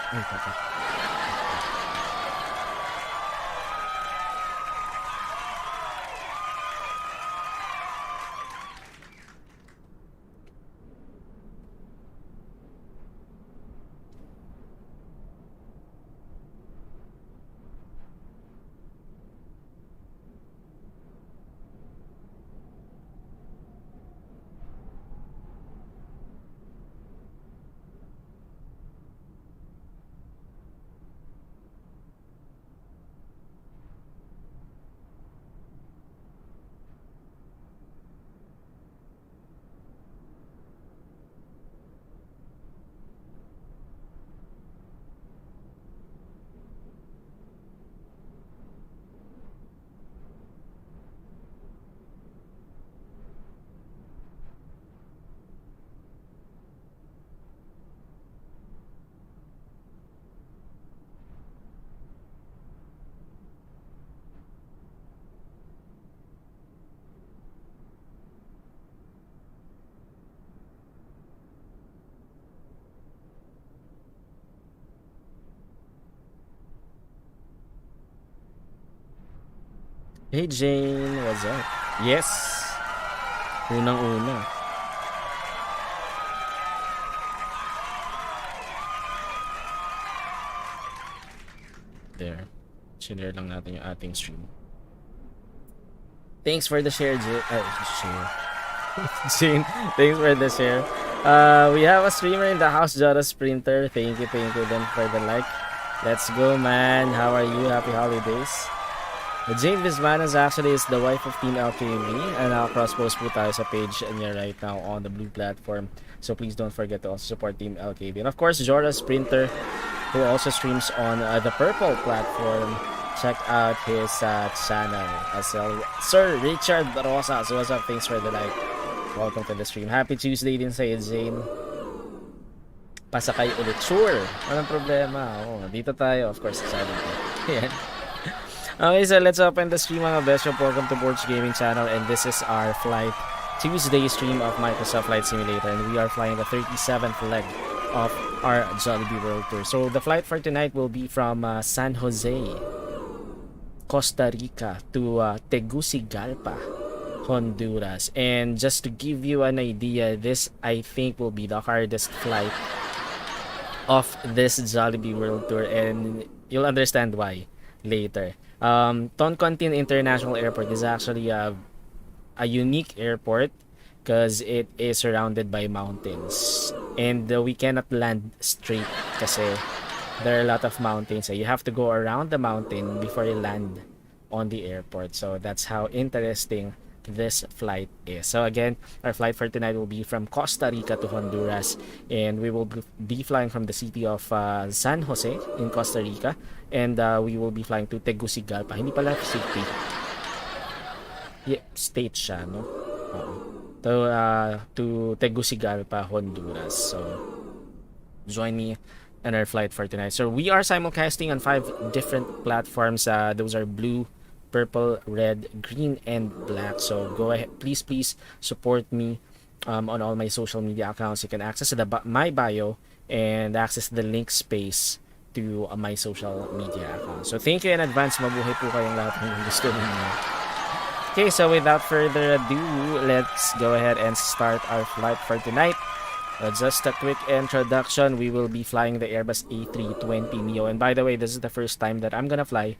Ay, teka. Hey Jane, what's up? Yes! Unang-una. There. Share lang natin yung ating stream. Thanks for the share, share. Jane, thanks for the share. We have a streamer in the house, Jota Sprinter. Thank you then for the like. Let's go, man. How are you? Happy holidays. Jane Bismanas actually is the wife of Team LKB, and cross-post po tayo sa page niya right now on the blue platform. So please don't forget to also support Team LKB. And of course, Jota Sprinter, who also streams on the purple platform. Check out his channel as well. Sir Richard Rosas, what's up? Thanks for the like. Welcome to the stream. Happy Tuesday din sa'yo, Jane. Pasakay ulit. Sure. Walang problema. Oh, dito tayo. Of course, sabi ko. Yan. Okay, so let's open the stream, mga Beshiewap. Welcome to Borg Gaming Channel, and this is our Flight Tuesday stream of Microsoft Flight Simulator, and we are flying the 37th leg of our Jollibee World Tour. So the flight for tonight will be from San Jose, Costa Rica to Tegucigalpa, Honduras. And just to give you an idea, this I think will be the hardest flight of this Jollibee World Tour, and you'll understand why later. Toncontin International Airport is actually a unique airport because it is surrounded by mountains, and we cannot land straight kasi there are a lot of mountains. So you have to go around the mountain before you land on the airport. So that's how interesting this flight is. So again, our flight for tonight will be from Costa Rica to Honduras, and we will be flying from the city of San Jose in Costa Rica, and we will be flying to Tegucigalpa. Hindi pala city. Yeah, state siya, no? To Tegucigalpa, Honduras. So join me in our flight for tonight. So we are simulcasting on 5 different platforms. Those are blue, purple, red, green, and black. So go ahead, please support me on all my social media accounts. You can access my bio and access the link space to my social media account. So thank you in advance. Mabuhay po kayong lahat ng gusto ninyo. Okay, so without further ado, let's go ahead and start our flight for tonight. Just a quick introduction. We will be flying the Airbus A320neo, and by the way, this is the first time that I'm gonna fly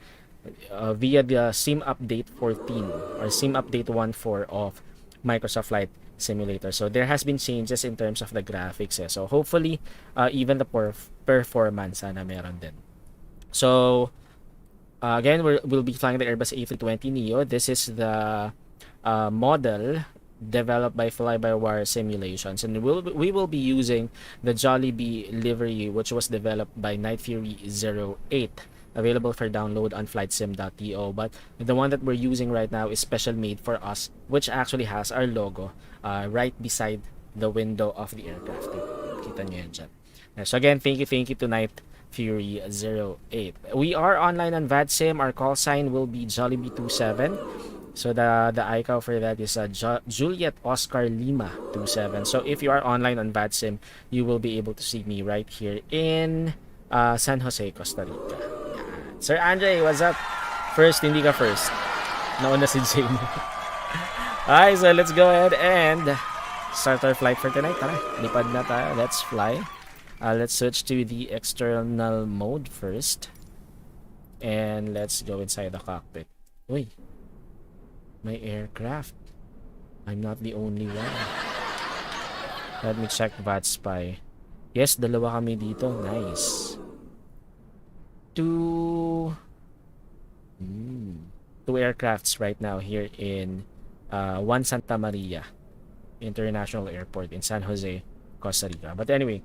via the Sim Update 14 or Sim Update 1.4 of Microsoft Flight Simulator. So there has been changes in terms of the graphics. So hopefully even the performance sana meron din. So again, we'll be flying the Airbus A320neo. This is the model developed by Fly-by-Wire Simulations, and we will be using the Jollibee livery, which was developed by Night Fury 08, available for download on flightsim.to. But the one that we're using right now is special made for us, which actually has our logo right beside the window of the aircraft. Kita nyo yan dyan. So again, thank you to Night Fury 08. We are online on VADSIM. Our call sign will be Jollibee27. So the ICAO for that is Juliet Oscar Lima 27. So if you are online on VADSIM, you will be able to see me right here in San Jose, Costa Rica. Yan. Sir Andre, what's up? First, hindi ka first. Nauna si Jane. Alright, so let's go ahead and start our flight for tonight. Tara, lipad na tayo. Let's fly. Let's switch to the external mode first. And let's go inside the cockpit. Uy, my aircraft. I'm not the only one. Let me check VAT Spy. Yes, dalawa kami dito. Nice. Two aircrafts right now here in Juan Santa Maria International Airport in San Jose, Costa Rica. But anyway,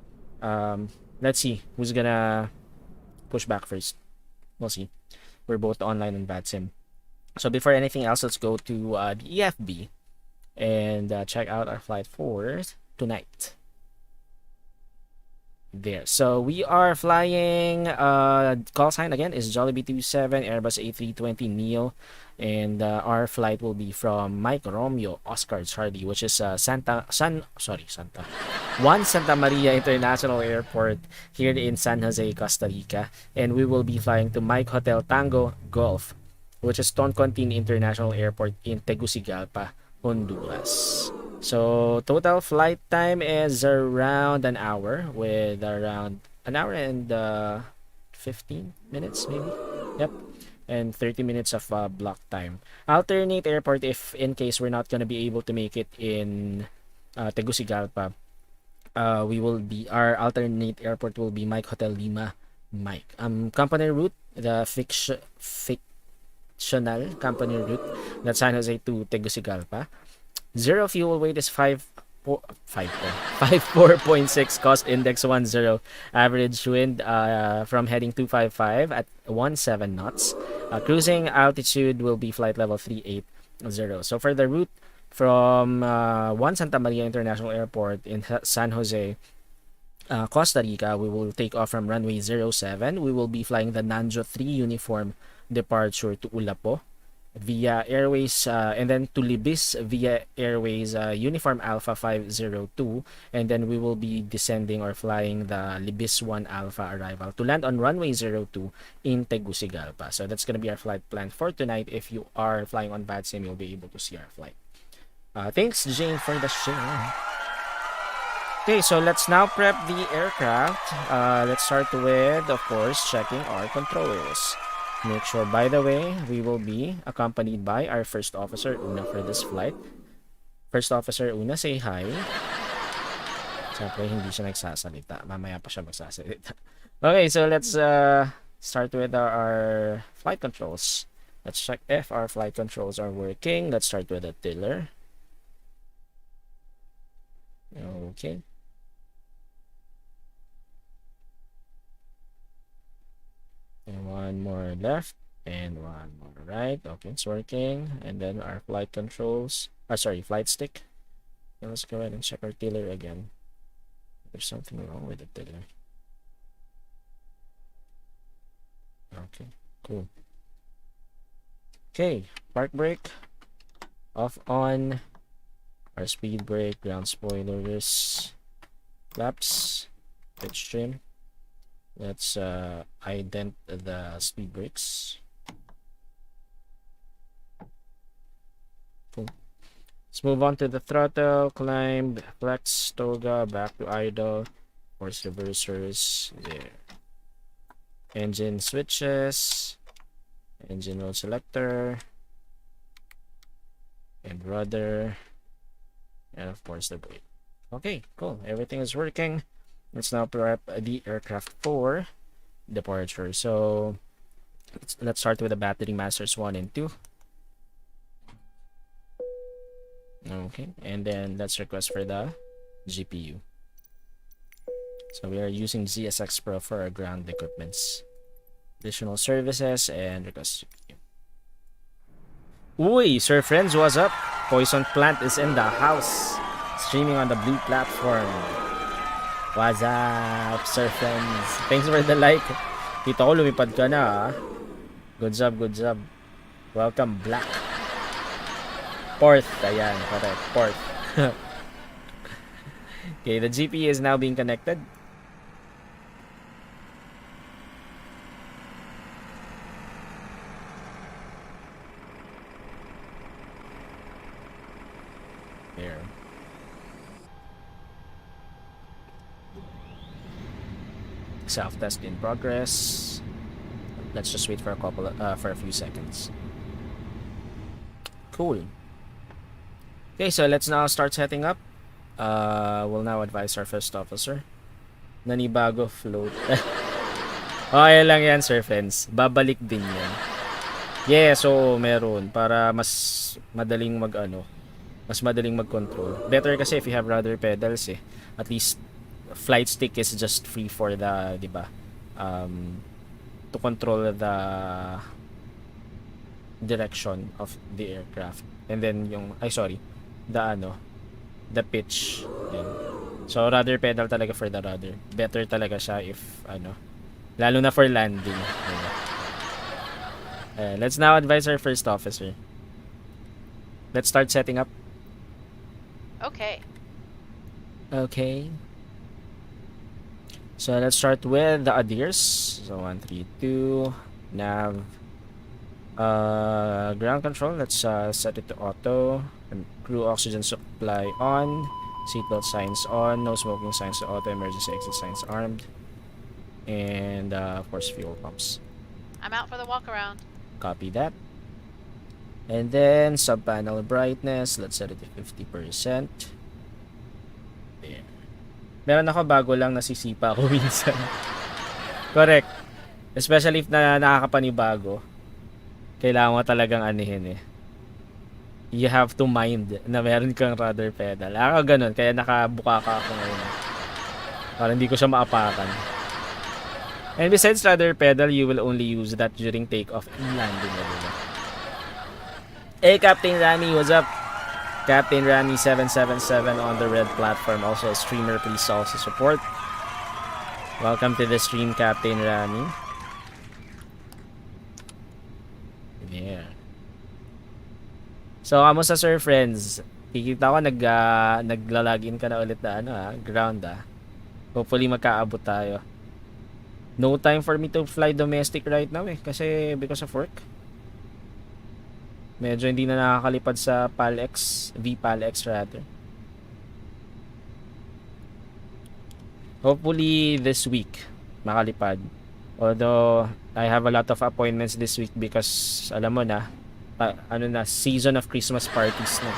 let's see who's gonna push back first. We'll see. We're both online on VATSIM. So before anything else, let's go to the EFB and check out our flight for tonight. There. So we are flying, call sign again is Jollibee 27, Airbus A320 Neo, and our flight will be from Mike Romeo Oscar Charlie, which is Juan Santa Maria International Airport here in San Jose, Costa Rica, and we will be flying to Mike Hotel Tango Golf, which is Toncontin International Airport in Tegucigalpa, Honduras. So total flight time is around an hour, with around an hour and 15 minutes maybe. Yep. And 30 minutes of block time. Alternate airport if in case we're not gonna be able to make it in Tegucigalpa. Our alternate airport will be Mike Hotel Lima Mike. Company route, the fictional company route, that's San Jose to Tegucigalpa. Zero fuel weight is 54.6, cost index 10, average wind from heading 255 at 17 knots. Cruising altitude will be flight level 380. So for the route from Juan Santa Maria International Airport in San Jose, Costa Rica, we will take off from runway 07. We will be flying the Nanjo 3 uniform departure to Ulapo via Airways, and then to Libis via Airways Uniform Alpha 502, and then we will be descending or flying the Libis 1 Alpha arrival to land on runway 02 in Tegucigalpa. So that's going to be our flight plan for tonight. If you are flying on VATSIM, you'll be able to see our flight. Thanks, Jane, for the share. Okay, so let's now prep the aircraft. Let's start with, of course, checking our controls. Make sure, by the way, we will be accompanied by our First Officer Una for this flight. First Officer Una, say hi. Siyempre, hindi siya nagsasalita. Mamaya pa siya magsasalita. Okay, so let's start with our flight controls. Let's check if our flight controls are working. Let's start with the tiller. Okay. And one more left and one more right. Okay, it's working. And then our flight controls, flight stick. Okay, let's go ahead and check our tiller again. There's something wrong with the tiller. Okay, cool. Okay, park brake off, on. Our speed brake, ground spoilers, flaps, pitch trim. Let's ident the speed brakes. Cool. Let's move on to the throttle, climb, flex, toga, back to idle, force reversers, there. Engine switches, engine mode selector, and rudder, and of course the brake. Okay, cool. Everything is working. Let's now prep the aircraft for departure. So let's start with the battery masters 1 and 2. Okay, and then let's request for the GPU. So we are using ZSX Pro for our ground equipments. Additional services and request GPU. Uy, Sir Friends, what's up? Poison Plant is in the house. Streaming on the blue platform. What's up, Sir Friends? Thanks for the like. Kita ko lumipad ka na, ha? Good job, good job. Welcome, Black. Fourth, ayan, correct, fourth. Okay, the GPU is now being connected. Self-test in progress. Let's just wait for a few seconds. Cool. Okay, so let's now start setting up. We'll now advise our first officer. Nanibago float. Okay lang yan, Sir Friends. Babalik din yan. Yeah, so meron para mas madaling mas madaling mag-control. Better kasi if you have rudder pedals eh. At least flight stick is just free for the, 'di ba? To control the direction of the aircraft. And then the pitch. Yan. So rudder pedal talaga for the rudder. Better talaga siya if lalo na for landing. Let's now advise our first officer. Let's start setting up. Okay. Okay. So let's start with the ADIRS. So 1, 3, 2, nav, ground control. Let's set it to auto. Crew oxygen supply on. Seatbelt signs on. No smoking signs to auto. Emergency exit signs armed. And of course fuel pumps. I'm out for the walk around. Copy that. And then sub panel brightness. Let's set it to 50%. There. Meron ako bago lang nasisipa ako minsan. Correct. Especially if nakakapanibago. Kailangan mo talagang anihin eh. You have to mind na meron kang rudder pedal. Ako ganun. Kaya nakabuka ka ako ngayon. Para hindi ko siya maapakan. And besides rudder pedal, you will only use that during takeoff and landing. Hey Captain Rani, what's up? Captain Rani 777 on the red platform, also a streamer. Please also support. Welcome to the stream, Captain Rani. Yeah. So, kamusta Sir Friends? Kikita ko naglalagin ka na ulit na ground Hopefully magkaabot tayo. No time for me to fly domestic right now kasi because of work. Medyo hindi na nakakalipad sa PALX, VPALX rather. Hopefully this week makalipad. Although I have a lot of appointments this week because alam mo na, season of Christmas parties na.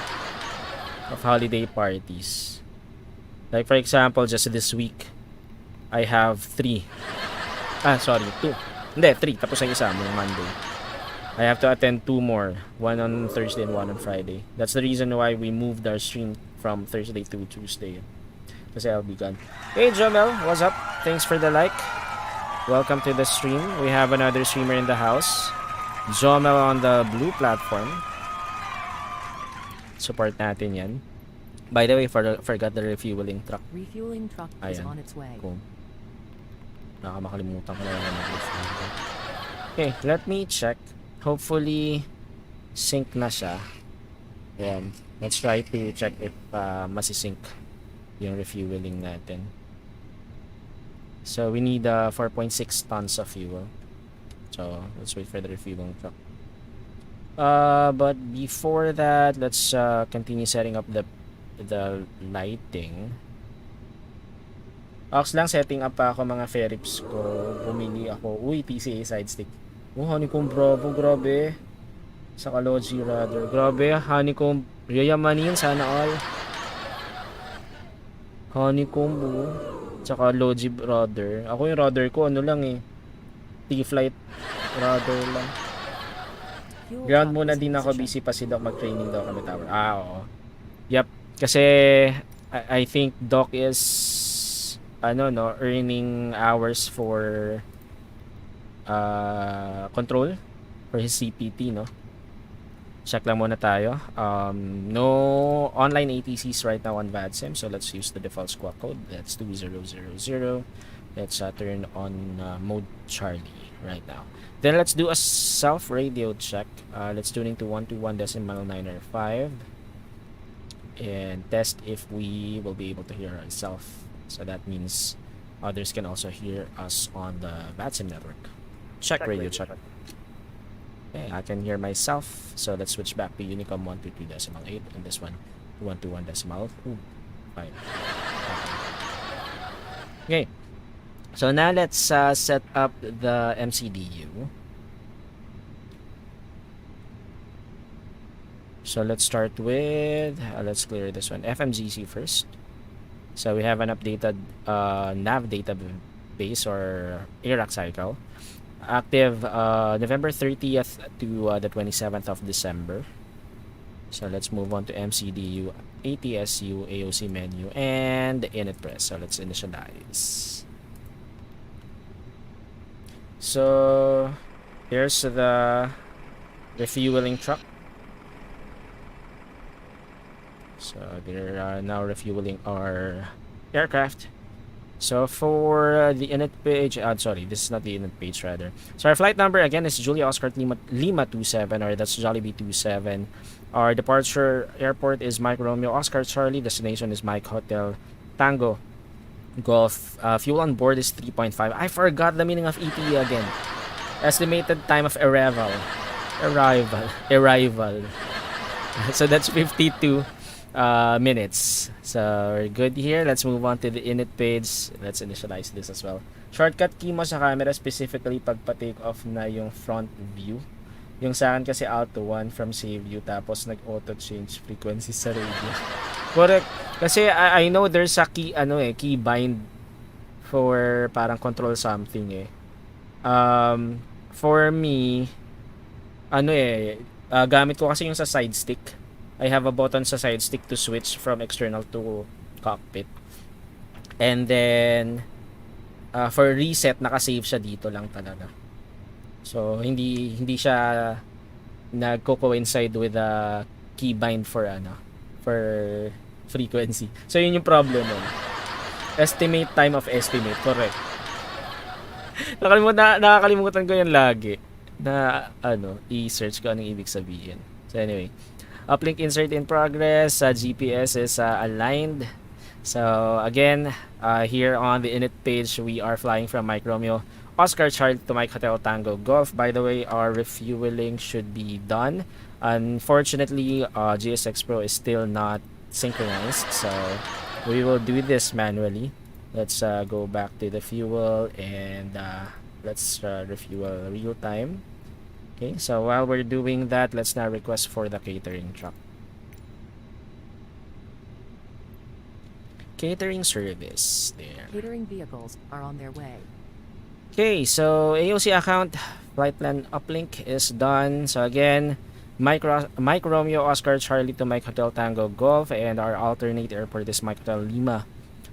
Of holiday parties. Like for example, just this week I have 2. Hindi, 3. Tapos ang isa mong Monday. I have to attend 2 more. 1 on Thursday and 1 on Friday. That's the reason why we moved our stream from Thursday to Tuesday. Kasi I'll be gone. Hey Jomel, what's up? Thanks for the like. Welcome to the stream. We have another streamer in the house. Jomel on the blue platform. Support natin yan. By the way, forgot the refueling truck. Refueling truck is on its way. Cool. Nakamakalimutan ko na lang mag-refuel. Okay, let me check. Hopefully, sync na siya. Ayan. Let's try to check if masisync yung refueling natin. So, we need 4.6 tons of fuel. So, let's wait for the refueling truck. But before that, let's continue setting up the lighting. Ox lang, setting up pa ako mga ferrips ko. Bumili ako. Uy, TCA side stick. Oh, honeycomb bravo, grabe. Sa Kaloji rudder. Grabe, honeycomb. Yayamanin, sana all. Honeycomb, tsaka Logi rudder. Ako yung rudder ko, T-flight rudder lang. Ground muna din ako, busy pa si Doc. Mag-training daw kami tower. Oo. Yep. Kasi, I think Doc is earning hours for control for his CPT, check lang muna tayo. No online ATCs right now on VADSIM, so let's use the default squawk code. That's 2000. Let's turn on mode Charlie right now. Then let's do a self radio check. Let's tune into 121.905 and test if we will be able to hear ourselves. So that means others can also hear us on the VATSIM network. Check radio check. Okay, I can hear myself. So let's switch back to Unicom 122.8 and this one 121.5. Okay. So now let's set up the MCDU. So let's start with, let's clear this one, FMGC first. So we have an updated nav database or ARAC cycle. Active November 30th to the 27th of December. So let's move on to MCDU, ATSU, AOC menu, and init press. So let's initialize. So here's the refueling truck. So they're now refueling our aircraft. So for the init page, sorry, this is not the init page rather. So our flight number again is Julia Oscar Lima 27, or that's Jollibee 27. Our departure airport is Mike Romeo Oscar Charlie. Destination is Mike Hotel Tango Golf. Fuel on board is 3.5. I forgot the meaning of ETA again. Estimated time of arrival. So that's 52 minutes. So we're good here. Let's move on to the init page. Let's initialize this as well. Shortcut key mo sa camera, specifically pag pa-take off na yung front view. Yung sa akin kasi auto 1 from save view, tapos nag-auto change frequency sa radio. Correct. Kasi I know there's a key, key bind for parang control something eh. For me, gamit ko kasi yung sa side stick. I have a button sa side stick to switch from external to cockpit. And then for reset, naka-save siya dito lang talaga. So hindi siya nagko-coincide with the keybind for frequency. So yun yung problem nun. Estimate time of estimate, correct. Nakakalimutan ko yan lagi na i-search ko anong ibig sabihin. So anyway, uplink insert in progress. GPS is aligned. So again, here on the init page, we are flying from Mike Romeo Oscar Charlie to Mike Hotel Tango Golf. By the way, our refueling should be done. Unfortunately, GSX Pro is still not synchronized, so we will do this manually. Let's go back to the fuel and let's refuel real time. Okay, so while we're doing that, let's now request for the catering truck. Catering service there. Catering vehicles are on their way. Okay, so AOC account flight plan uplink is done. So again, Mike Romeo Oscar Charlie to Mike Hotel Tango Golf, and our alternate airport is Mike Hotel Lima.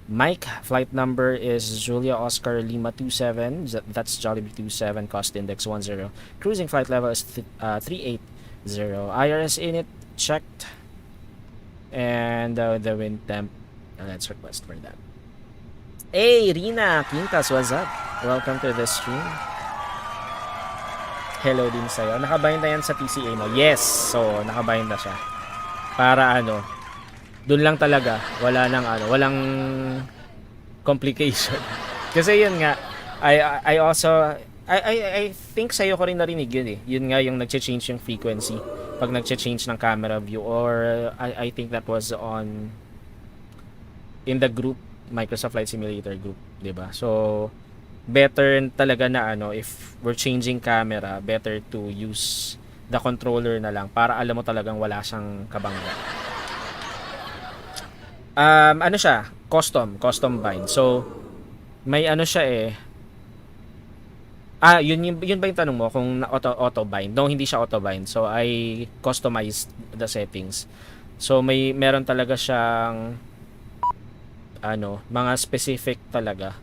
Mike flight number is Julia Oscar Lima 27. That's Jollibee 27. Cost index 10. Cruising flight level is 380. IRS init checked, and the wind temp. Let's request for that. Hey, Rina Quintas, what's up? Welcome to the stream. Hello din sa'yo. Nakabind na yan sa TCA mo? Yes! So, nakabind na siya. Para dun lang talaga. Walang complication. Kasi yun nga, I also, I think sa'yo ko rin narinig yun eh. Yun nga yung nag-change yung frequency. Pag nag-change ng camera view. Or, I think that was in the group, Microsoft Flight Simulator group, 'di ba? So better talaga na if we're changing camera, better to use the controller na lang para alam mo talagang wala siyang kabangga. Siya, custom bind. So may siya yun ba yung tanong mo kung auto bind? No, hindi siya auto bind. So I customized the settings. So meron talaga siyang mga specific talaga.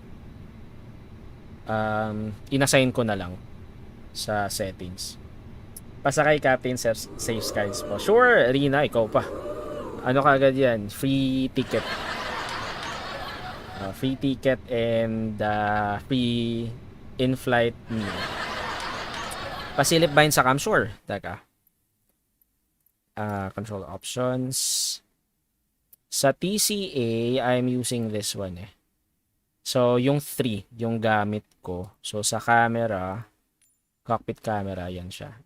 Inassign ko na lang sa settings. Pasakay Captain Safe Skies po. Sure, Rina, ikaw pa. Kagad yan? Free ticket. Free ticket and free in-flight meal. Pasilip bind sa cam? Sure. Teka. Control options. Sa TCA, I'm using this one eh. So, yung 3, yung gamit ko. So, sa camera, cockpit camera, yan siya.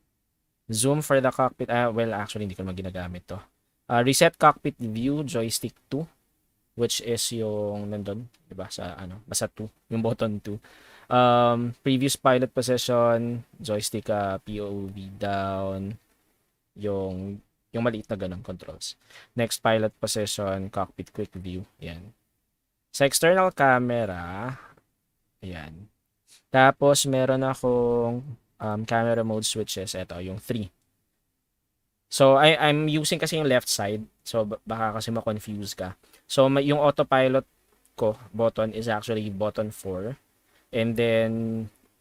Zoom for the cockpit. Well, actually, hindi ko naman ginagamit to. Reset cockpit view, joystick 2. which is yung nandun, 'di ba? Sa ano, basta 2, yung button 2. Previous pilot position, joystick POV down, yung maliit na ganun controls. Next pilot position, cockpit quick view. Yan. Sa external camera, ayan. Tapos meron akong camera mode switches. Ito, yung 3. So I'm using kasi yung left side. So baka kasi ma-confuse ka. So yung autopilot ko button is actually button 4. And then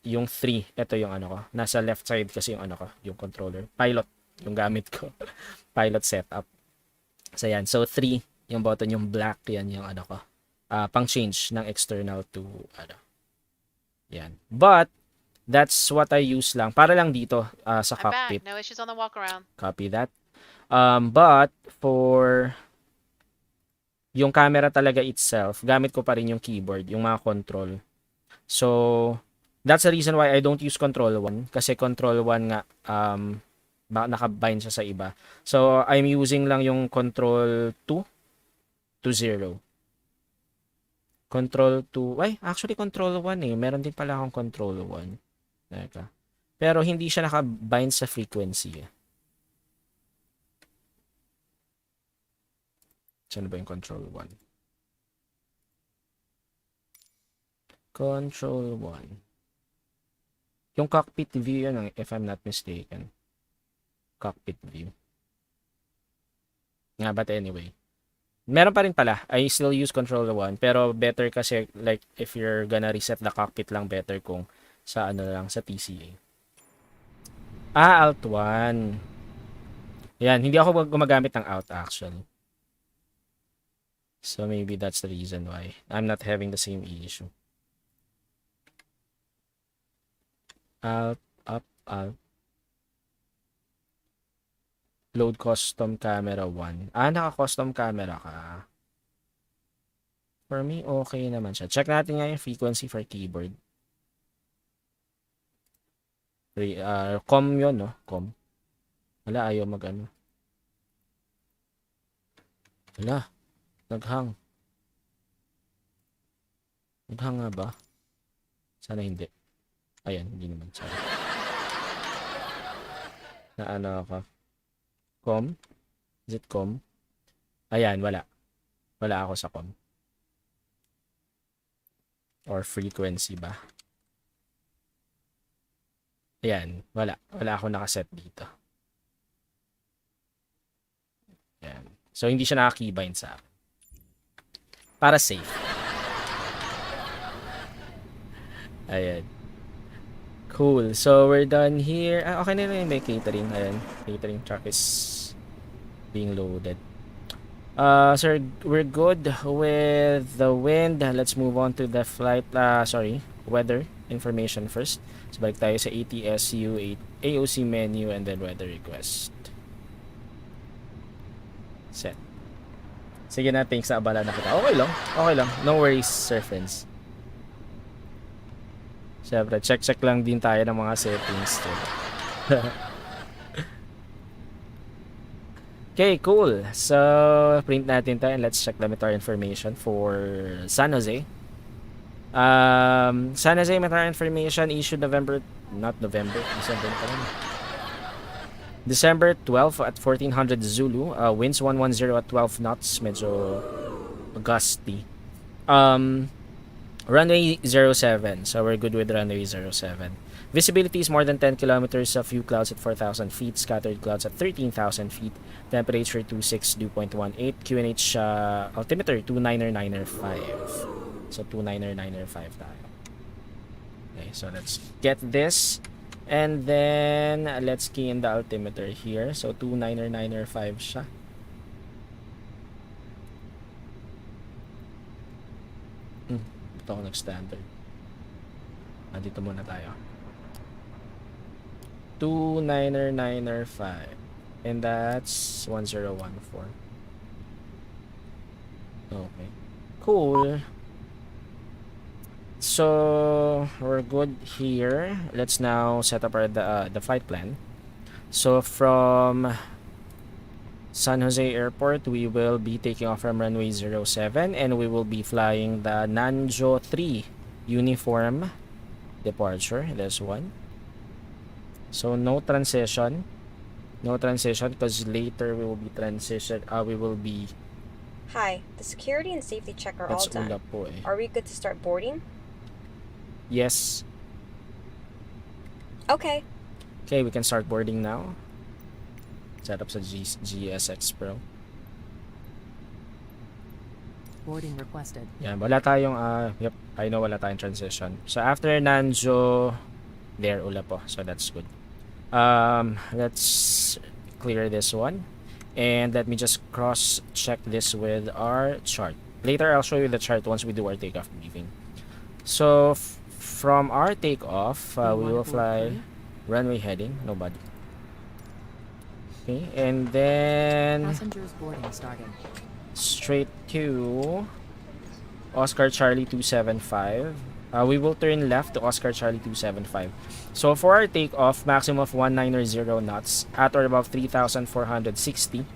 yung 3, ito yung ano ko. Nasa left side kasi yung ano ko, yung controller. Pilot yung gamit ko. Pilot setup. So yan. So 3, yung button yung black, yan yung ano ko. Pang change ng external to ano. Yan. But that's what I use lang para lang dito sa I'm cockpit. back. No issues on the walk around. Copy that. But for yung camera talaga itself, gamit ko pa rin yung keyboard, yung mga control. So that's the reason why I don't use control 1 kasi control 1 nga nakabind siya sa iba. So I'm using lang yung control 2 to 0. Control 2. Ay, actually control 1 eh. Meron din pala akong control 1. Teka. Pero hindi siya nakabind sa frequency. Saan ba yung control 1? Control 1. Yung cockpit view yun, if I'm not mistaken. Cockpit view. Nga, but anyway. Meron pa rin pala. I still use control 1. Pero better kasi, like, if you're gonna reset the cockpit lang, better kung sa ano lang, sa TCA. Alt 1. Yan, hindi ako gumagamit ng Alt actually. So maybe that's the reason why I'm not having the same issue. Alt, up, Alt. Load custom camera 1. Naka-custom camera ka. For me, okay naman siya. Check natin nga yung frequency for keyboard. Com yun, no? Com. Wala, ayaw mag-ano. Wala. Naghang. Naghang nga ba? Sana hindi. Ayan, hindi naman. Sorry. Na ano ako. Com? Is it com? Ayan, wala. Wala ako sa com. Or frequency ba? Ayan, wala. Wala ako nakaset dito. Ayan. So, hindi siya naka-keybind sa akin. Para safe. Ayan. Cool. So, we're done here. Okay na lang yung catering. Ayan. Catering truck is being loaded. Sir, we're good with the wind. Let's move on to the flight. Weather information first. So, balik tayo sa ATSU, AOC menu, and then weather request. Set. Sige na, thanks sa abala na kita. Okay lang. Okay lang. No worries, Sir friends. Siyempre, check lang din tayo ng mga settings. Okay, cool. So, print natin tayo and let's check the METAR information for San Jose. San Jose METAR information issued December December 12 at 1400 Zulu. Winds 110 at 12 knots. Medyo gusty. Runway 07. So we're good with runway 07. Visibility is more than 10 kilometers. A few clouds at 4,000 feet. Scattered clouds at 13,000 feet. Temperature 26 dew point 18. QNH altimeter 29995. So 29995 tayo. Okay, so let's get this. And then let's key in the altimeter here. So 29995 siya. Ito ako nag-standard. Dito muna tayo. 29995. And that's 1014. Okay. Cool. So we're good here. Let's now set up the flight plan. So from San Jose Airport, we will be taking off from runway 07 and we will be flying the Nanjo 3 uniform departure. There's one. So no transition. No transition because later we will be we will be... Hi, the security and safety check are all That's done. ulap po eh. Are we good to start boarding? Yes. Okay. Okay, we can start boarding now. Set up sa GSX Pro. Boarding requested. Yan, wala tayong yep, I know wala tayong transition. So after Nanjo, there ulap po. So that's good. Let's clear this one. And let me just cross check this with our chart. Later I'll show you the chart once we do our takeoff briefing. So from our takeoff, we will fly runway heading, nobody. Okay, and then Passengers boarding starting. straight to Oscar Charlie 275. We will turn left to Oscar Charlie 275. So for our takeoff, maximum of 1900 knots at or above 3,460.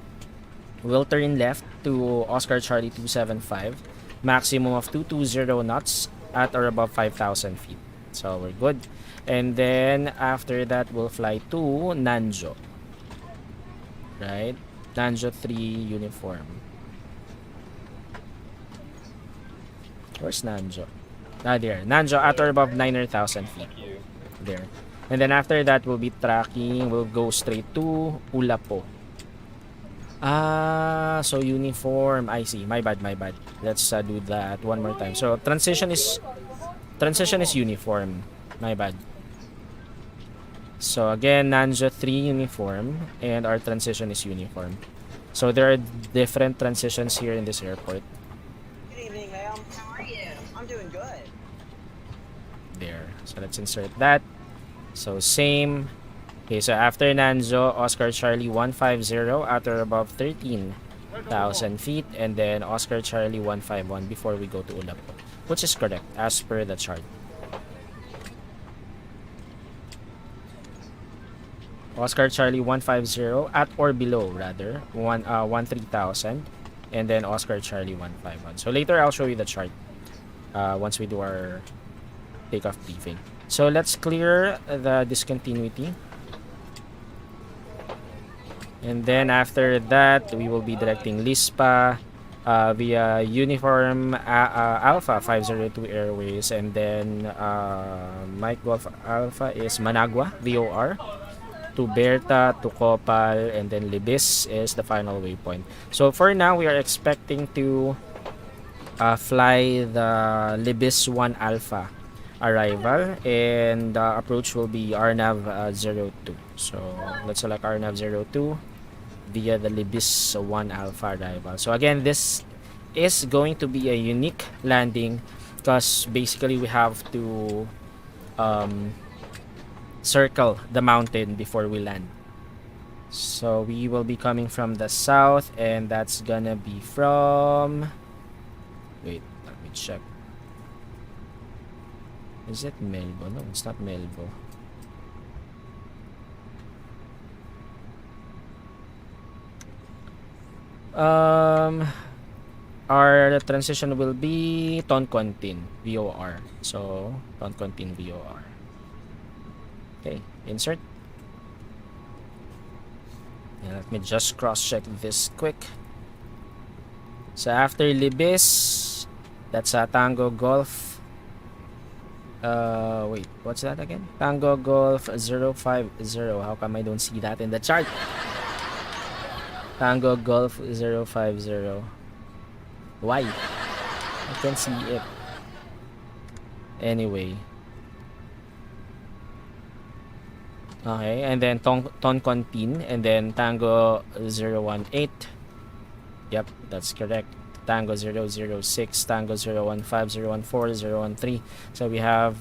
We'll turn left to Oscar Charlie 275. Maximum of 220 knots at or above 5,000 feet. So we're good. And then after that, we'll fly to Nanjo. Right? Nanjo 3 uniform. Where's Nanjo? There. Nanjo at or above 900,000 feet. There. And then after that, we'll be tracking. We'll go straight to Ulapo. So uniform. I see. My bad. Let's do that one more time. So transition is uniform. My bad. So again, Nanjo 3 uniform and our transition is uniform. So there are different transitions here in this airport. Good evening, ma'am. How are you? I'm doing good. There. So let's insert that. So same. Okay, so after Nanjo, Oscar Charlie 150 at or above 13,000 feet, and then Oscar Charlie 151 before we go to Ulapo, which is correct as per the chart. Oscar Charlie 150 at or below rather 13,000, and then Oscar Charlie 151. So later I'll show you the chart once we do our takeoff briefing. So let's clear the discontinuity. And then after that, we will be directing LISPA via Uniform Alpha 502 Airways. And then Mike Golf Alpha is Managua, VOR. To Berta, to Copal, and then Libis is the final waypoint. So for now, we are expecting to fly the Libis 1 Alpha arrival, and approach will be RNAV 02. So let's select RNAV 02 via the Libis 1 Alpha arrival. So again, this is going to be a unique landing because basically we have to circle the mountain before we land. So we will be coming from the south, and that's gonna be from... Wait, let me check. Is it Melbo? No, it's not Melbo. Our transition will be Toncontin VOR. So Toncontin VOR. Okay, insert. And let me just cross check this quick. So after Libis, that's a Tango Golf. Wait, what's that again? Tango Golf 050. How come I don't see that in the chart? Tango Golf 050. Why? I can't see it. Anyway. Okay, and then Toncontin, and then Tango 018. Yep, that's correct. Tango 006, Tango 015, 014, 013. So we have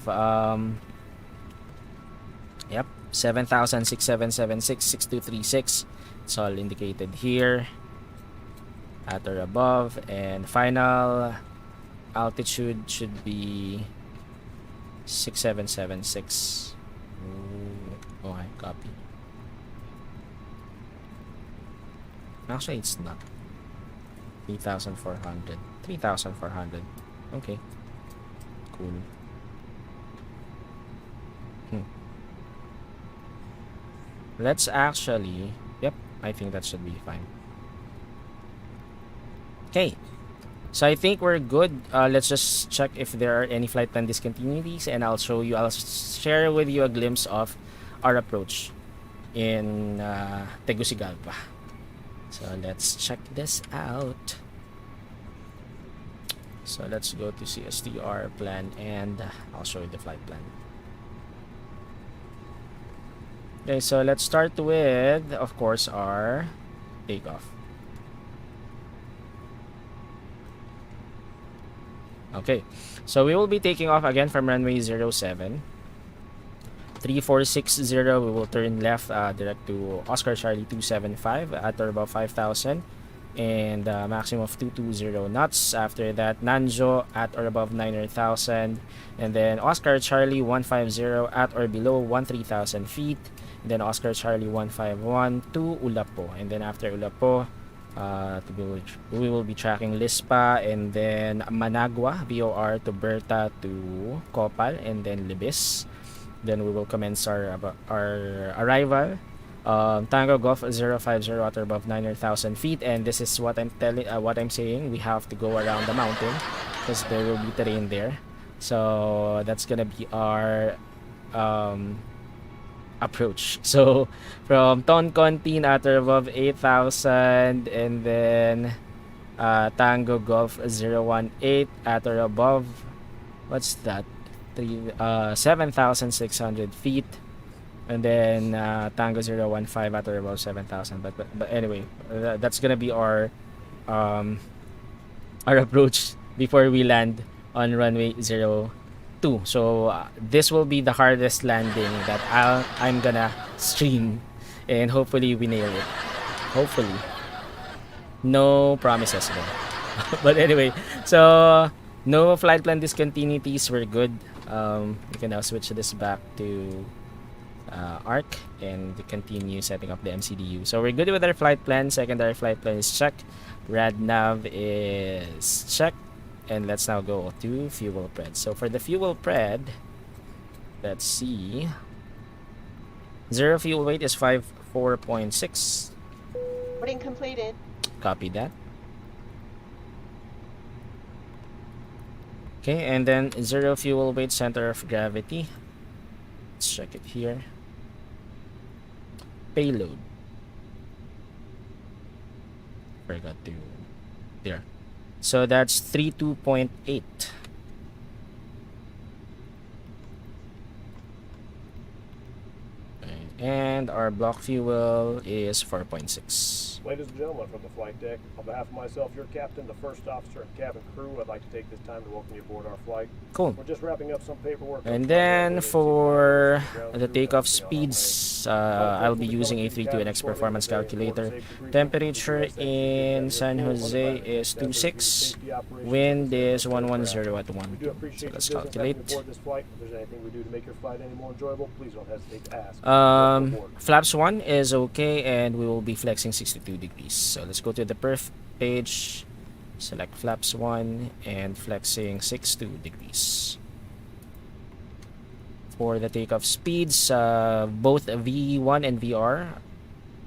yep, 7,6776, 6236. It's all indicated here at or above, and final altitude should be 6776. Okay, copy. Actually, it's not. 3,400. 3,400. Okay. Cool. Let's actually... Yep, I think that should be fine. Okay. So I think we're good. Let's just check if there are any flight plan discontinuities, and I'll share with you a glimpse of our approach in Tegucigalpa. So let's check this out. So let's go to CSTR plan, and I'll show you the flight plan. Okay, so let's start with, of course, our takeoff. Okay, so we will be taking off again from runway 07. 3460, we will turn left direct to Oscar Charlie 275 at or about 5,000, and maximum of 220 knots. After that, Nanjo at or above 900,000, and then Oscar Charlie 150 at or below 13,000 feet, and then Oscar Charlie 151 to Ulapo, and then after Ulapo, we will be tracking Lispa, and then Managua BOR to Berta to Copal, and then Libis. Then we will commence our arrival. Tango Golf 050 at or above 900,000 feet, and this is what I'm saying. We have to go around the mountain because there will be terrain there. So that's gonna be our approach. So from Toncontin at or above 8,000, and then Tango Golf 018 at or above, what's that? 7,600 feet, and then Tango 015 at or above 7,000. But anyway, that's gonna be our approach before we land on runway 02. So this will be the hardest landing that I'm gonna stream, and hopefully we nail it. Hopefully, no promises though. But anyway, so no flight plan discontinuities. We're good. We can now switch this back to ARC and continue setting up the MCDU. So we're good with our flight plan. Secondary flight plan is checked. RadNav is checked. And let's now go to fuel pred. So for the fuel pred, let's see. Zero fuel weight is 54.6. Boarding completed. Copy that. Okay, and then zero fuel weight center of gravity. Let's check it here. Payload. Forgot to... There. So that's 32.8. And our block fuel is 4.6. Ladies and gentlemen, from the flight deck, on behalf of myself, your captain, the first officer, and cabin crew, I'd like to take this time to welcome you aboard our flight. Cool. We're just wrapping up some paperwork. And then for the takeoff speeds, I'll be using a 32NX performance calculator. Temperature in San Jose is 26. Wind is 110 at 1. So let's calculate. Flaps 1 is okay, and we will be flexing 62 degrees. So let's go to the perf page, select flaps 1 and flexing 62 degrees. For the takeoff speeds, both V1 and VR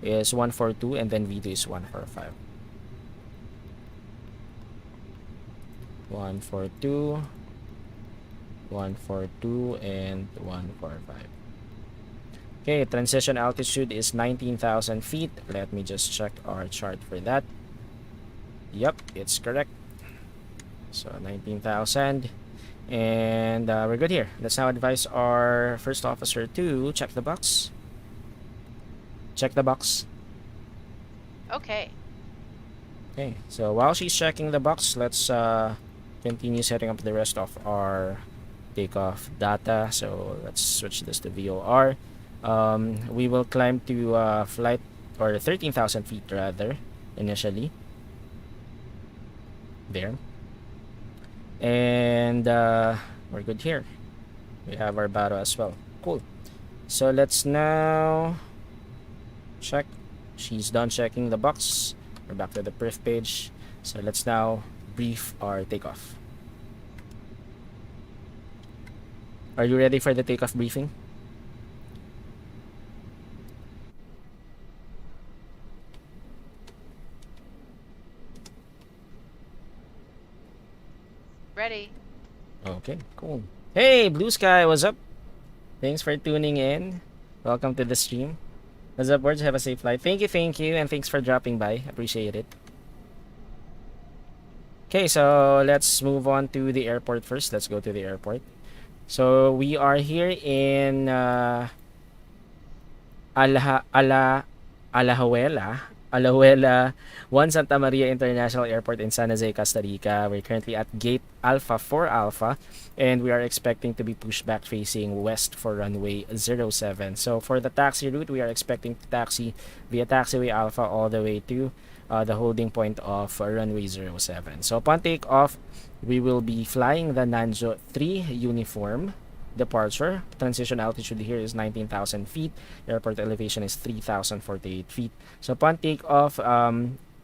is 142, and then V2 is 145. 142, 142, and 145. Okay, transition altitude is 19,000 feet. Let me just check our chart for that. Yep, it's correct. So 19,000. And we're good here. Let's now advise our first officer to check the box. Check the box. Okay. Okay, so while she's checking the box, let's continue setting up the rest of our takeoff data. So let's switch this to VOR. We will climb to flight, or 13,000 feet rather, initially. There. And we're good here. We have our baro as well. Cool. So let's now check. She's done checking the box. We're back to the perf page. So let's now brief our takeoff. Are you ready for the takeoff briefing? Ready. Okay, cool. Hey, Blue Sky, what's up? Thanks for tuning in. Welcome to the stream. What's up, boards? Have a safe flight. Thank you, and thanks for dropping by. Appreciate it. Okay, so let's move on to the airport first. Let's go to the airport. So we are here in Alajuela 1 Santa Maria International Airport in San Jose, Costa Rica. We're currently at gate Alpha 4 Alpha, and we are expecting to be pushed back facing west for runway 07. So for the taxi route, we are expecting to taxi via taxiway Alpha all the way to the holding point of runway 07. So upon takeoff, we will be flying the Nanjo 3 uniform departure. Transition altitude here is 19,000 feet. Airport elevation is 3,048 feet. So upon takeoff,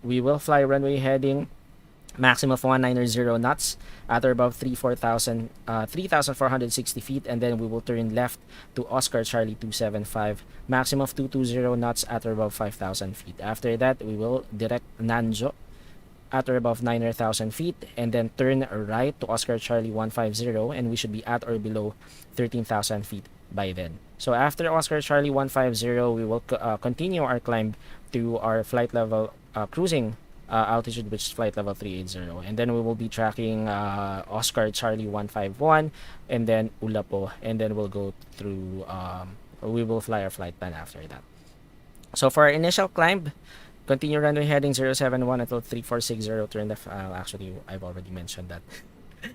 we will fly runway heading maximum of 190 knots at or above 3,460 feet, and then we will turn left to Oscar Charlie 275, maximum of 220 knots at or above 5,000 feet. After that, we will direct Nanjo at or above 9,000 feet, and then turn right to Oscar Charlie 150, and we should be at or below 13,000 feet by then. So after Oscar Charlie 150, we will continue our climb to our flight level cruising altitude, which is flight level 380, and then we will be tracking Oscar Charlie 151, and then Ulapo, and then we'll go through we will fly our flight plan after that. So for our initial climb, continue runway heading 071 until 3460, turn left. Actually, I've already mentioned that.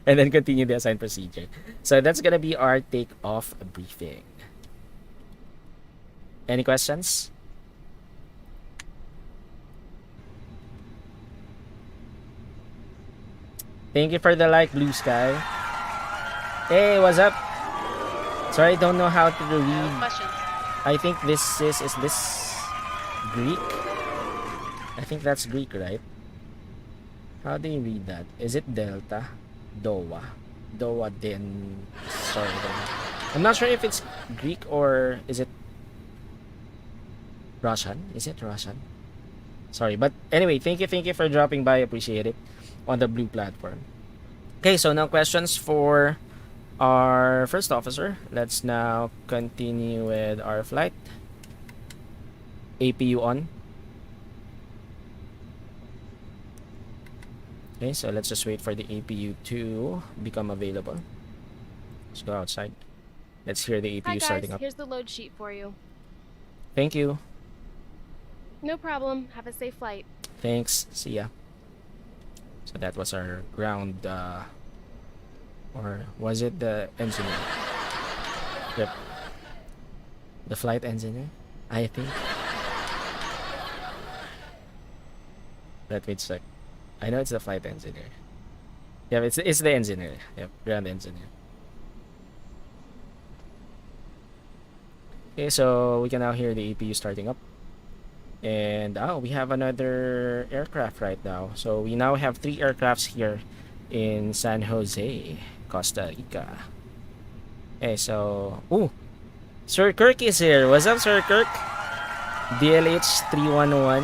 And then continue the assigned procedure. So that's gonna be our takeoff briefing. Any questions? Thank you for the like, Blue Sky. Hey, what's up? Sorry, I don't know how to No read. questions. I think this is this Greek? I think that's Greek, right? How do you read that? Is it Delta? Dowa. Dowa din. Sorry. I'm not sure if it's Greek or is it Russian? Is it Russian? Sorry, but anyway, thank you for dropping by. Appreciate it on the blue platform. Okay, so now questions for our first officer. Let's now continue with our flight. APU on. Okay, so let's just wait for the APU to become available. Let's go outside. Let's hear the APU Hi guys, starting up. here's the load sheet for you. Thank you. No problem. Have a safe flight. Thanks. See ya. So that was our ground, or was it the engineer? Yep. The flight engineer, I think. Let me check. I know it's the flight engineer. Yeah, it's the engineer. Yep, ground engineer. Okay, so we can now hear the APU starting up. And we have another aircraft right now. So we now have 3 aircrafts here in San Jose, Costa Rica. Okay, so Sir Kirk is here. What's up, Sir Kirk? DLH 311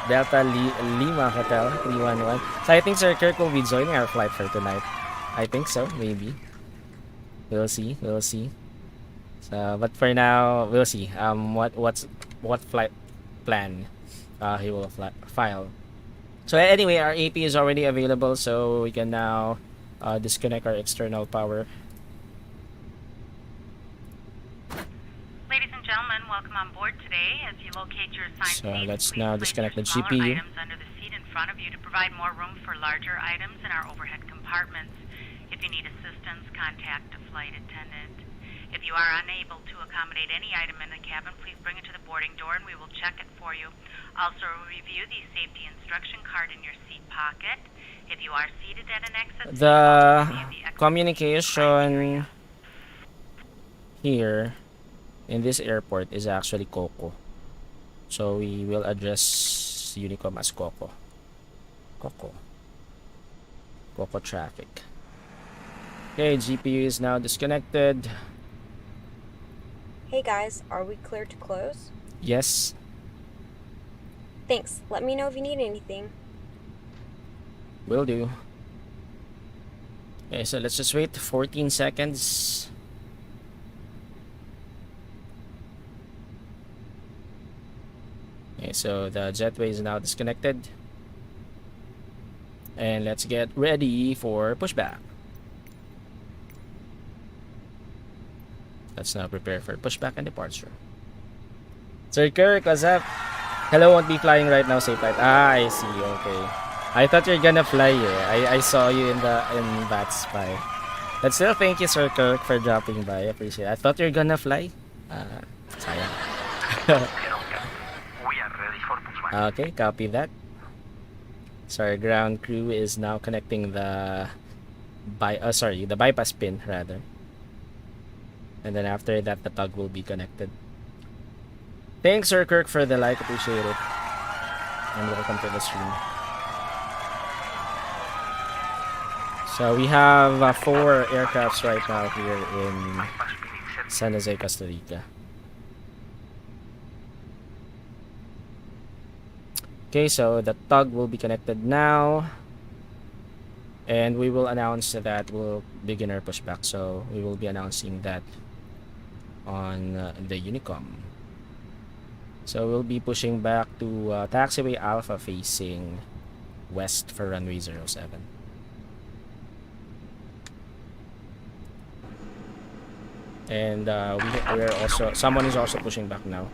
Delta Lima Hotel 311. So I think Sir Kirk will be joining our flight for tonight. I think so, maybe. We'll see. So, but for now, we'll see. What flight plan he will file. So anyway, our AP is already available, so we can now disconnect our external power. Ladies and gentlemen, welcome on board today. As you locate your assigned So seats, let's please now place disconnect your the smaller GPU. items under the seat in front of you to provide more room for larger items in our overhead compartments. If you need assistance, contact a flight attendant. If you are unable to accommodate any item in the cabin, please bring it to the boarding door and we will check it for you. Also, review the safety instruction card in your seat pocket. If you are seated at an exit, The review the exit communication here in this airport is actually Coco. So we will address use Unicom as Coco. Coco traffic. Okay, GPU is now disconnected. Hey guys, are we clear to close? Yes. Thanks. Let me know if you need anything. Will do. Okay, so let's just wait 14 seconds. Okay, so the jetway is now disconnected. And let's get ready for pushback. Let's now prepare for pushback and departure. Sir Kirk, what's up? Hello, won't be flying right now, safe flight. Ah, I see, okay. I thought you're gonna fly, I saw you in Bat Spy. But still, thank you, Sir Kirk, for dropping by. I appreciate it. I thought you're gonna fly. Sayang. Okay, copy that. So our ground crew is now connecting the bypass pin rather. And then after that, the tug will be connected. Thanks, Sir Kirk, for the like. Appreciate it. And welcome to the stream. So we have 4 aircrafts right now here in San Jose, Costa Rica. Okay, so the tug will be connected now. And we will announce that we'll begin our pushback. So we will be announcing that on the Unicom. So we'll be pushing back to taxiway Alpha facing west for runway 07. And we're also, someone is also pushing back now.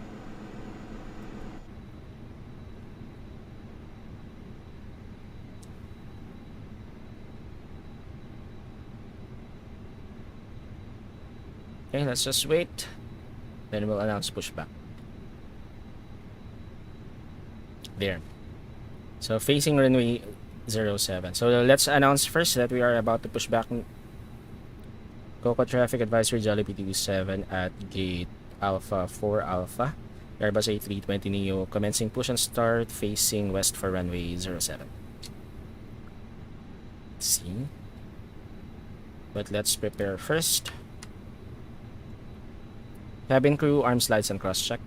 Okay, let's just wait. Then we'll announce pushback. There. So facing runway 07. So let's announce first that we are about to push back. Coco traffic advisory Jollibee 27 at gate Alpha 4 Alpha. Airbus A320 Neo commencing push and start facing west for runway 07. Let's see. But let's prepare first. Cabin crew, arm slides and cross check.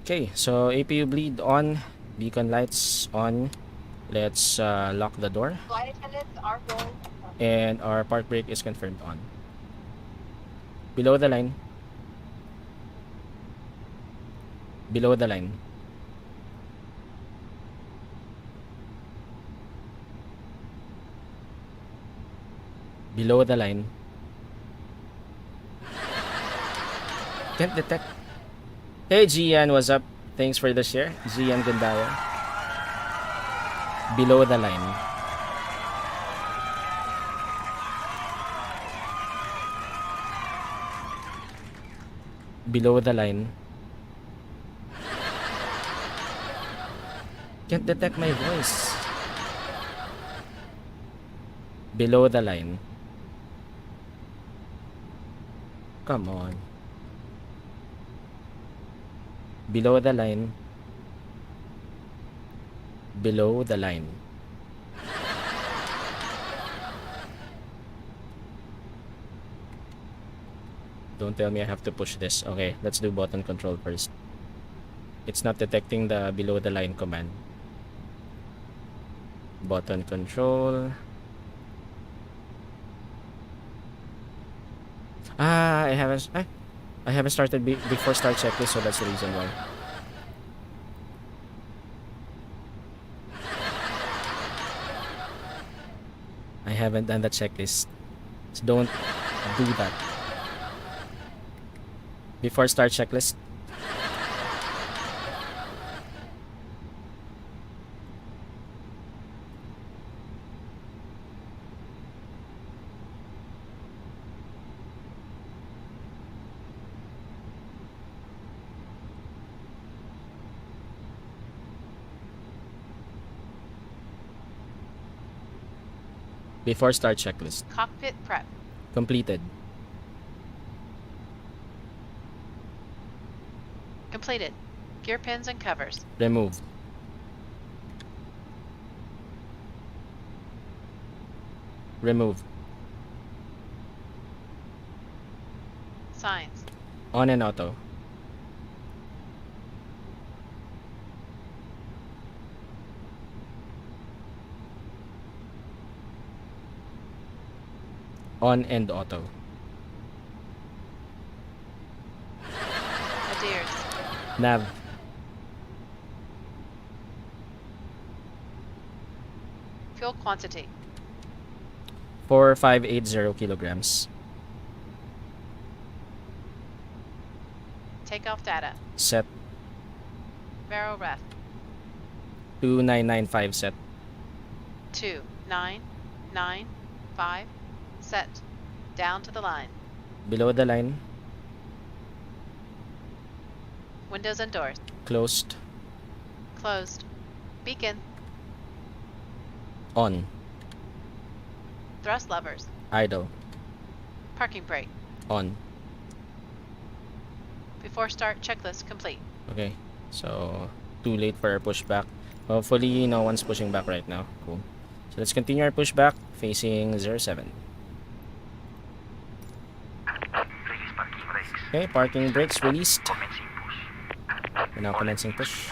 Okay, so APU bleed on, beacon lights on. Let's lock the door. Flight attendants are going. And our park brake is confirmed on. Below the line. Below the line. Below the line. Can't detect. Hey Gian, what's up? Thanks for the share. Gian Gandaya. Below the line. Below the line. Can't detect my voice. Below the line. Come on. Below the line. Below the line. Don't tell me I have to push this. Okay, let's do button control first. It's not detecting the below the line command. Button control. I haven't started before start checklist, so that's the reason why. I haven't done the checklist. So don't do that. Before start checklist. Before start checklist. Cockpit prep. Completed. Completed. Gear pins and covers. Remove. Remove. Signs. On and auto. On and auto. Adheres. Nav. Fuel quantity. 4580 kilograms. Takeoff data. Set. Vero ref. 2995 set. 2995. Set. Down to the line. Below the line. Windows and doors. Closed. Closed. Beacon. On. Thrust levers. Idle. Parking brake. On. Before start, checklist complete. Okay. So, too late for our pushback. Hopefully, no one's pushing back right now. Cool. So, let's continue our pushback facing 07. Okay, parking brakes released. We're now commencing push.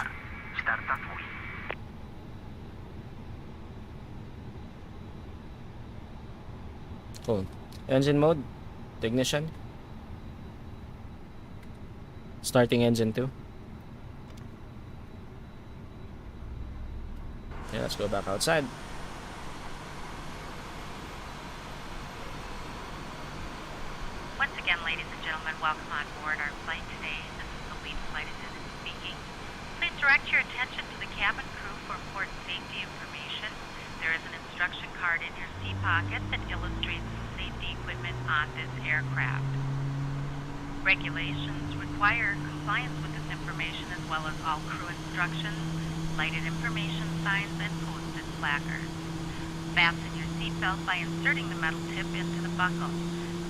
Cool. Engine mode. Ignition. Starting engine 2. Okay, let's go back outside. Once again, ladies and gentlemen, welcome on board our flight today. This is the lead flight attendant speaking. Please direct your attention to the cabin crew for important safety information. There is an instruction card in your seat pocket that illustrates the safety equipment on this aircraft. Regulations require compliance with this information as well as all crew instructions, lighted information signs, and posted placards. Fasten your seatbelt by inserting the metal tip into the buckle.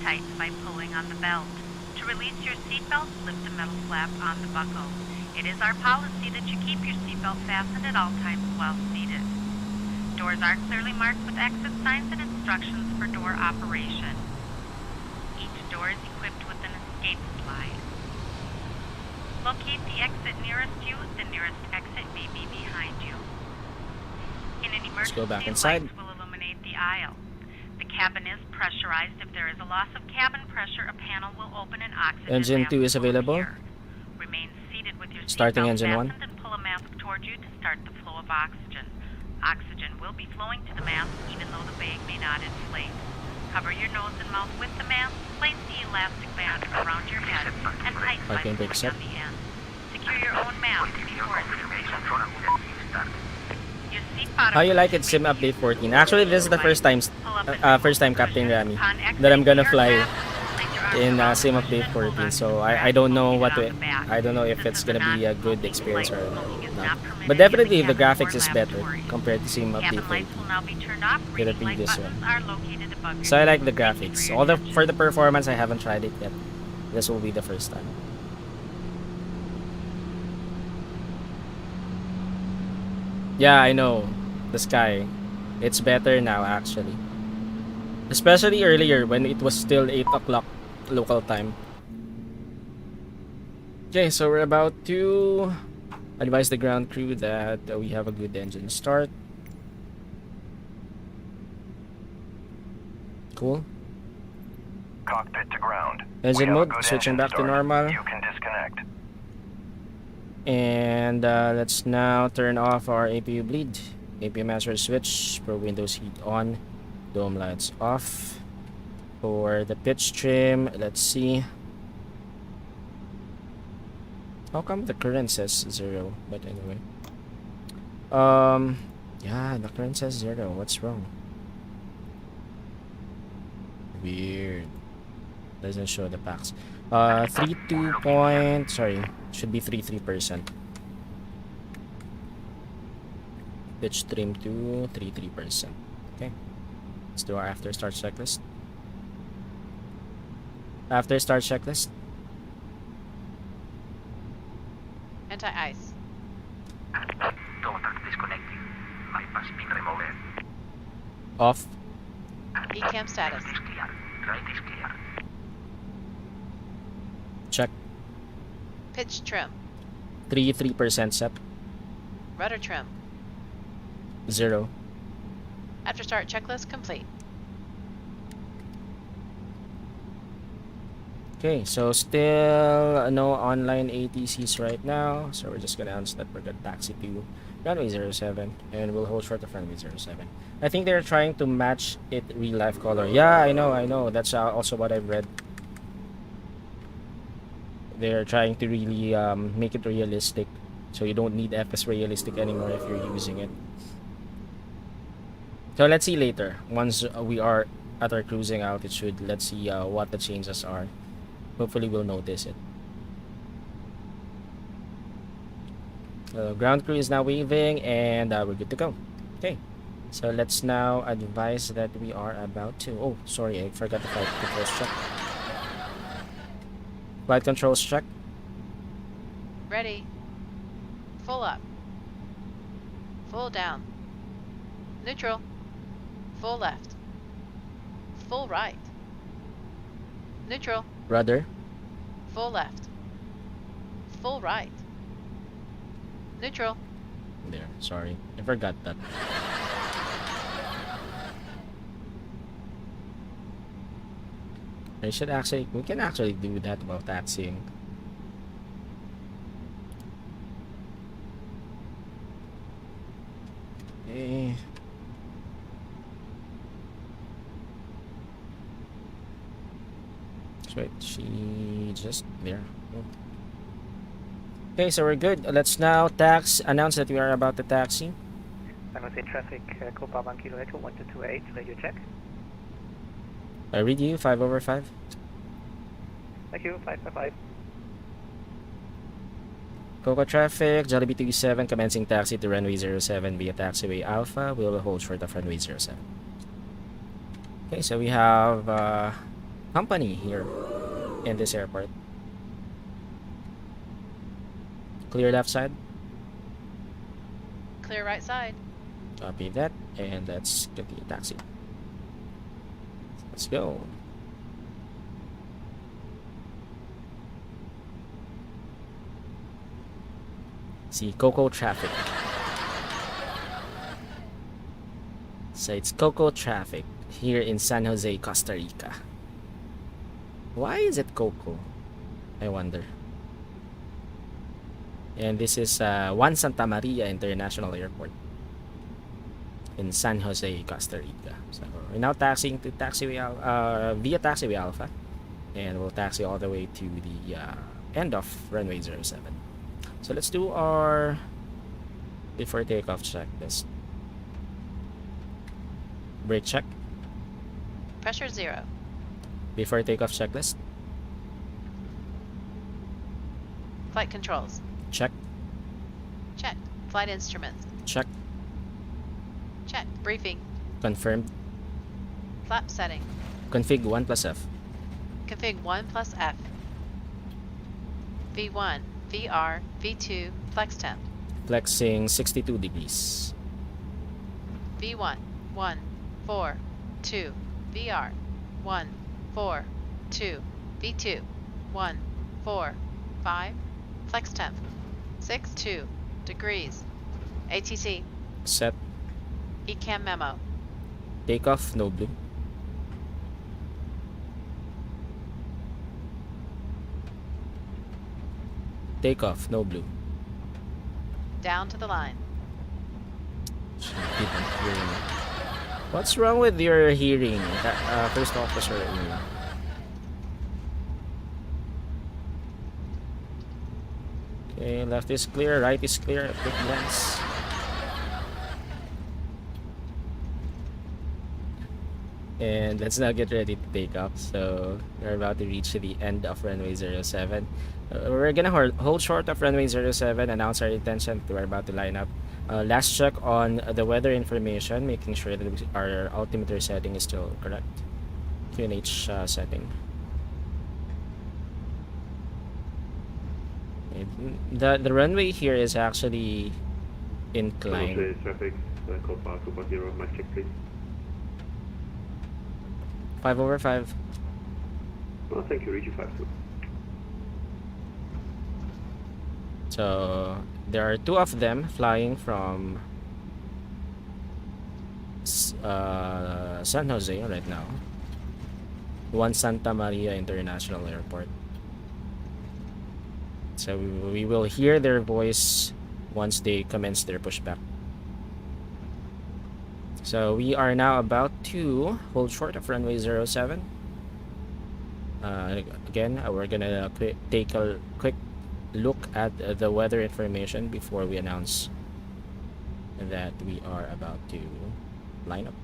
Tighten by pulling on the belt. To release your seatbelt, lift the metal flap on the buckle. It is our policy that you keep your seatbelt fastened at all times while seated. Doors are clearly marked with exit signs and instructions for door operation. Each door is equipped with an escape slide. Locate the exit nearest you. The nearest exit may be behind you. In an Let's go back emergency, inside. lights will illuminate the aisle. The cabin is pressurized. If there is a loss of cabin pressure, a panel will open and oxygen Engine mask 2 is will available. appear. Remain seated with your Starting seatbelt engine 1. fastened and pull a mask toward you to start the flow of oxygen. Oxygen will be flowing to the mask even though the bag may not inflate. Cover your nose and mouth with the mask. Place the elastic band around your head and tighten by Parking pulling brake set. on the end. Secure your own mask before it's your seat bottom. How you like it, Sim Update 14? Actually, this is the first time, Captain Rami, that I'm gonna fly in Sim Update 14. So I don't know what to, I don't know if it's gonna be a good experience or not. But definitely the graphics is better compared to Sim Update 14, to the previous one. So I like the graphics. For the performance, I haven't tried it yet. This will be the first time. Yeah, I know. The sky. It's better now, actually. Especially earlier when it was still 8 o'clock local time. Okay, so we're about to advise the ground crew that we have a good engine start. Cool. Cockpit to ground. Engine mode, switching back to normal. You can disconnect. And let's now turn off our APU bleed. APU master switch for Windows heat on. Dome lights off. For the pitch trim, let's see. How come the current says 0? But anyway. Yeah, the current says 0. What's wrong? Weird. Doesn't show the packs. 32 point, sorry, should be 33%. Pitch trim to 33%. Okay. Let's do our after start checklist. After start checklist. anti-ice. Contact disconnected. Bypass pin removed. Off. ECAM status. Left is clear. Right is clear. Check. Pitch trim. 3% set. Rudder trim. 0. After start checklist complete. Okay, so still no online ATCs right now. So we're just gonna announce that we're gonna taxi to runway 07 and we'll hold short of runway 07. I think they're trying to match it real life color. Yeah, I know. That's also what I've read. They're trying to really make it realistic. So you don't need FS realistic anymore if you're using it. So let's see later. Once we are at our cruising altitude, let's see what the changes are. Hopefully we'll notice it. Ground crew is now waving and we're good to go. Okay, so let's now advise that we are about to... Oh, sorry, I forgot the flight controls check. Flight controls check. Ready. Full up. Full down. Neutral. Full left. Full right. Neutral. Rudder. Full left. Full right. Neutral. There, sorry, I forgot that. We can actually do that while taxiing. Okay. Wait, she just there. Oh. Okay, so we're good. Let's now announce that we are about to taxi. San Jose traffic, Copa 1 Kilo Echo 1228, radio check. I read you 5/5. Thank you, 555. Coco traffic, Jollibee 27 commencing taxi to runway 07 via taxiway Alpha. We will hold short of runway 07. Okay, so we have company here in this airport. Clear left side. Clear right side. Copy that, and let's get the taxi. Let's go. See Coco traffic. So it's Coco traffic here in San Jose, Costa Rica. Why is it Coco? I wonder. And this is Juan Santa Maria International Airport in San Jose, Costa Rica. So we're now taxiing to via taxiway Alpha, and we'll taxi all the way to the end of runway 07. So let's do our before takeoff checklist. Brake check. Pressure 0. Before takeoff checklist. Flight controls. Check. Check. Flight instruments. Check. Check. Briefing. Confirmed. Flap setting. Config 1 plus F. Config 1 plus F. V1, VR, V2, flex temp. Flexing 62 degrees. V1, 1, 4, 2, VR, 1, 4, 2, V2, 1, 4, 5, flex temp, 62 degrees. ATC. Set. ECAM memo. Takeoff, no blue. Takeoff, no blue. Down to the line. Keep on hearing. What's wrong with your hearing, first officer? Okay, left is clear, right is clear. A quick glance. And let's now get ready to take off. So we're about to reach the end of runway 07. We're gonna hold short of runway 07, announce our intention. We're about to line up. Last check on the weather information, making sure that our altimeter setting is still correct. QNH setting. Okay. The runway here is actually inclined. Traffic, Copa 2.0, mic check please. 5/5. Oh, thank you, Reggie 52. So there are two of them flying from San Jose right now. One Santa Maria International Airport. So we will hear their voice once they commence their pushback. So we are now about to hold short of runway 07. Again, we're gonna take a quick look at the weather information before we announce that we are about to line up.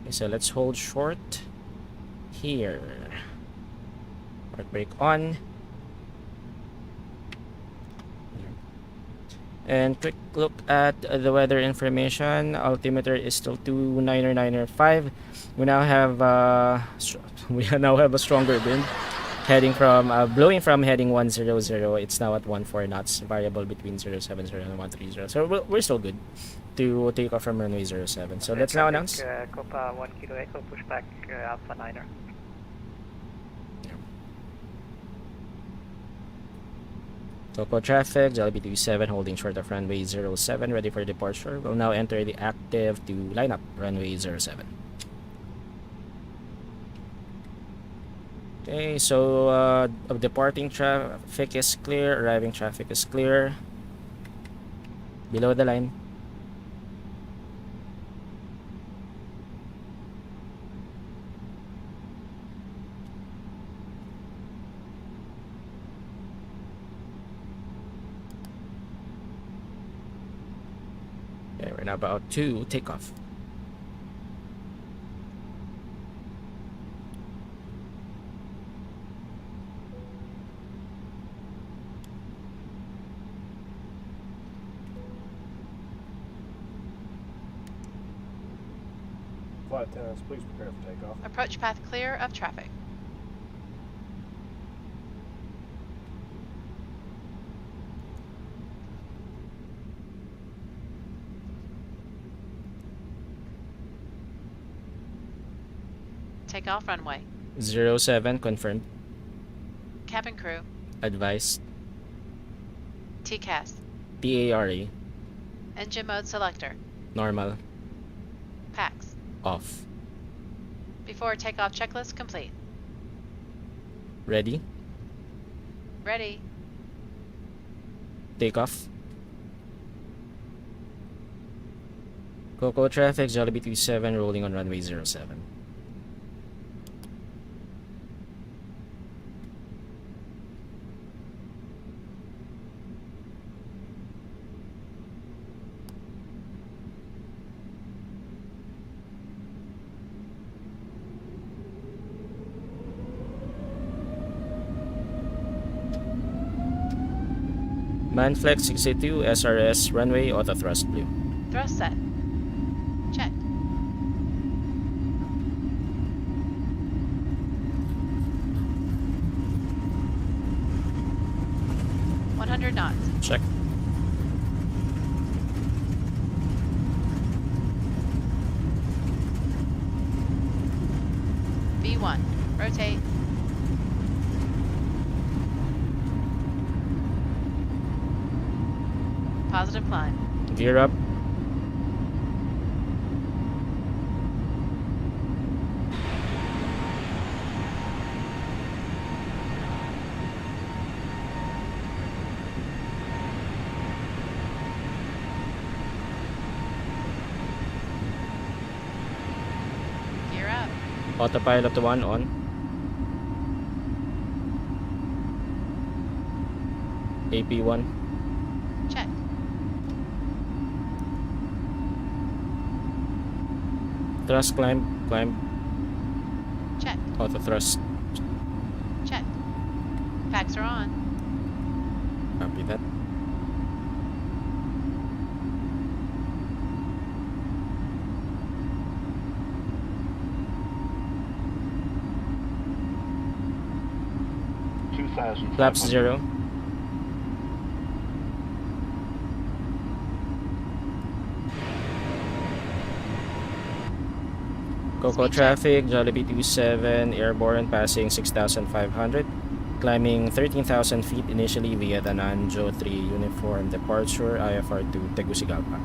Okay, so let's hold short here. Park brake on. And quick look at the weather information. Altimeter is still 299.5. We now have a stronger wind heading from blowing from heading 100. It's now at 14 knots, variable between 070 and 130. So we're still good to take off from runway 07. So let's now announce. Copa 1 Kilo Echo, pushback Alpha 9er. Local traffic, Jollibee 27 holding short of runway 07, ready for departure. We'll now enter the active to line up runway 07. Okay, so departing traffic is clear, arriving traffic is clear. Below the line. Okay, we're now about to take off. Flight attendants, please prepare for takeoff. Approach path clear of traffic. Take off runway. 07 confirmed. Cabin crew. Advised. TCAS. TARA. Engine mode selector. Normal. PAX. Off. Before takeoff checklist complete. Ready. Ready. Takeoff. Coco traffic, Jollibee 27 rolling on runway 07. Manflex 62 SRS runway auto thrust blue. Thrust set. Check. $100 knots. Check. V1. Rotate. Positive climb. Gear up. Gear up. Autopilot to 1 on. AP1. Check. Thrust climb. Check. Auto thrust. Check. Packs are on. Copy that. Flaps 0. Coco Speed check. traffic, Jollibee 27, airborne passing 6,500. Climbing 13,000 feet initially via the Nanjo 3 uniform departure, IFR to Tegucigalpa.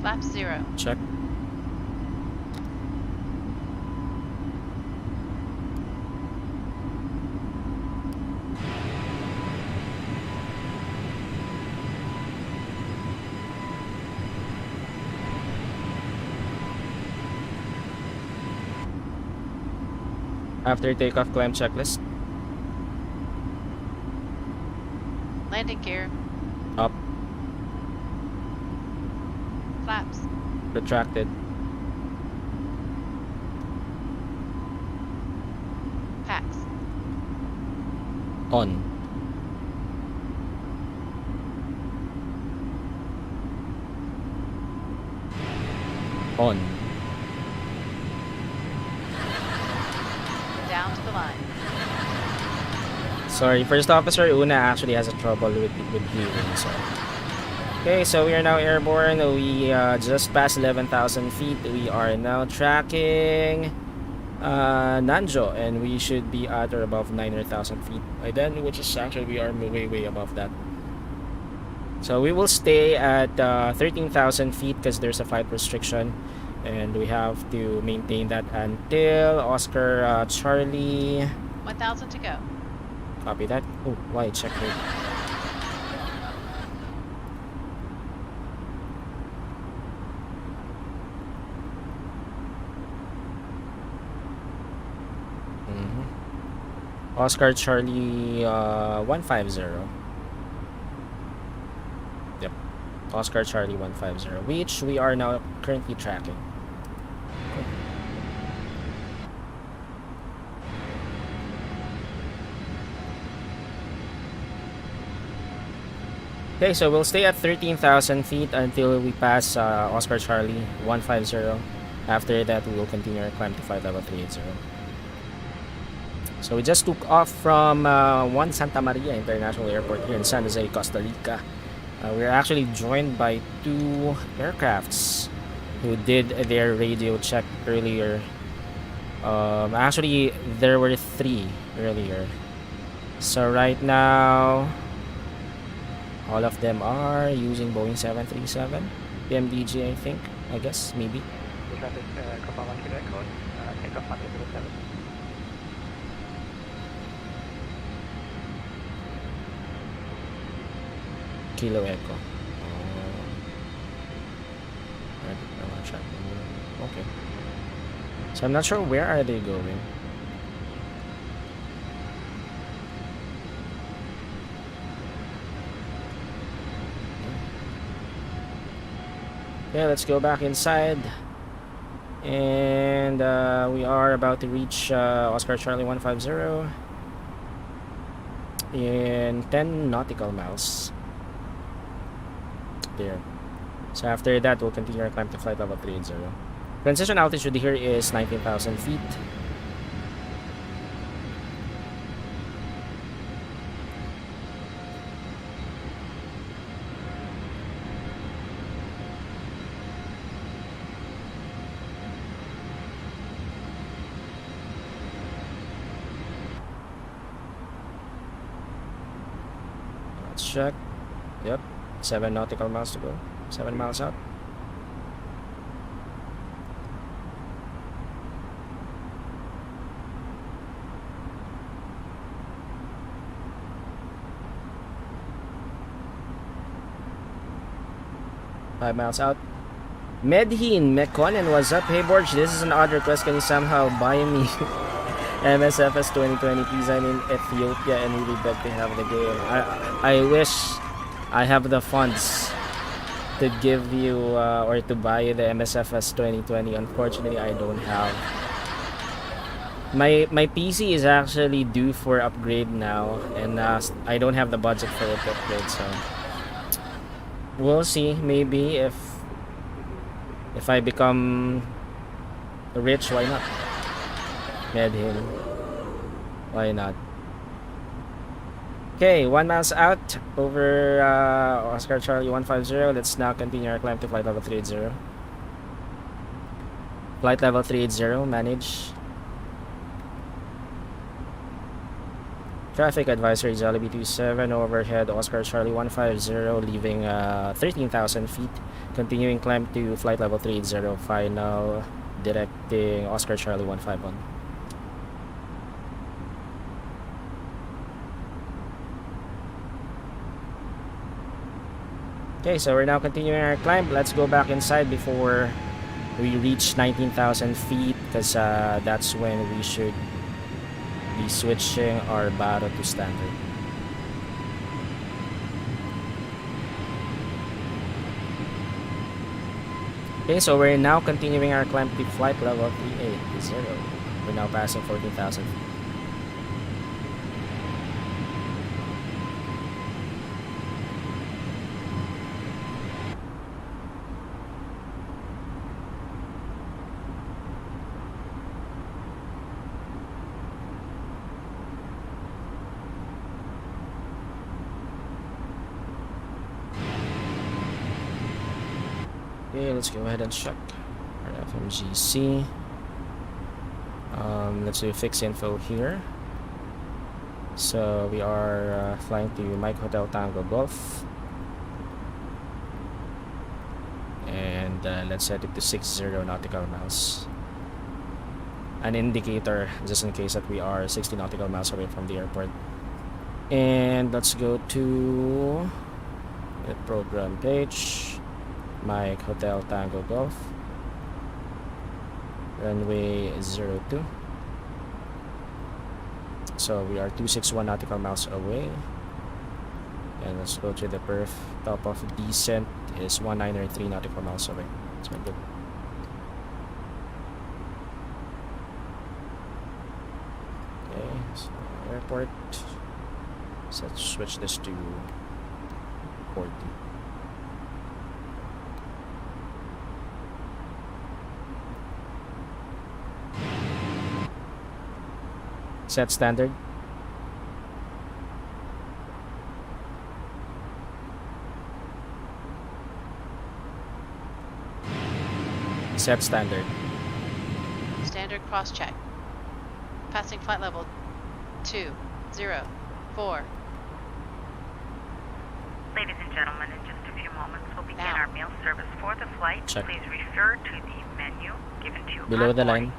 Flap 0. Check. After takeoff, climb checklist. Landing gear. Up. Flaps. Retracted. Packs. On. On. Down to the line. Sorry, first officer Una actually has a trouble with hearing, so. Okay, so we are now airborne. We just passed 11,000 feet. We are now tracking Nanjo, and we should be at or above 9,000 feet by then, which is actually we are way above that. So we will stay at 13,000 feet because there's a flight restriction, and we have to maintain that until Oscar Charlie. 1,000 to go. Copy that. Oh, why check rate? Oscar Charlie 150. Yep. Oscar Charlie 150, which we are now currently tracking. Okay, so we'll stay at 13,000 feet until we pass Oscar Charlie 150. After that, we will continue our climb to flight level 380. So we just took off from Juan Santa Maria International Airport here in San Jose, Costa Rica. We're actually joined by 2 aircrafts who did their radio check earlier. Actually, there were 3 earlier. So right now, all of them are using Boeing 737 PMDG, I guess, maybe. Traffic, Copa 1 Kilo Echo, takeoff on 07. Kilo Echo. Okay. So I'm not sure where are they going. Okay, let's go back inside. And we are about to reach Oscar Charlie 150 in 10 nautical miles. There. So after that, we'll continue our climb to flight level 380. Transition altitude here is 19,000 feet. Let's check. Yep. 7 nautical miles to go. 7 miles out. Five miles out. Medhin Mekonnen, what's up? Hey Borg, this is an odd request. Can you somehow buy me MSFS 2020, please? I'm in Ethiopia and really beg to have the game. I wish I have the funds to give you or to buy you the MSFS 2020. Unfortunately, I don't have. My PC is actually due for upgrade now, and I don't have the budget for it to upgrade. So we'll see. Maybe if I become rich, why not? Med him. Why not? Okay, 1 miles out over Oscar Charlie 150. Let's now continue our climb to flight level 380. Flight level 380, manage. Traffic advisory Jollibee 27 overhead Oscar Charlie 150, leaving 13,000 feet. Continuing climb to flight level 380, final directing Oscar Charlie 151. Okay, so we're now continuing our climb. Let's go back inside before we reach 19,000 feet, because that's when we should be switching our baro to standard. Okay, so we're now continuing our climb to flight level 380. We're now passing 14,000 feet. Okay, let's go ahead and check our FMGC. Let's do fix info here. So we are flying to Mike Hotel Tango Golf, and let's set it to 60 nautical miles. An indicator just in case that we are 60 nautical miles away from the airport. And let's go to the program page. Mike Hotel Tango Golf, runway 02. So we are 261 nautical miles away, and let's go to the perf. Top of descent is 1903 nautical miles away. So good. Okay, so airport. So let's switch this to 40. Set standard. Set standard. Standard cross check. Passing flight level 204. Ladies and gentlemen, in just a few moments we'll begin Now. our meal service for the flight. Check. Please refer to the menu given to you Below on the boarding line.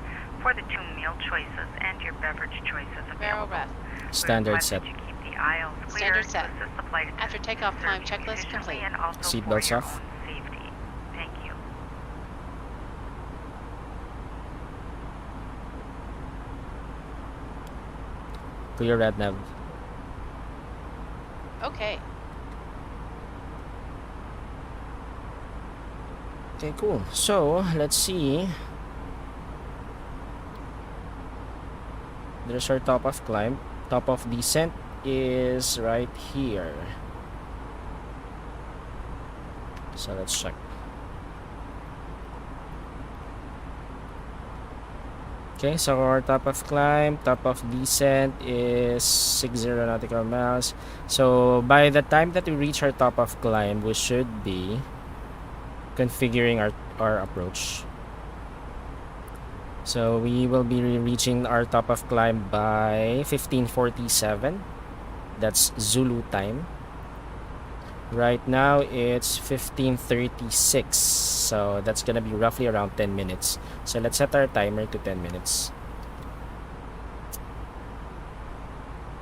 for the 2 meal choices and your beverage choices Barrel available. rest. Standard We request set. that you keep the aisles clear Standard to set. assist the flight After attendants takeoff in time serving you checklist efficiently complete. and also Seat for belts your off. own safety. Thank you. Clear red nav. Okay. Okay, cool. So let's see. There's our top of climb. Top of descent is right here. So let's check. Okay, so our top of climb, top of descent is 60 nautical miles. So by the time that we reach our top of climb, we should be configuring our approach. So we will be reaching our top of climb by 15:47. That's Zulu time. Right now it's 15:36, so that's gonna be roughly around 10 minutes. So let's set our timer to 10 minutes.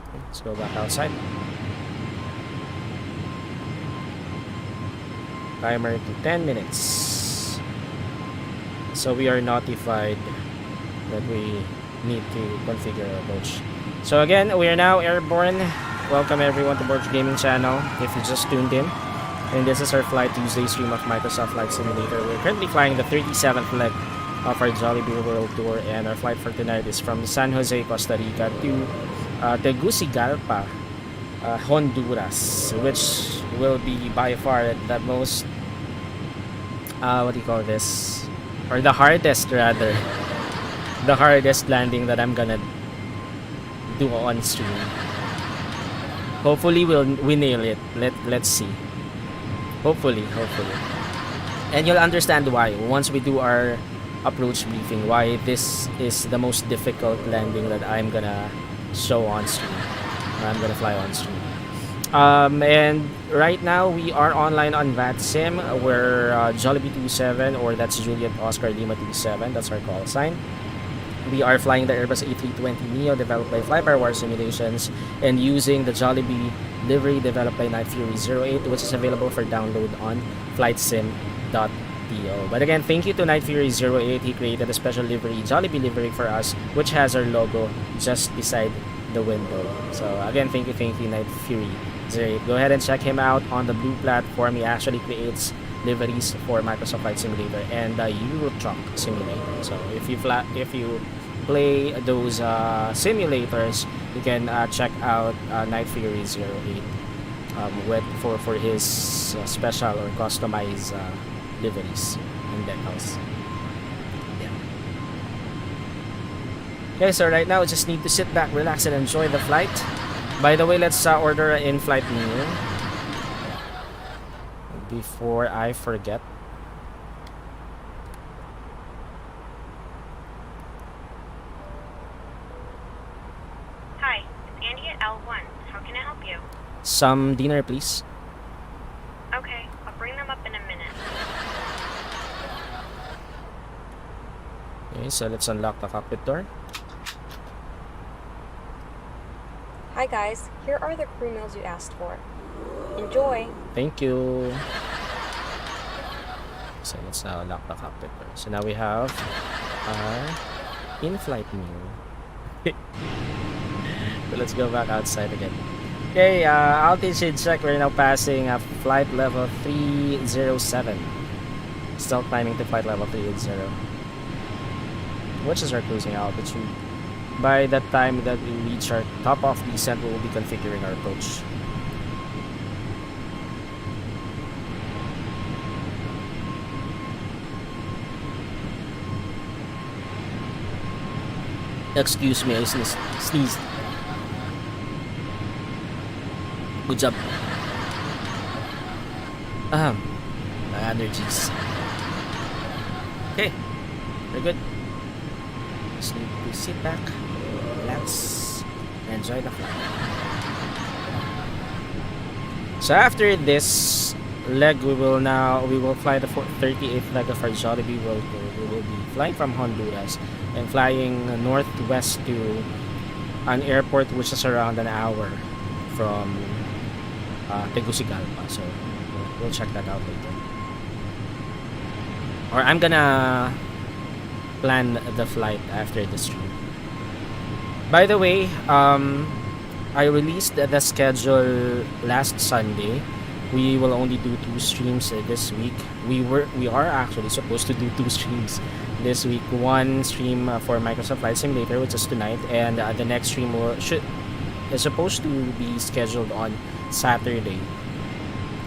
Okay, let's go back outside. Timer to 10 minutes. So we are notified that we need to configure our approach. So again, we are now airborne. Welcome everyone to Borg Gaming channel. If you just tuned in, and this is our Flight Tuesday stream of Microsoft Flight Simulator. We're currently flying the 37th leg of our Jollibee World Tour, and our flight for tonight is from San Jose, Costa Rica to Tegucigalpa, Honduras, which will be by far the most what do you call this, or the hardest rather, the hardest landing that I'm gonna do on stream. Hopefully we nail it. Let's see. Hopefully. And you'll understand why once we do our approach briefing, why this is the most difficult landing that I'm gonna show on stream. I'm gonna fly on stream. And right now we are online on VATSIM. We're Jollibee 27, or that's Juliet Oscar Lima 27. That's our call sign. We are flying the Airbus A320neo developed by Fly-by-Wire Simulations and using the Jollibee livery developed by Night Fury 08, which is available for download on flightsim.to. But again, thank you to Night Fury 08. He created a special livery, Jollibee livery for us, which has our logo just beside the window. So again, thank you Night Fury 08. Go ahead and check him out on the Blue platform. He actually creates liveries for Microsoft Flight Simulator and the Euro Truck Simulator. So if you play those simulators, you can check out Night Fury 08 for his special or customized liveries and decals. Yeah. Okay, so right now, just need to sit back, relax, and enjoy the flight. By the way, let's order an in-flight meal before I forget. Hi, it's Andy at L1. How can I help you? Some dinner, please. Okay, I'll bring them up in a minute. Okay, so let's unlock the cockpit door. Hi guys, here are the crew meals you asked for. Enjoy! Thank you. So let's now unlock the cockpit door. So now we have our in-flight meal. So let's go back outside again. Okay, altitude check. We're now passing flight level 307. Still climbing to flight level 380, which is our cruising altitude. By the time that we reach our top off descent, we will be configuring our approach. Excuse me, I sneezed. Good job. My allergies. Okay, we're good. Just need to sit back, relax, and enjoy the flight. So after this leg, we will fly the 38th leg of our Jollibee World Tour. We will be flying from Honduras and flying northwest to an airport which is around an hour from Tegucigalpa. So we'll check that out later. Or I'm gonna plan the flight after the stream. By the way, I released the schedule last Sunday. We will only do 2 streams this week. We are actually supposed to do 2 streams this week. One stream for Microsoft Flight Simulator, which is tonight, and the next stream is supposed to be scheduled on Saturday.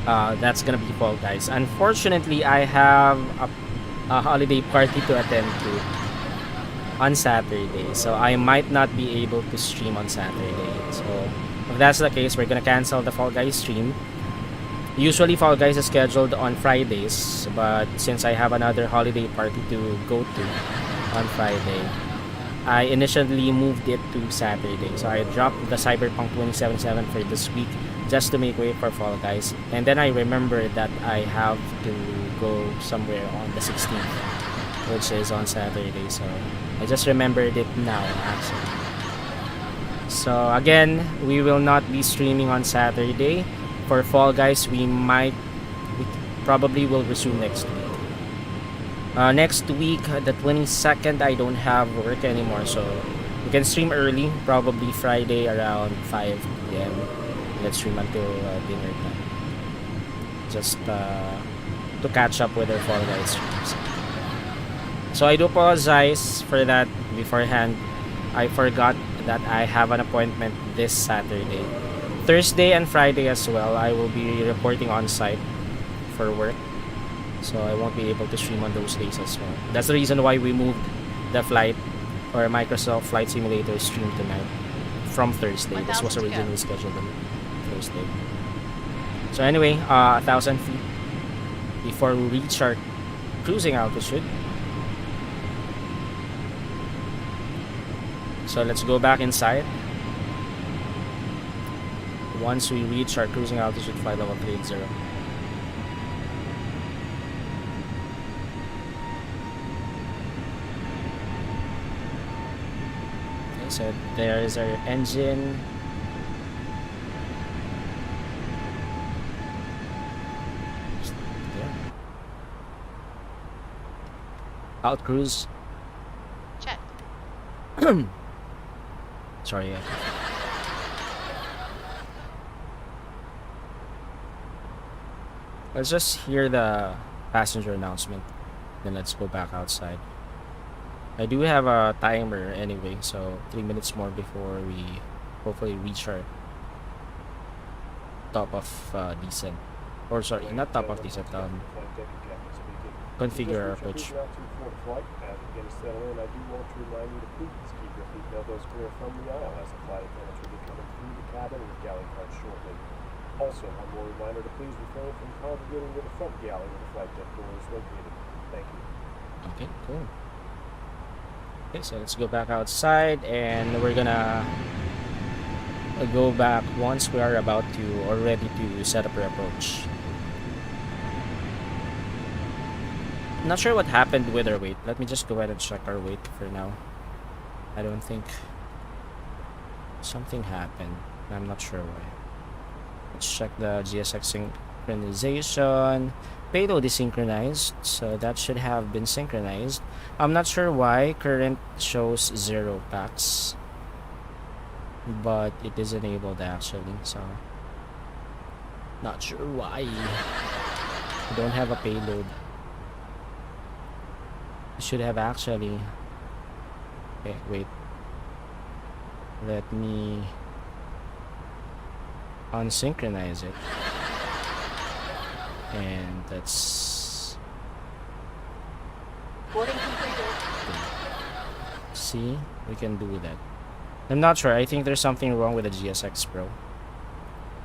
That's gonna be Fall Guys. Unfortunately, I have a holiday party to attend to on Saturday, so I might not be able to stream on Saturday. So if that's the case, we're gonna cancel the Fall Guys stream. Usually Fall Guys is scheduled on Fridays, but since I have another holiday party to go to on Friday, I initially moved it to Saturday. So I dropped the Cyberpunk 2077 for this week just to make way for Fall Guys. And then I remembered that I have to go somewhere on the 16th, which is on Saturday. So I just remembered it now, actually. So again, we will not be streaming on Saturday. For Fall Guys, we probably will resume next week. Next week, the 22nd, I don't have work anymore, so we can stream early, probably Friday around 5 p.m. Let's stream until dinner time, just to catch up with our Fall Guys streams. So I do apologize for that beforehand. I forgot that I have an appointment this Saturday Thursday and Friday as well, I will be reporting on site for work. So I won't be able to stream on those days as well. That's the reason why we moved the flight or Microsoft Flight Simulator stream tonight from Thursday. This was 1,000 to go. originally scheduled on Thursday. So anyway, 1,000 feet before we reach our cruising altitude. So let's go back inside. Once we reach our cruising altitude, flight level 380. Okay, so there is our engine. There. Out cruise. Check. Sorry. Let's just hear the passenger announcement. Then let's go back outside. I do have a timer anyway, so 3 minutes more before we hopefully reach our top of descent. Or sorry, not top of descent. Configure our approach. Flight. As we begin to settle in, I do want to remind you to please keep your seat elbows clear from the aisle as the flight attendants will be coming through the cabin with galley cards shortly. Also, one more reminder to please refrain from congregating near the front galley where the flight deck door is located. Thank you. Okay, cool. Okay, so let's go back outside and we're gonna go back once we are about to or ready to set up our approach. Not sure what happened with our weight. Let me just go ahead and check our weight for now. I don't think something happened. I'm not sure why. Let's check the GSX synchronization. Payload is synchronized, so that should have been synchronized. I'm not sure why current shows 0 packs, but it is enabled actually, so not sure why. We don't have a payload. Should have actually. Okay, wait. Let me unsynchronize it. And let's Boarding completed. see. We can do that. I'm not sure. I think there's something wrong with the GSX Pro.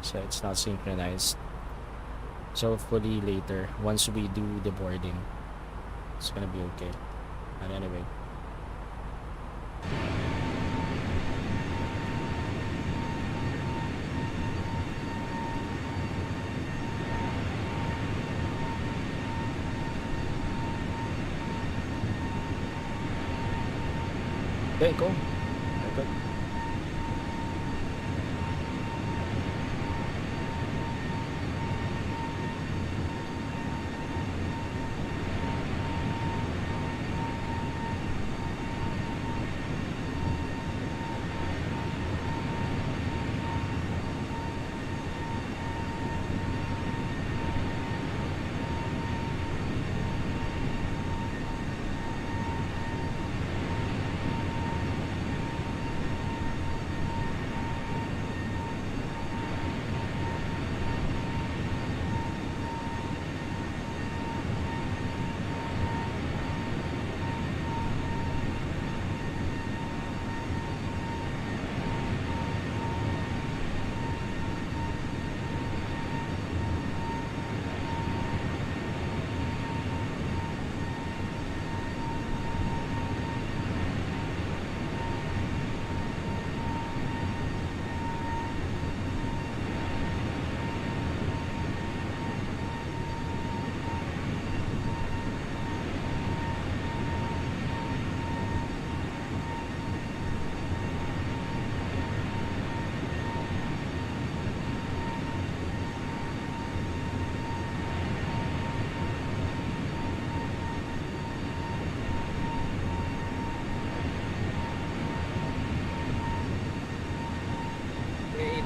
So it's not synchronized. So hopefully later, once we do the boarding, it's gonna be okay. But anyway. Okay, cool. Okay.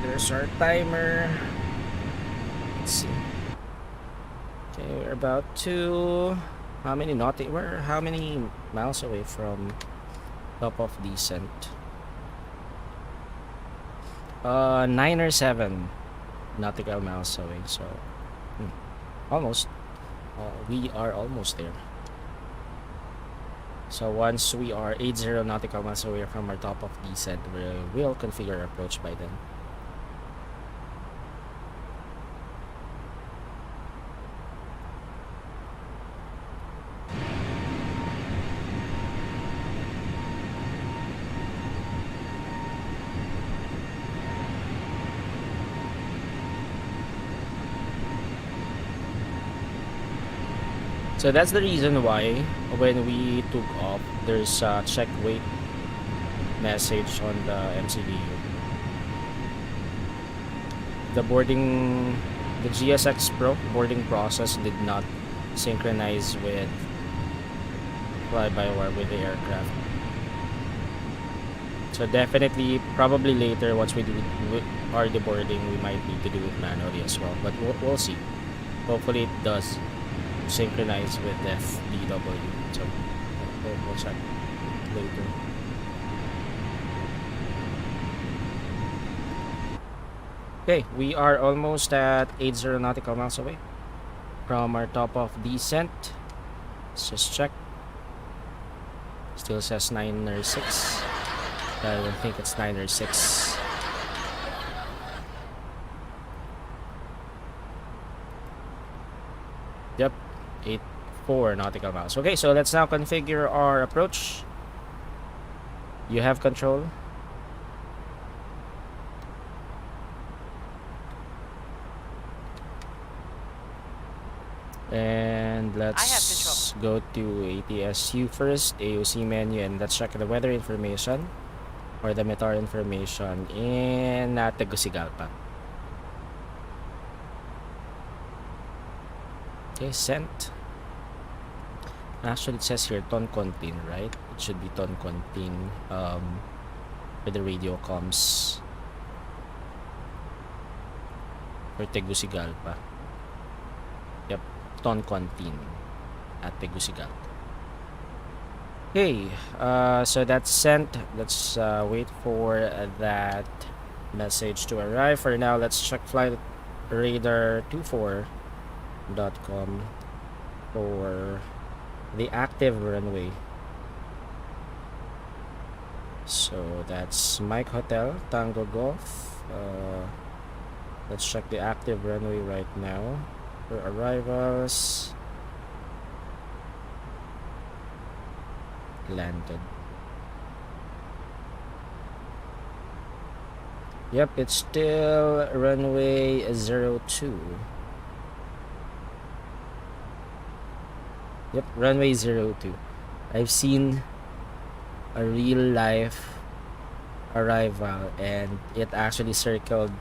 There's our timer. Let's see. Okay, we're about to how many miles away from top of descent? 9 or 7 nautical miles away. So, almost. We are almost there. So once we are 80 nautical miles away from our top of descent, we will configure approach by then. So that's the reason why when we took off, there's a check weight message on the MCDU. The GSX Pro boarding process did not synchronize with fly-by-wire with the aircraft. So definitely, probably later, once we do our deboarding, we might need to do it manually as well. But we'll see. Hopefully it does synchronize with FDW. So we'll check later. Okay, we are almost at 80 nautical miles away from our top of descent. Let's just check. Still says 9 or 6. I don't think it's 9 or 6. Yep, 84 nautical miles. Okay, so let's now configure our approach. You have control. And let's go to ATSU first, AOC menu, and let's check the weather information or the METAR information in Tegucigalpa. Okay, sent. Actually, it says here Toncontin, right? It should be Toncontin with the radio comms for Tegucigalpa. Yep, Toncontin at Tegucigalpa. Okay, so that's sent. Let's wait for that message to arrive. For now, let's check flight radar 24.com for the active runway. So that's Mike Hotel Tango Golf. Let's check the active runway right now for arrivals. Landed. Yep, it's still runway 02. Yep, runway 02. I've seen a real life arrival and it actually circled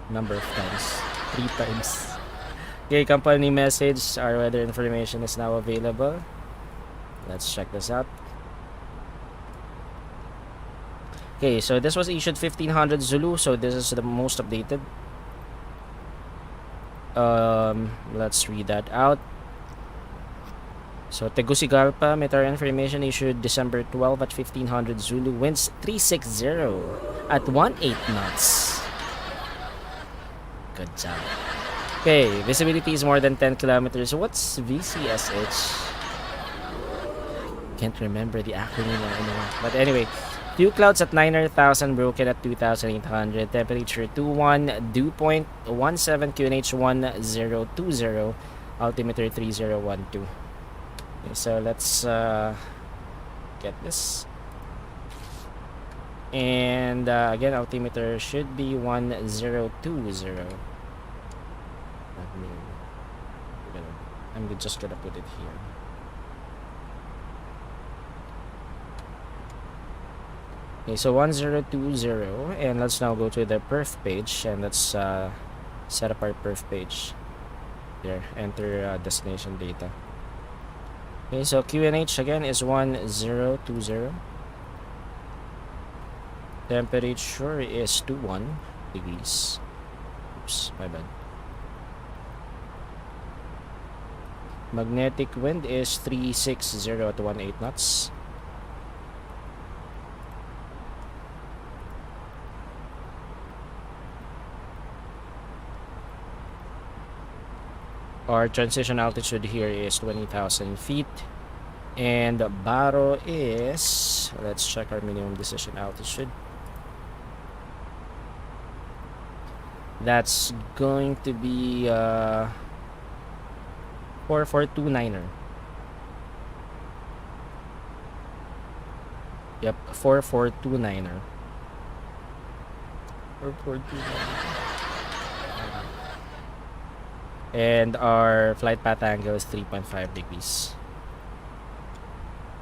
number of times, 3 times. Okay, company message, our weather information is now available. Let's check this out. Okay, so this was issued 1500 Zulu, so this is the most updated. Let's read that out. So Tegucigalpa, METAR information issued December 12 at 1500 Zulu, winds 360 at 18 knots. Good job. Okay, visibility is more than 10 kilometers. What's VCSH? Can't remember the acronym or anyone. But anyway, few clouds at 9,000, broken at 2,800. Temperature 21, dew point 17, QNH 1020, altimeter 3012. Okay, so let's get this. And again, altimeter should be 1020. I'm just gonna put it here. Okay, so 1020, and let's now go to the perf page, and let's set up our perf page. There, enter destination data. Okay, so QNH again is 1020. Temperature is 21 degrees. Oops, my bad. Magnetic wind is 360 at 18 knots. Our transition altitude here is 20,000 feet. And Baro is, let's check our minimum decision altitude. That's going to be 4429er. Yep, 4429er. 4429er. And our flight path angle is 3.5 degrees.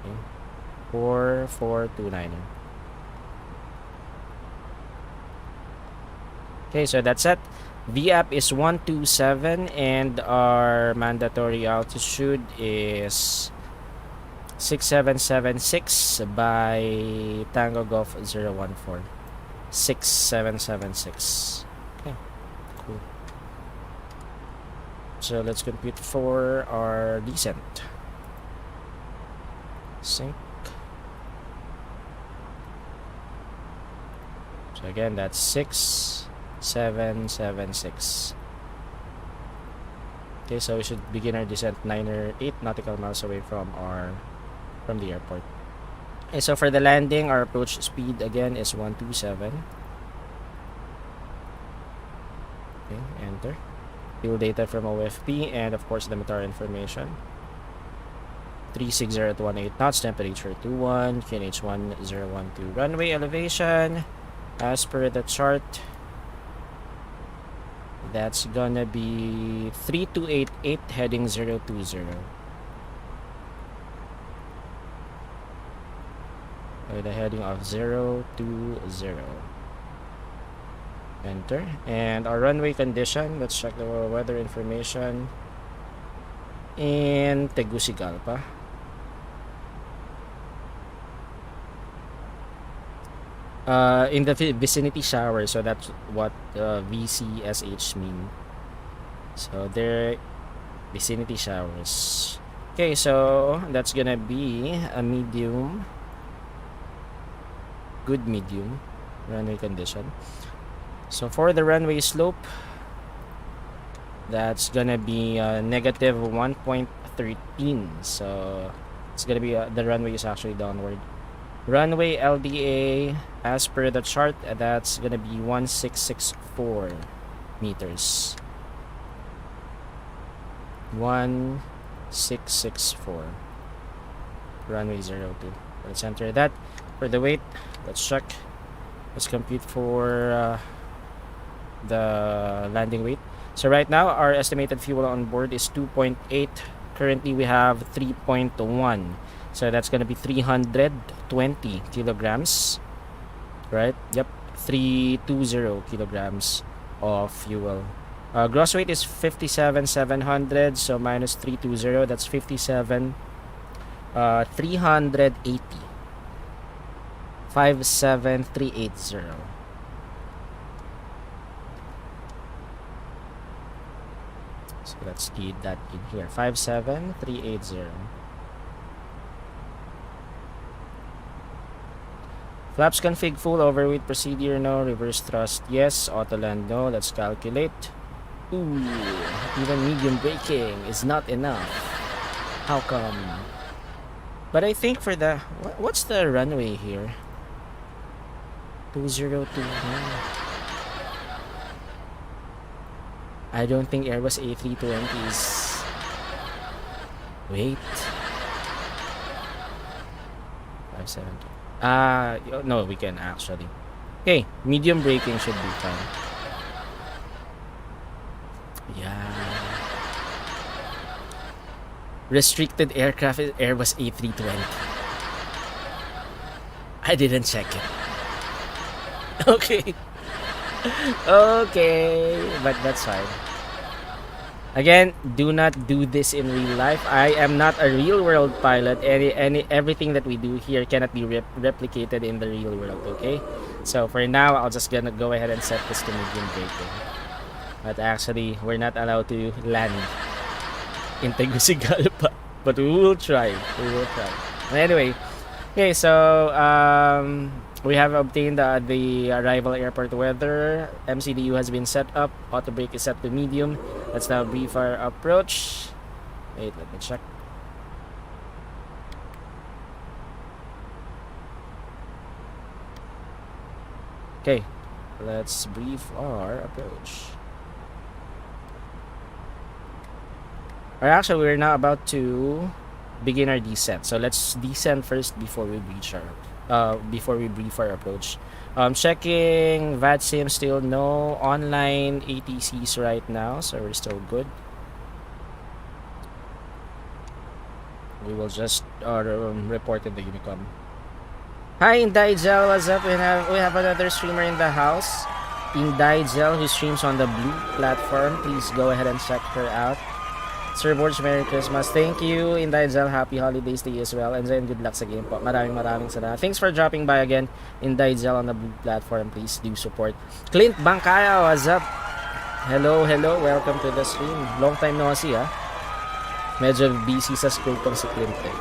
Okay. 4429er. Okay, so that's it. VAP is 127 and our mandatory altitude is 6776 by Tango Golf 014. 6776. Okay, cool. So let's compute for our descent. Sync. So again, that's 6776. Okay, so we should begin our descent 9 or 8 nautical miles away from the airport. Okay, so for the landing, our approach speed again is 127. Okay, enter. Fuel data from OFP and of course the METAR information. 360 at 18 knots, temperature 21, QNH 1012. Runway elevation, as per the chart, that's gonna be 3288 heading 020. With a heading of 020. Enter. And our runway condition, let's check the weather information in Tegucigalpa. In the vicinity shower, so that's what VCSH mean. So they're vicinity showers. Okay, so that's gonna be a medium, good medium runway condition. So for the runway slope, that's gonna be negative 1.13. So it's gonna be the runway is actually downward. Runway LDA, as per the chart, that's gonna be 1664 meters. 1664. Runway 02. Let's enter that. For the weight, let's check. Let's compute for the landing weight. So right now, our estimated fuel on board is 2.8. Currently, we have 3.1. So that's going to be 320 kilograms. Right? Yep. 320 kilograms of fuel. Gross weight is 57,700. So minus 320. That's 57. 380. 57380. So let's key that in here. 57380. Flaps config full, overweight procedure no, reverse thrust yes, auto land no. Let's calculate. Ooh, even medium braking is not enough. How come? But I think for the what's the runway here? 2029. I don't think Airbus A320s. Wait. 570. No, we can actually. Okay, medium braking should be fine. Yeah. Restricted aircraft is Airbus A320. I didn't check it. Okay. Okay, but that's fine. Again, do not do this in real life. I am not a real world pilot. Everything that we do here cannot be replicated in the real world, okay? So for now, I'll just gonna go ahead and set this to medium braking. But actually, we're not allowed to land in Tegucigalpa. But we will try. We will try. Anyway, okay, so We have obtained the arrival airport weather. MCDU has been set up. Auto brake is set to medium. Let's now brief our approach. Wait, let me check. Okay, let's brief our approach. Or actually, we're now about to begin our descent. So let's descend first before we brief our approach. Checking VADSIM, still no online ATCs right now, so we're still good. We will just report in the Unicom. Hi, Indaigel, what's up? We have another streamer in the house, Indaigel, who streams on the Blue platform. Please go ahead and check her out. Sir Borg, Merry Christmas. Thank you, Indaigel. Happy holidays to you as well. And then good luck sa game po. Maraming salamat. Thanks for dropping by again, Indaigel, on the Blue platform. Please do support. Clint Bangkaya, what's up? Hello. Welcome to the stream. Long time no see, ha? Medyo busy sa school tong si Clint, eh.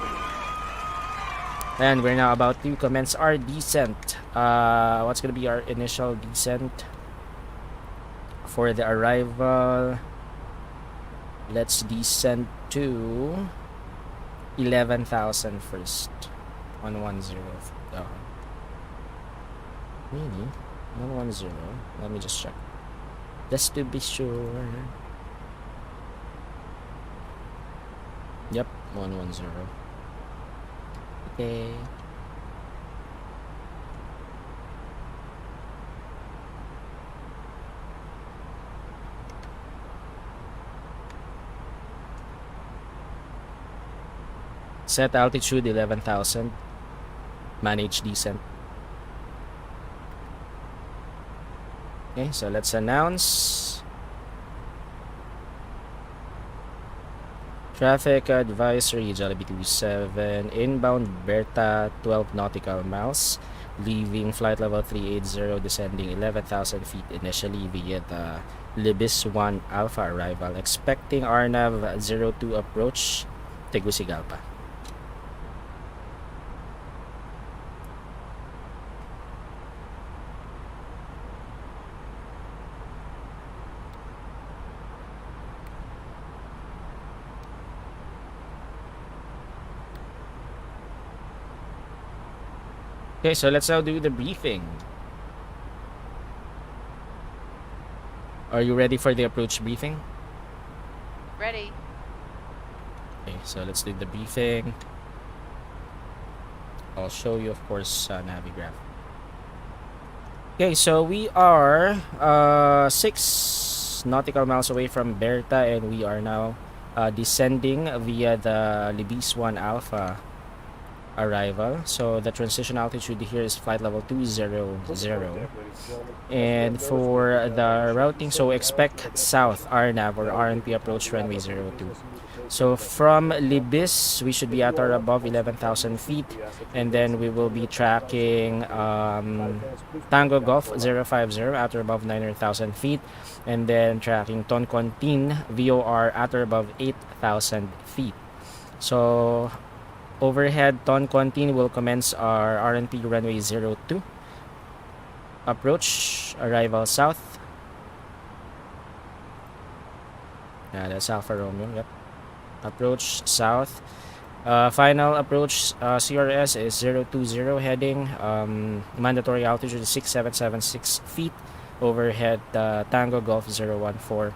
And we're now about to commence our descent. What's gonna be our initial descent for the arrival? Let's descend to 11,000 first. 110. Really? 110. Let me just check. Just to be sure. Yep, 110. Okay. Set altitude 11,000. Manage descent. Okay, so let's announce. Traffic advisory, Jollibee 27, inbound Berta 12 nautical miles, leaving flight level 380, descending 11,000 feet initially via the Libis 1 Alpha arrival, expecting RNAV 02 approach, Tegucigalpa. Okay, so let's now do the briefing. Are you ready for the approach briefing? Ready. Okay, so let's do the briefing. I'll show you, of course, Navigraph. Okay, so we are 6 nautical miles away from Berta, and we are now descending via the Libis 1 Alpha arrival. So the transition altitude here is flight level 200, and for the routing, so expect south RNAV or RNP approach runway 02. So from Libis, we should be at or above 11,000 feet, and then we will be tracking Tango Golf 050 at or above 900,000 feet, and then tracking Toncontin VOR at or above 8,000 feet. So overhead Toncontin will commence our RNP runway 02. Approach, arrival south. Yeah, that's Alpha Romeo, yep. Approach south. Final approach CRS is 020 heading. Mandatory altitude is 6776 feet. Overhead Tango Golf 014.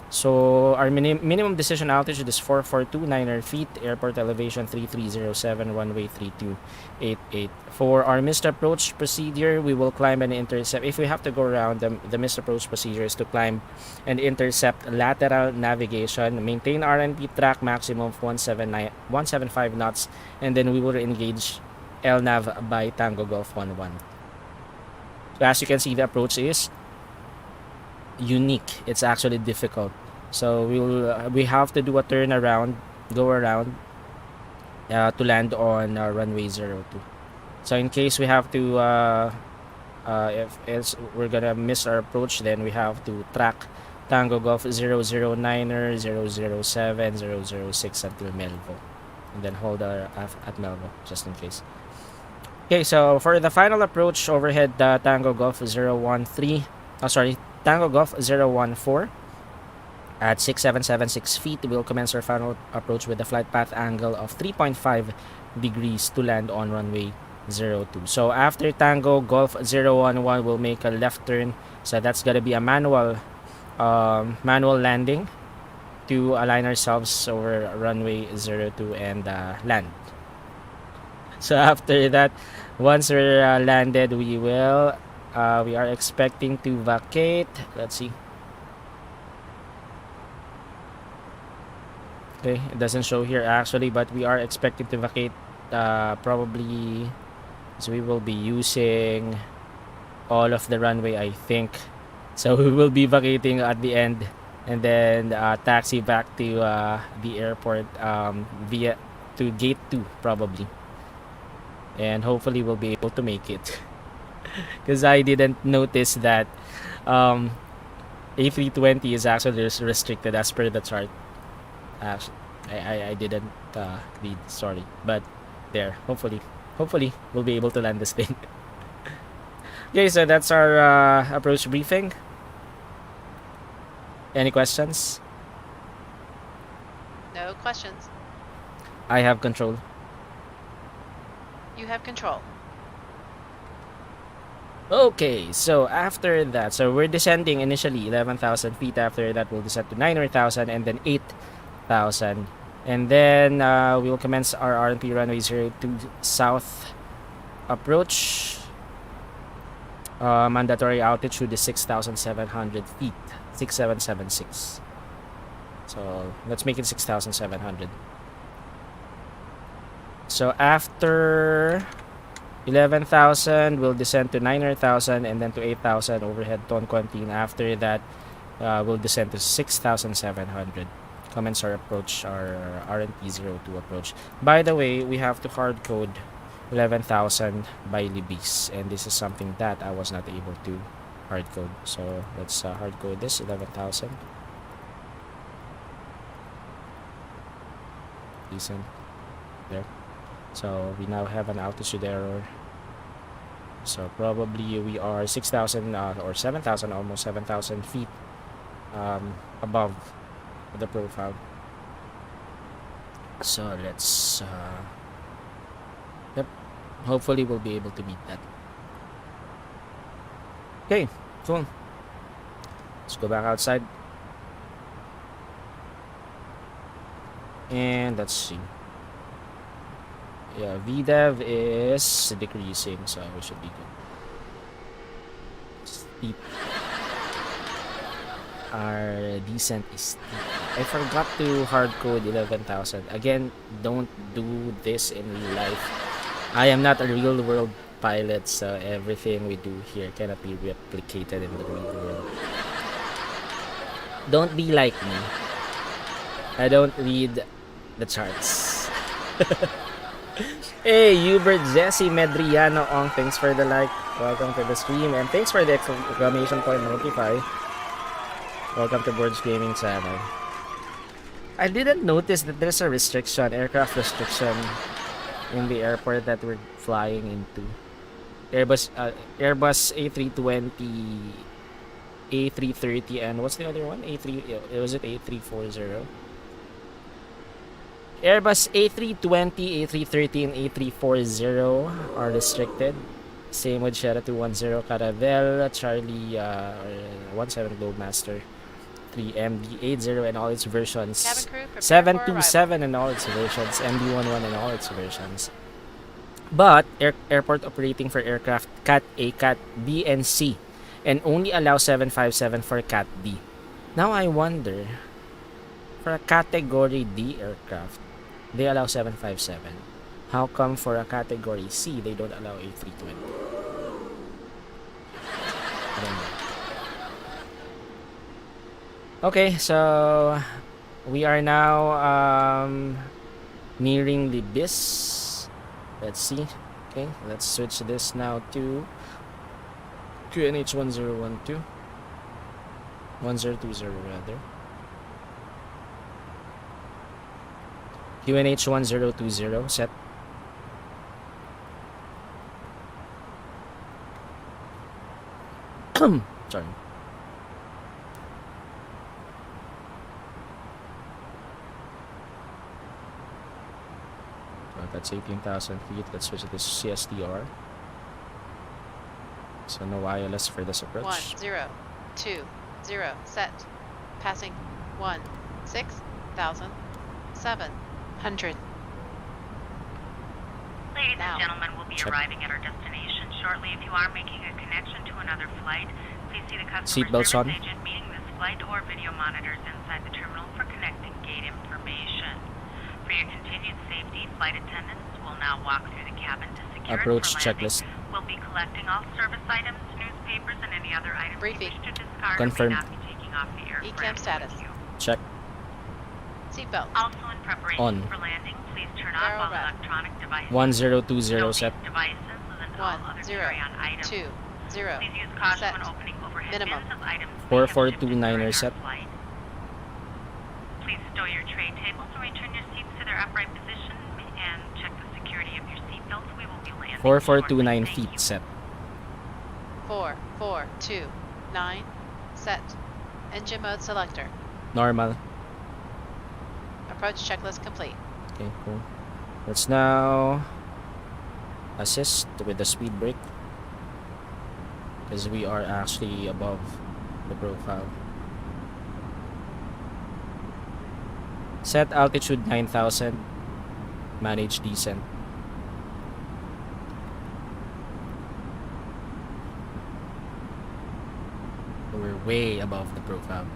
So our minimum decision altitude is 4429 feet, airport elevation 3307, runway 3288. For our missed approach procedure, we will climb and intercept. If we have to go around, the missed approach procedure is to climb and intercept lateral navigation, maintain RNP track maximum of 175 knots, and then we will engage LNAV by Tango Golf 11. So as you can see, the approach is unique. It's actually difficult, so we have to do a turnaround, go around to land on runway 02. So in case we have to if we're gonna miss our approach, then we have to track Tango Golf 009er, 007, 006 until Melvo, and then hold at Melvo just in case. Okay, so for the final approach overhead, Tango Golf 013, Tango Golf 014 at 6776 feet, we'll commence our final approach with a flight path angle of 3.5 degrees to land on runway 02. So after Tango Golf 011, we'll make a left turn. So that's gonna be a manual landing to align ourselves over runway 02 and land. So after that, once we're landed, we are expecting to vacate. Let's see. Okay, it doesn't show here actually, but we are expecting to vacate probably, so we will be using all of the runway, I think. So we will be vacating at the end and then taxi back to the airport via to gate 2 probably, and hopefully we'll be able to make it because I didn't notice that A320 is actually restricted as per the chart. Actually, I didn't read, sorry, but there, hopefully we'll be able to land this thing. Okay, so that's our approach briefing. Any questions? No questions. I have control. You have control. Okay, so after that, so we're descending initially 11,000 feet. After that, we'll descend to 9,000 and then 8,000. And then we will commence our RNP runway 02 south approach. Mandatory altitude is 6,700 feet. 6776. So let's make it 6,700. So after 11,000, we'll descend to 9,000 and then to 8,000 overhead Tonquintin. After that, we'll descend to 6,700. Commence our approach, our RNP02 approach. By the way, we have to hard code 11,000 by Libis, and this is something that I was not able to hard code. So let's hard code this 11,000. Decent. There. So we now have an altitude error. So probably we are 6,000 or 7,000, almost 7,000 feet above the profile. So let's yep, hopefully we'll be able to beat that. Okay, cool. Let's go back outside and let's see. Yeah, VDEV is decreasing, so we should be good. Steep. Our descent is steep. I forgot to hard code 11,000. Again, don't do this in real life. I am not a real world pilot, so everything we do here cannot be replicated in the real world. Don't be like me. I don't read the charts. Hey, Hubert Jesse Medriano Ong, thanks for the like. Welcome to the stream, and thanks for the exclamation point notify. Welcome to Borg's Gaming channel. I didn't notice that there's a restriction, aircraft restriction, in the airport that we're flying into. Airbus A320, A330, and what's the other one? Was it A340? Airbus A320, A330, and A340 are restricted. Same with Sierra 210, Caravelle, Charlie 17 Globemaster, 3MD80 and all its versions, Cabin crew, prepare 727 and all its versions, MD11 and all its versions. But airport operating for aircraft Cat A, Cat B, and C, and only allow 757 for Cat D. Now I wonder, for a Category D aircraft, they allow 757. How come for a Category C, they don't allow A320? I don't know. Okay, so we are now nearing Libis. Let's see. Okay, let's switch this now to QNH 1012. 1020 rather. QNH 1020 set. Sorry. So that's 18,000 feet. Let's switch it to CSTR. So no ILS for this approach. 1 0 2 0 set. Passing 1 6,000 700. Ladies Now. and gentlemen, we'll be Check. arriving at our destination shortly. If you are making a connection to another flight, please see the customer Seatbelts service on. agent meeting this flight or video monitors inside the terminal for connecting gate information. For your continued safety, flight attendants will now walk through the cabin to secure Approach it for landing. checklist. We'll be collecting all service items, newspapers, and any other items Briefing. you wish to discard Confirmed. or may not be taking off the aircraft. ECAM status. with you. Check. Seatbelt. Also in preparation On. for landing, please turn Barrel off all wrap. electronic devices. 1020 Note set. these devices and all 1 other 0 carry-on items. 2 0 Please use caution set. when opening overhead Minimum. bins of items. 4429er set. Please stow your tray tables and return your seats to their upright position and check the security of your seatbelts. We will be landing. 4429 shortly. feet Thank you. set. 4 4 2 9 set. Engine mode selector. Normal. Approach checklist complete. Okay, cool. Let's now assist with the speed brake, because we are actually above the profile. Set altitude 9,000. Manage descent. We're way above the profile.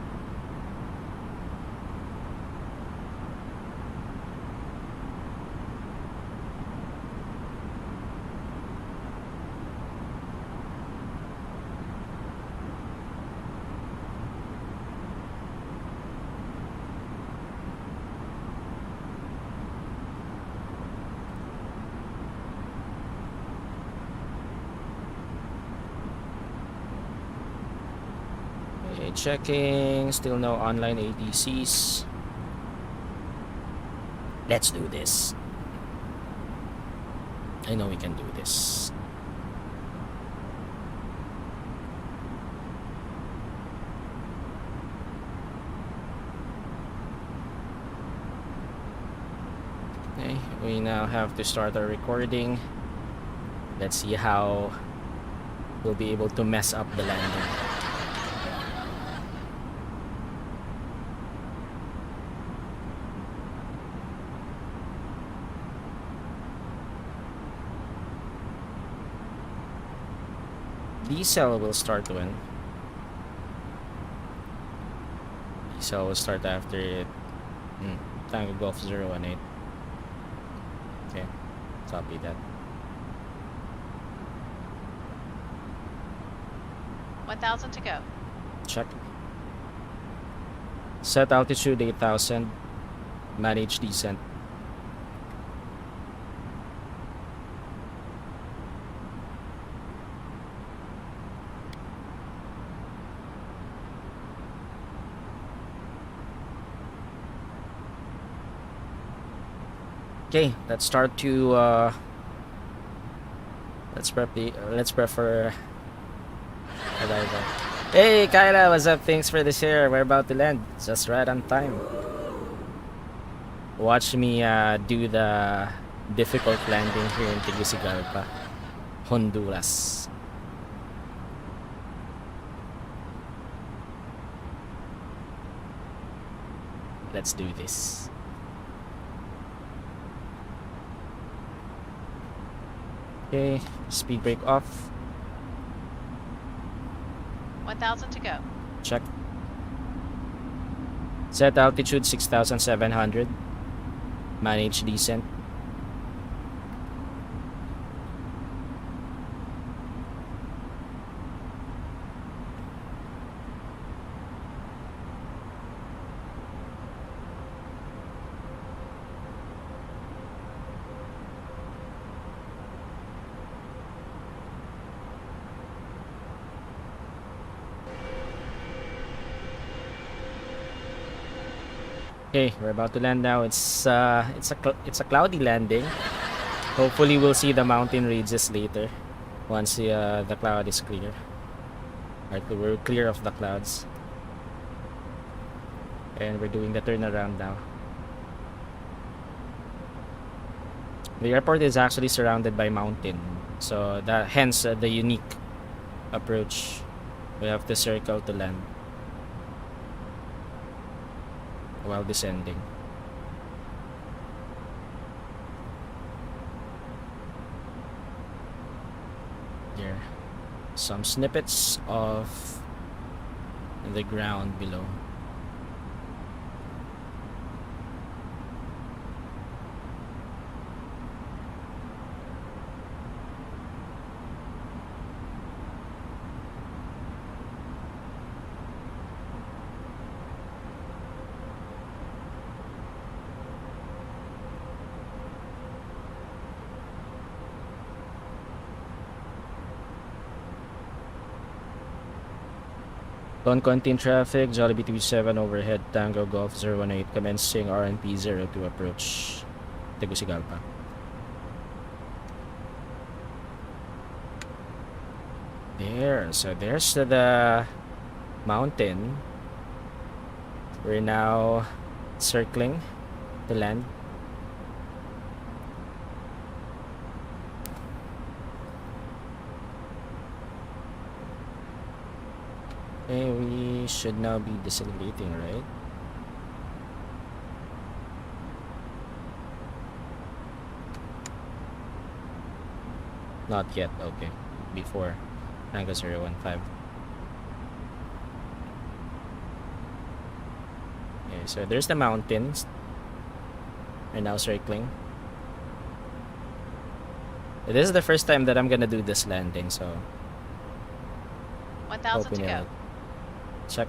Okay, checking. Still no online ATCs. Let's do this. I know we can do this. Okay, we now have to start our recording. Let's see how we'll be able to mess up the landing. Diesel will start when? Diesel will start after it. Tango Golf 018. Okay, copy that. 1000 to go. Check. Set altitude 8,000. Manage descent. Okay, let's start to let's prep for arrival. Hey Kyla, what's up? Thanks for the share. We're about to land. Just right on time. Watch me do the difficult landing here in Tegucigalpa, Honduras. Let's do this. Okay, speed brake off. 1000 to go. Check. Set altitude 6,700. Manage descent. Okay, we're about to land now. It's a cloudy landing. Hopefully, we'll see the mountain ranges later once the cloud is clear. Alright, we're clear of the clouds. And we're doing the turnaround now. The airport is actually surrounded by mountain. So that hence the unique approach. We have to circle to land while descending. Here, some snippets of the ground below. Contin traffic, Jollibee 27 overhead, Tango Golf 018, commencing RNP 02 approach Tegucigalpa. There, so there's the mountain. We're now circling the land. Okay, we should now be decelerating, right? Not yet, okay. Before Tango 015. Okay, so there's the mountains. We're now circling. This is the first time that I'm gonna do this landing, so 1,000 to go. Check.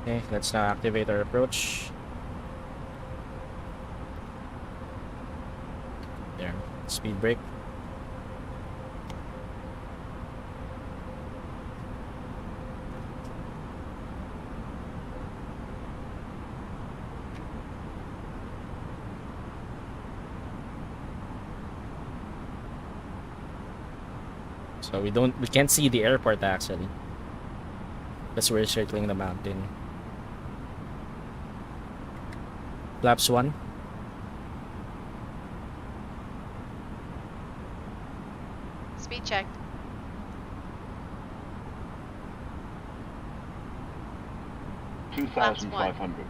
Okay, let's now activate our approach. There, speed brake. So we can't see the airport actually, because we're circling the mountain. Flaps 1. Speed checked. Flaps 2,500.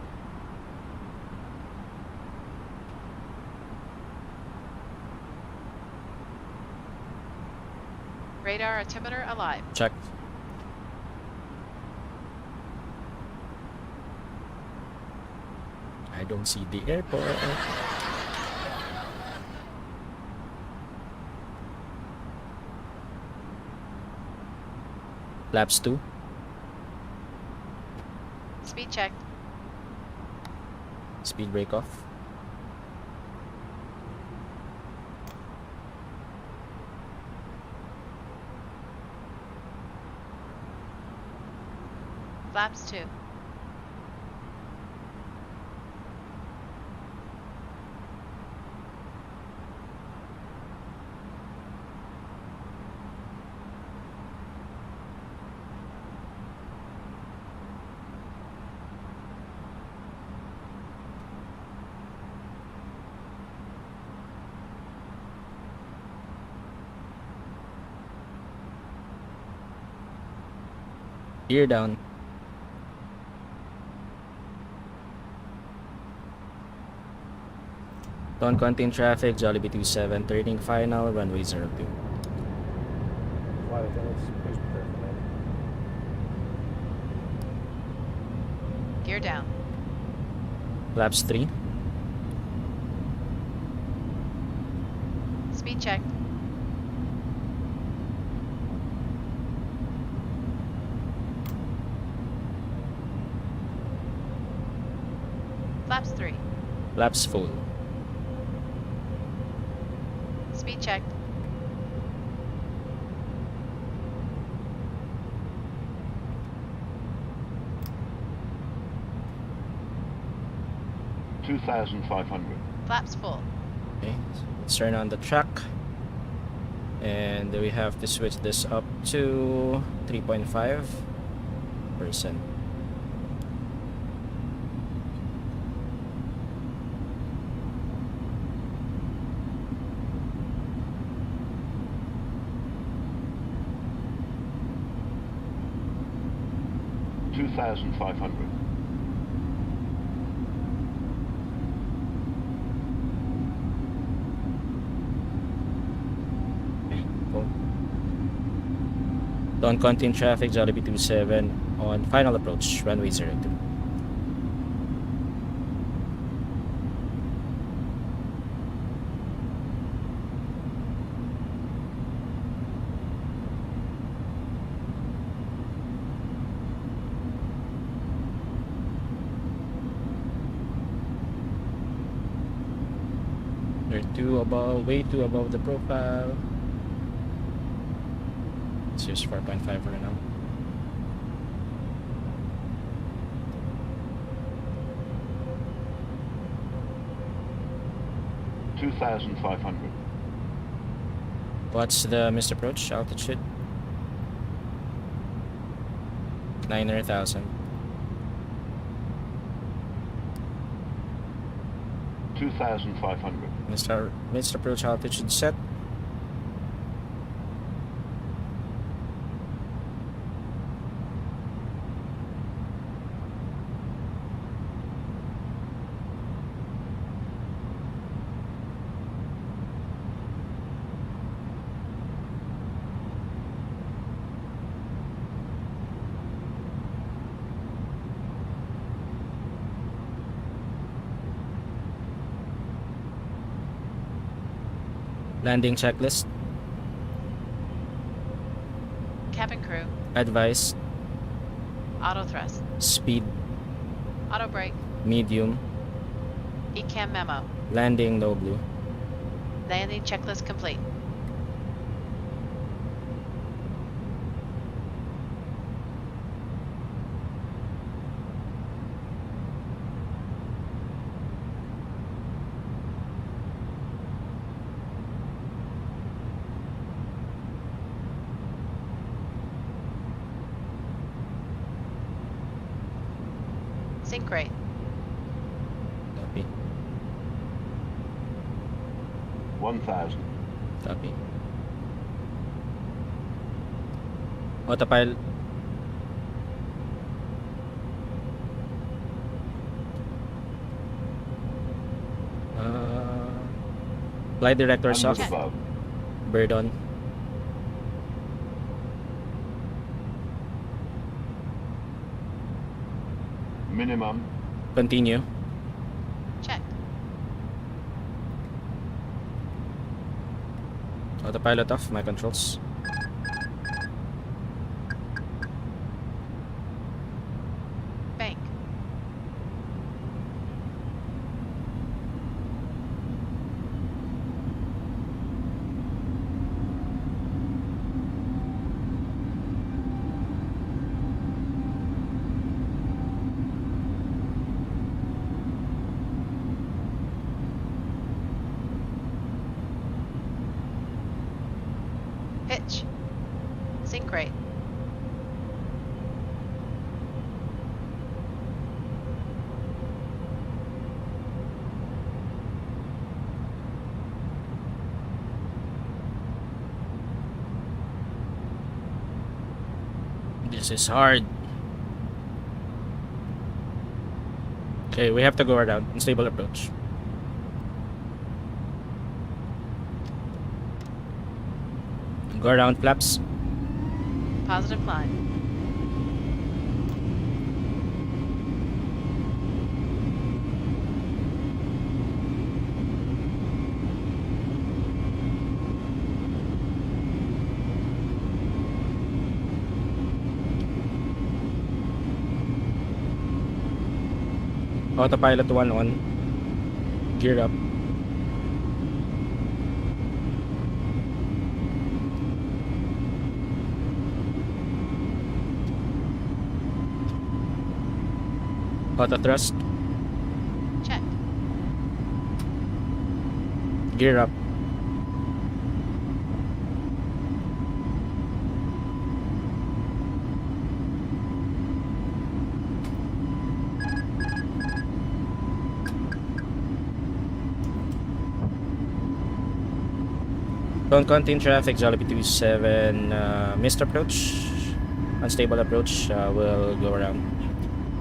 Radar altimeter alive. Check. I don't see the airport. Flaps 2. Speed checked. Speed brake off. Flaps 2. Gear down. Don't contain traffic, Jollibee 27, turning final, runway 02. Flight attendants, please prepare for landing. Gear down. Flaps 3. Speed checked. Flaps 3. Flaps full. Speed checked. 2,500. Flaps full. Okay, so let's turn on the track. And we have to switch this up to 3.5%. $2,500. Cool. Don't continue traffic, Jollibee 27 on final approach, runway 02. They're way too above the profile. Let's use 4.5 for now. $2,500. What's the missed approach altitude? 900,000. 2,500. Missed approach altitude set. Landing checklist. Cabin crew. Advice. Auto thrust. Speed. Auto brake. Medium. ECAM memo. Landing no blue. Landing checklist complete. Sync rate. Copy. 1,000. Copy. Autopilot. Flight directors off. Above. Bird on. Minimum. Continue. Check. Autopilot off. My controls. Bank. Pitch. Sync rate. This is hard. Okay, we have to go around. Unstable approach. Go around flaps. Positive climb. Autopilot 1 on. Gear up. Auto thrust. Check. Gear up. Don't contain traffic, Jollibee 27. Missed approach. Unstable approach. Will go around.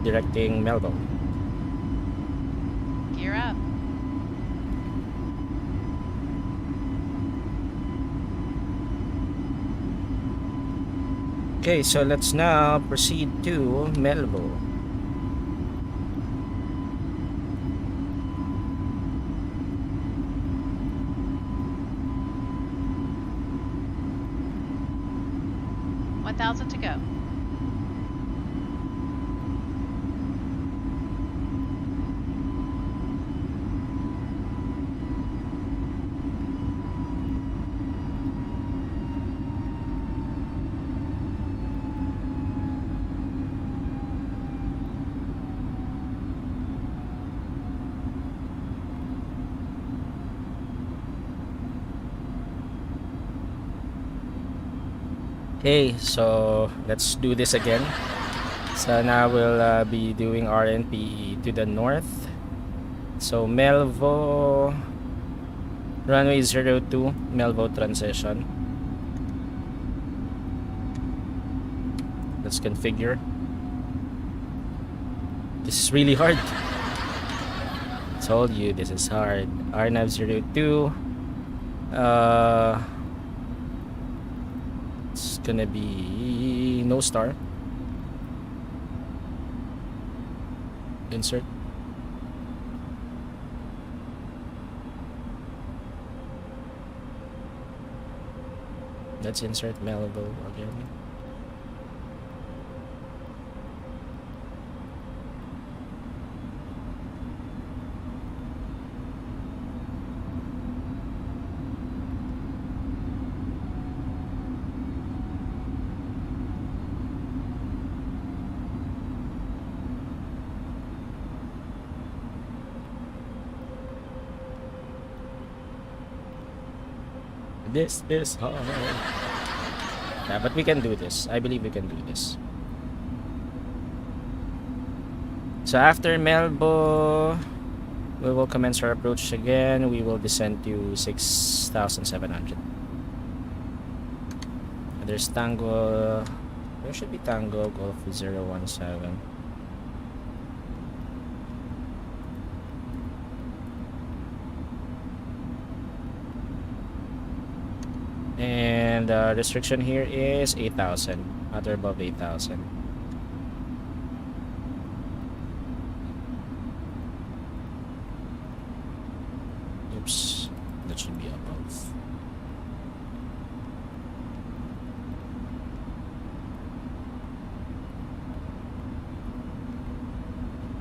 Directing Melville. Gear up. Okay, so let's now proceed to Melville. $1,000 to go. Okay, so let's do this again. So now we'll be doing RNP to the north. So Melvo, runway 02, Melvo transition. Let's configure. This is really hard. Told you this is hard. RNAV 02. It's gonna be no star. Insert. Let's insert Melville again. This is hard. Yeah, but we can do this. I believe we can do this. So after Melbo, we will commence our approach again. We will descend to 6,700. There's Tango. There should be Tango Golf 017. And restriction here is 8,000. At or above 8,000. Oops, that should be above.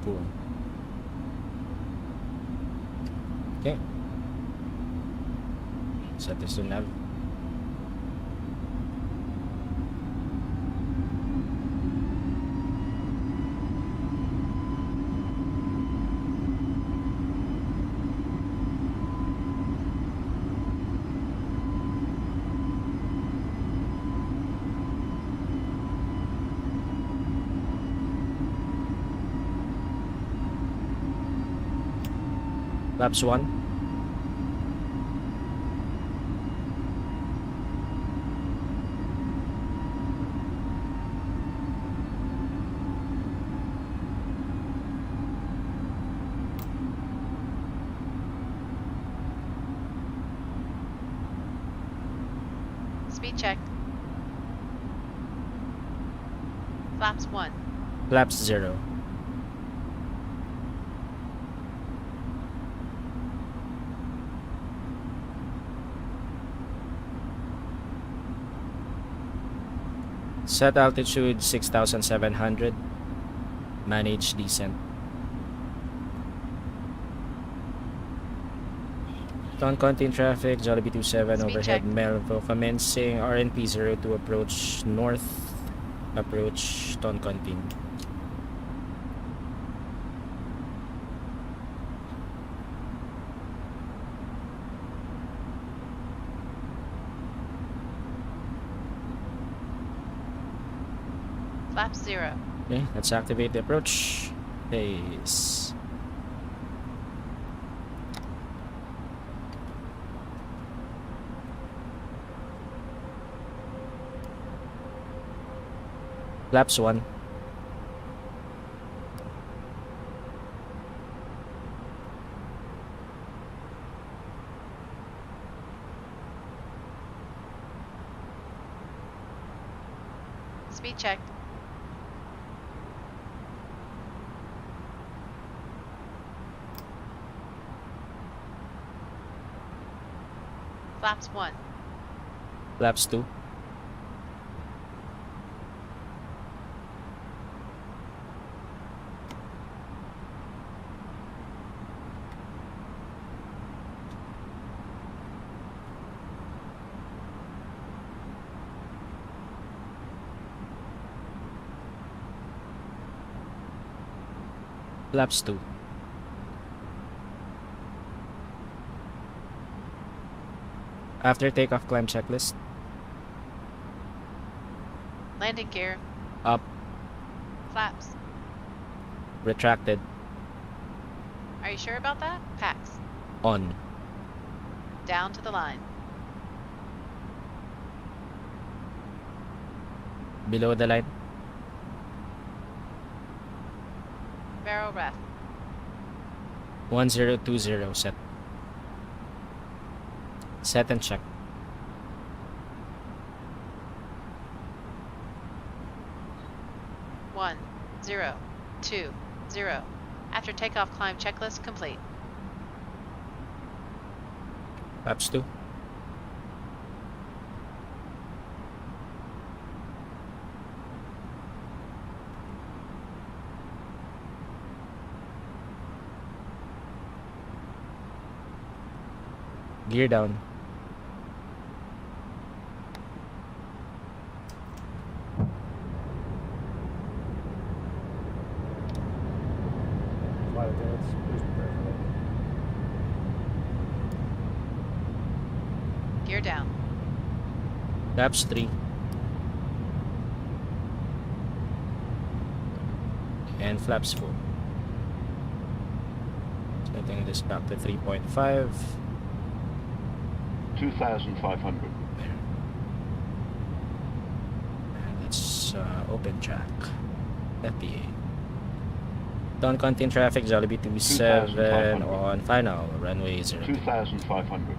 Boom. Okay. Set this to nav. Laps 1. Speed check. Flaps 1. Laps 0. Set altitude 6,700. Manage descent. Non-contain traffic, Jollibee 27 Speed overhead check. Melville commencing RNP 02 approach north, approach non-contain. Flaps 0. Okay, let's activate the approach phase. Flaps 1. Speed check. Flaps 1. Flaps 2. Flaps 2. After takeoff, climb checklist. Landing gear. Up. Flaps. Retracted. Are you sure about that? Pax. On. Down to the line. Below the line. Barrel ref. 1020 set. Set and check. One, 0, 2, 0. After takeoff, climb checklist complete. Flaps 2. Gear down. Flight attendants, please prepare for landing. Gear down. Flaps 3. And flaps 4. Setting this back to 3.5. 2,500. And let's open track. FPA. Don't contain traffic, Jollibee 27 2,500. on final, runway 0. 2,500.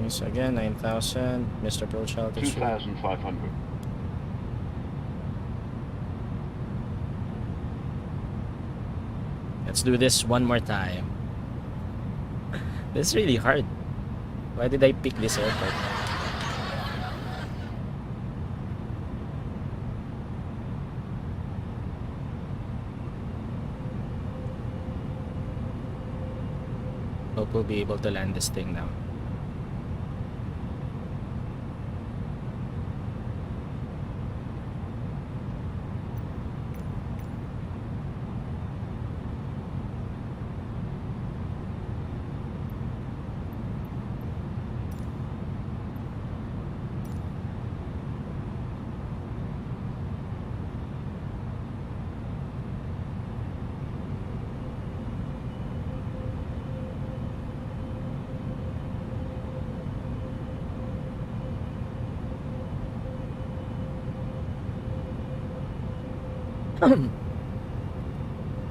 So again, 9,000. Mr. Approach altitude. 2,500. Let's do this one more time. This is really hard. Why did I pick this airport? Hope we'll be able to land this thing now.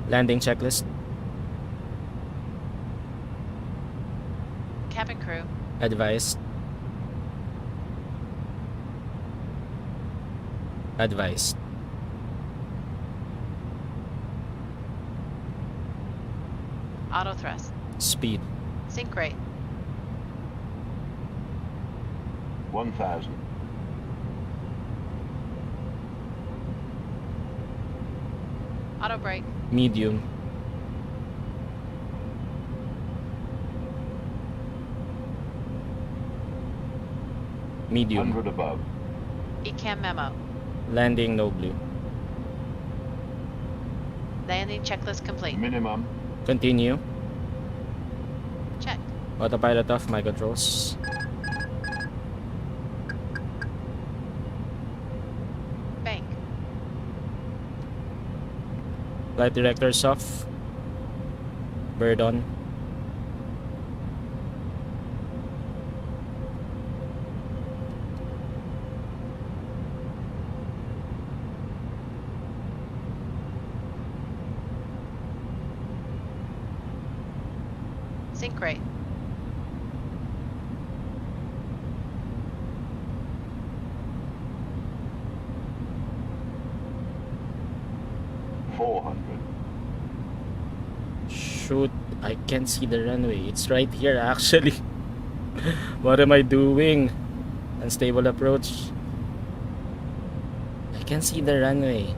Landing checklist. Cabin crew. Advised. Advised. Auto thrust. Speed. Sync rate. 1000. Auto brake. Medium. Medium. 100 above. Ecam memo. Landing no blue. Landing checklist complete. Minimum. Continue. Check. Autopilot off, my controls. Bank. Flight directors off. Bird on. Sync rate. Shoot, I can't see the runway. It's right here actually. What am I doing? Unstable approach. I can't see the runway.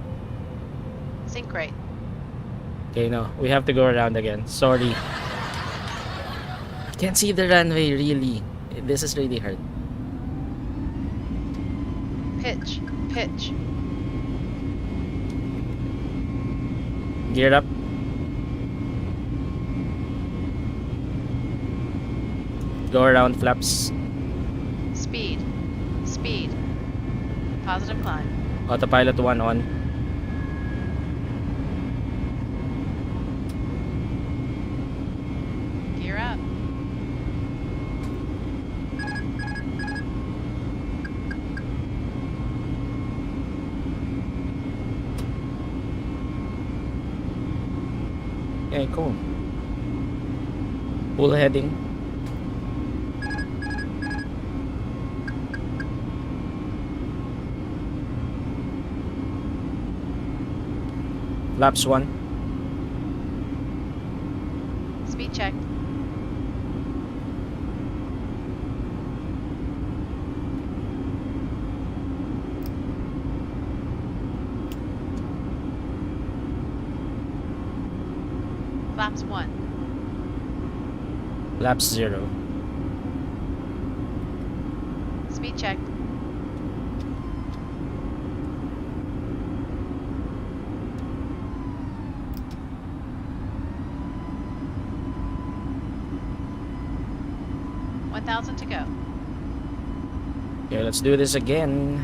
Sync rate. Okay, no, we have to go around again. Sorry. I can't see the runway really. This is really hard. Pitch. Pitch. Gear up. Go around flaps. Speed. Speed. Positive climb. Autopilot 1 on. Gear up. Okay, cool. Full heading. Flaps 1. Speed check. Flaps 1. Flaps 0. Speed check. To go. Okay, let's do this again.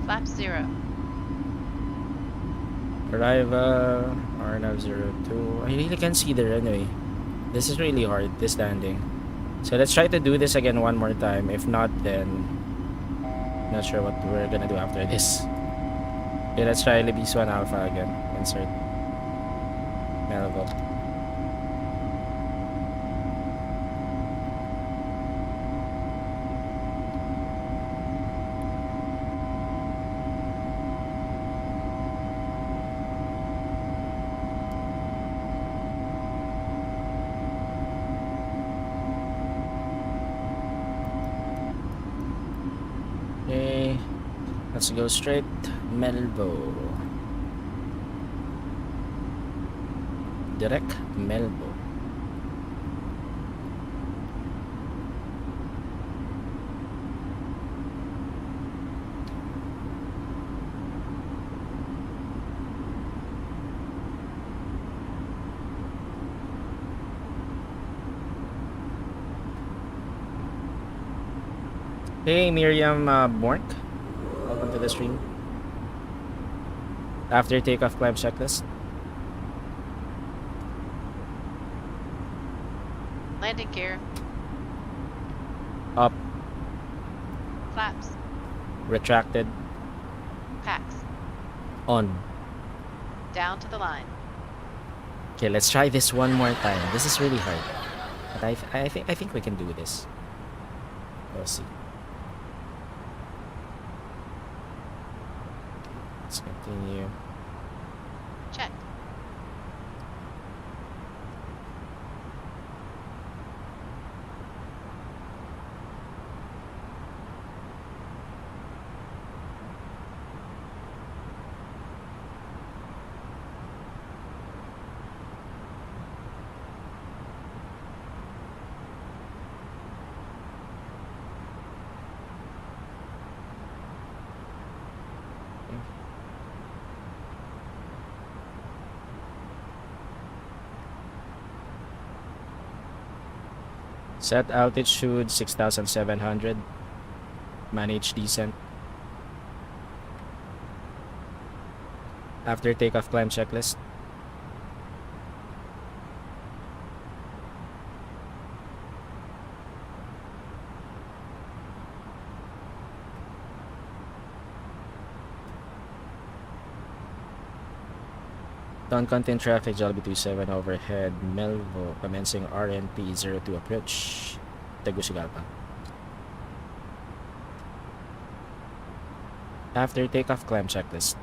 Flaps 0. Arriva. RNAV 02. I really can't see the runway. This is really hard, this landing. So let's try to do this again one more time. If not, then not sure what we're gonna do after this. Okay, let's try Libis 1 Alpha again. Insert Melville. Okay, let's go straight. Melbo. Direct Melbo. Hey Miriam Bork, welcome to the stream. After takeoff climb checklist. Landing gear. Up. Flaps. Retracted. Packs. On. Down to the line. Okay, let's try this one more time. This is really hard, but I think we can do this. We'll see. Let's continue. Set altitude 6,700. Manage descent. After takeoff, climb checklist. Non-content traffic, Jollibee 27 overhead, Melvo, commencing RNP 02 approach, Tegucigalpa. After takeoff, climb checklist.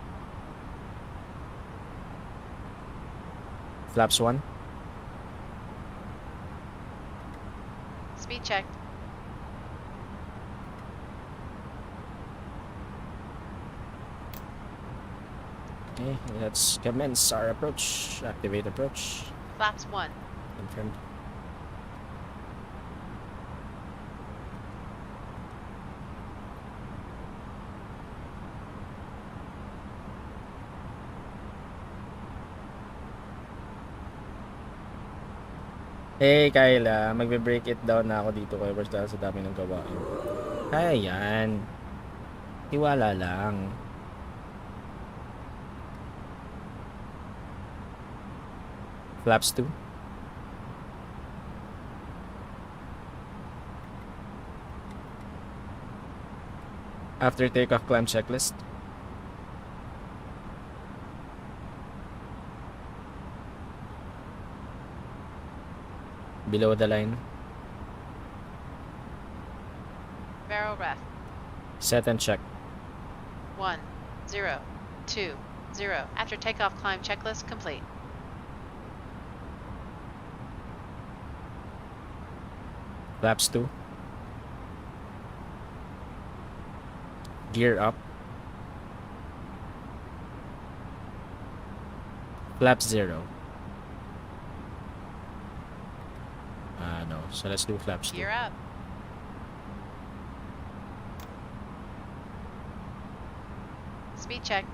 Flaps 1. Speed check. Okay, let's commence our approach. Activate approach. Flaps 1. Confirmed. Hey Kyla, magbe-break it down na ako dito kay Bers dahil sa dami ng gawain. Kaya yan. Tiwala lang. Flaps 2. After takeoff, climb checklist. Below the line. Barrel ref. Set and check. 1, 0, 2, 0. After takeoff, climb checklist complete. Flaps 2. Gear up. Flaps 0. No. So let's do flaps 2. Gear up. Speed check.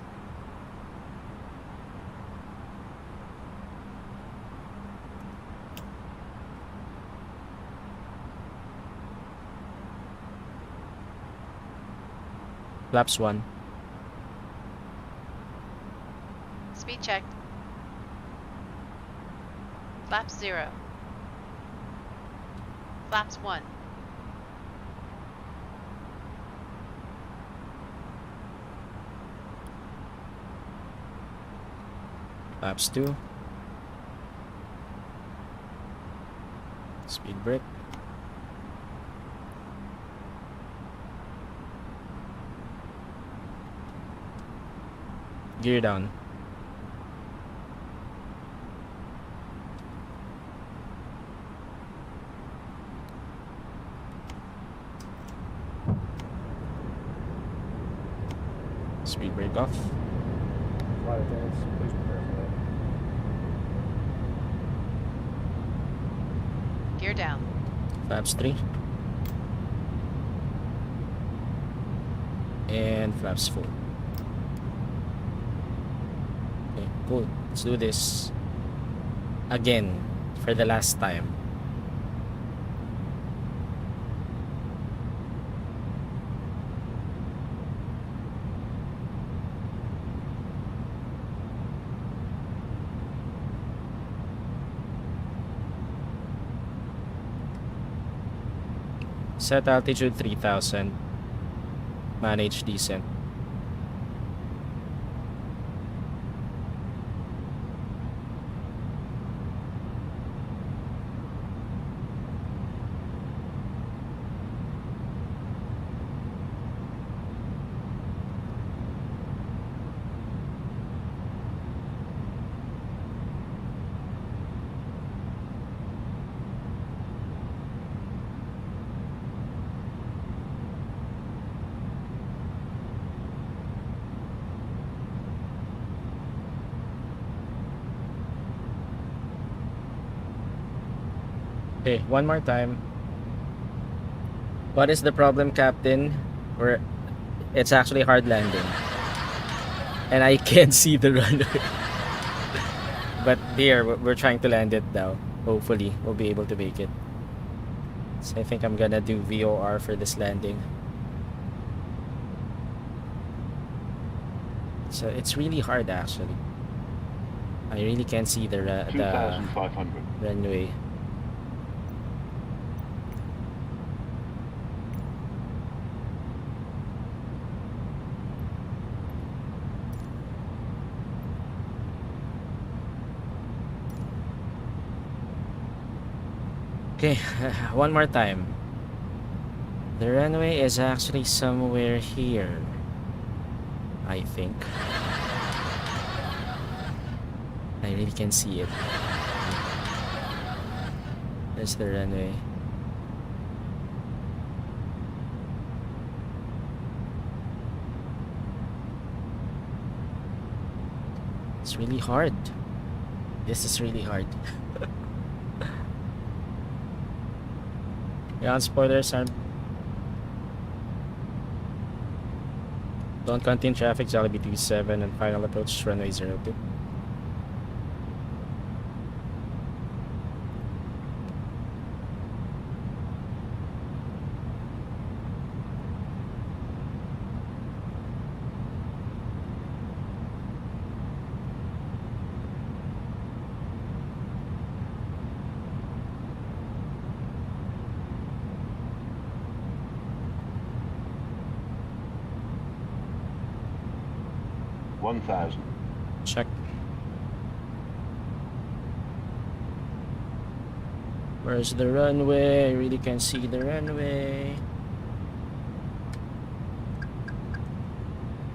Flaps 1. Speed check. Flaps 0. Flaps 1. Flaps 2. Speed brake. Gear down. Speed brake off. Flight attendants, please prepare for landing. Gear down. Flaps 3. And flaps 4. Okay, cool. Let's do this again for the last time. Set altitude 3000. Manage descent. Okay, one more time. What is the problem, Captain? It's actually hard landing. And I can't see the runway. But there, we're trying to land it now. Hopefully, we'll be able to make it. So I think I'm gonna do VOR for this landing. So it's really hard actually. I really can't see the 2,500. runway. Okay, one more time. The runway is actually somewhere here, I think. I really can see it. There's the runway. It's really hard. This is really hard. Ground spoilers are... Don't continue traffic, Jollibee 27 and final approach runway 02. Check. Where's the runway? I really can't see the runway.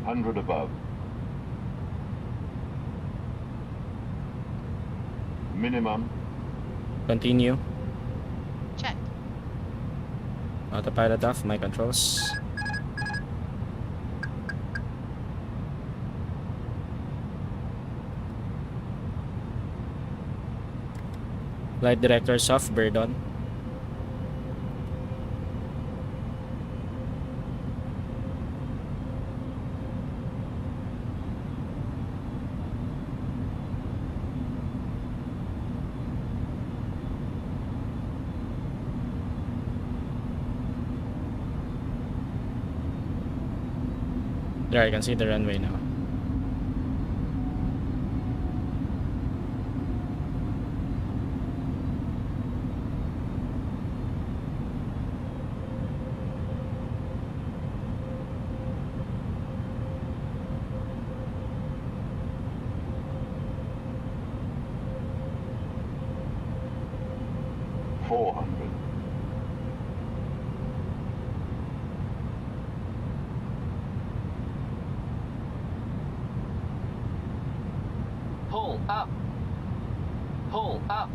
100 above. Minimum. Continue. Check. Autopilot off, my controls. Flight directors off, bird on. There, I can see the runway now. Pull up. Pull up.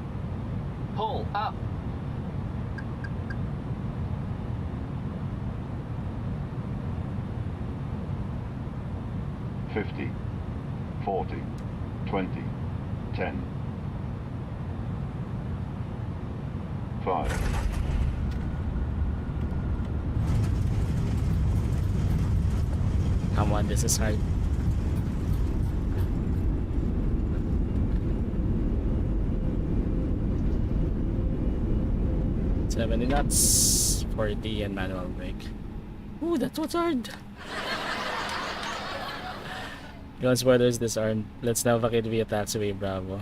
Pull up. $50, $40, $20, $10, $5. Come on, this is hard. $70 knots, 40 and manual brake. Ooh, that's what's hard. Ground spoilers disarmed. Let's navigate via taxiway Bravo.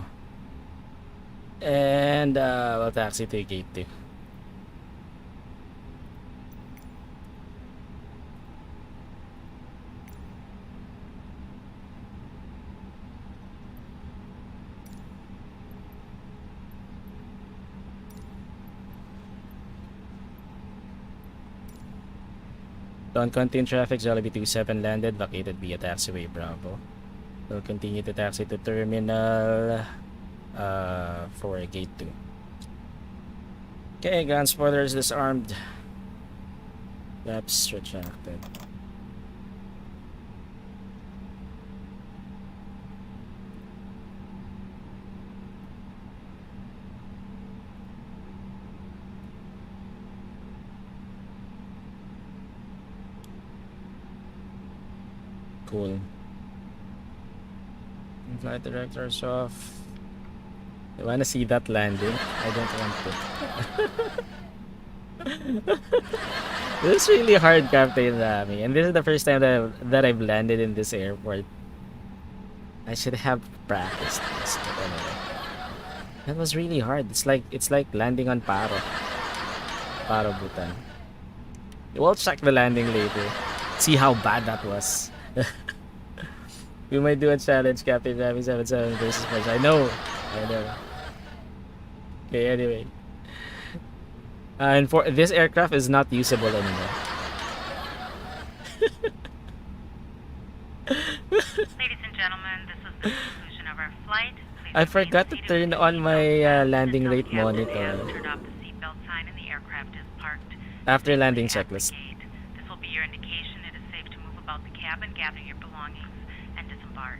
And we'll taxi to gate 2. Don't continue traffic, Jollibee 27 landed, vacated via taxiway Bravo. We'll continue to taxi to terminal for gate 2. Okay, ground spoilers disarmed. Flaps retracted. Cool. Flight directors off. I wanna see that landing. I don't want to. This is really hard, Captain Rami, and this is the first time that I've landed in this airport. I should have practiced this, but anyway. That was really hard. It's like landing on Paro Bhutan. We'll check the landing later. See how bad that was. We might do a challenge, Captain Rami 77 versus Porsche. I know. Okay, anyway. And for this aircraft is not usable anymore. Ladies and gentlemen, this is the conclusion of our flight. Please I forgot to turn on my landing rate monitor turn off the seatbelt sign and the aircraft is parked. after landing checklist. This will be your indication it is safe to move about the cabin, gather your belongings, and disembark.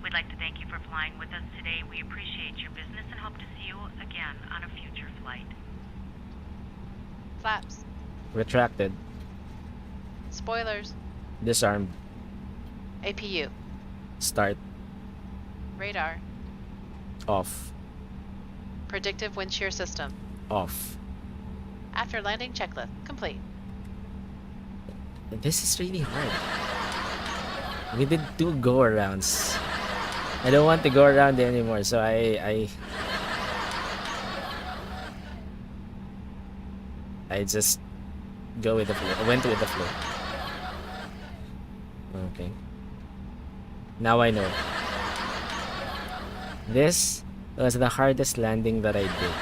We'd like to thank you for flying with us today. We appreciate your business and hope to see you again on a future flight. Flaps. Retracted. Spoilers. Disarmed. APU. Start. Radar. Off. Predictive wind shear system. Off. After landing checklist complete. This is really hard. We did 2 go-arounds. I don't want to go around anymore, so I just go with the flow. I went with the flow. Okay. Now I know. This was the hardest landing that I did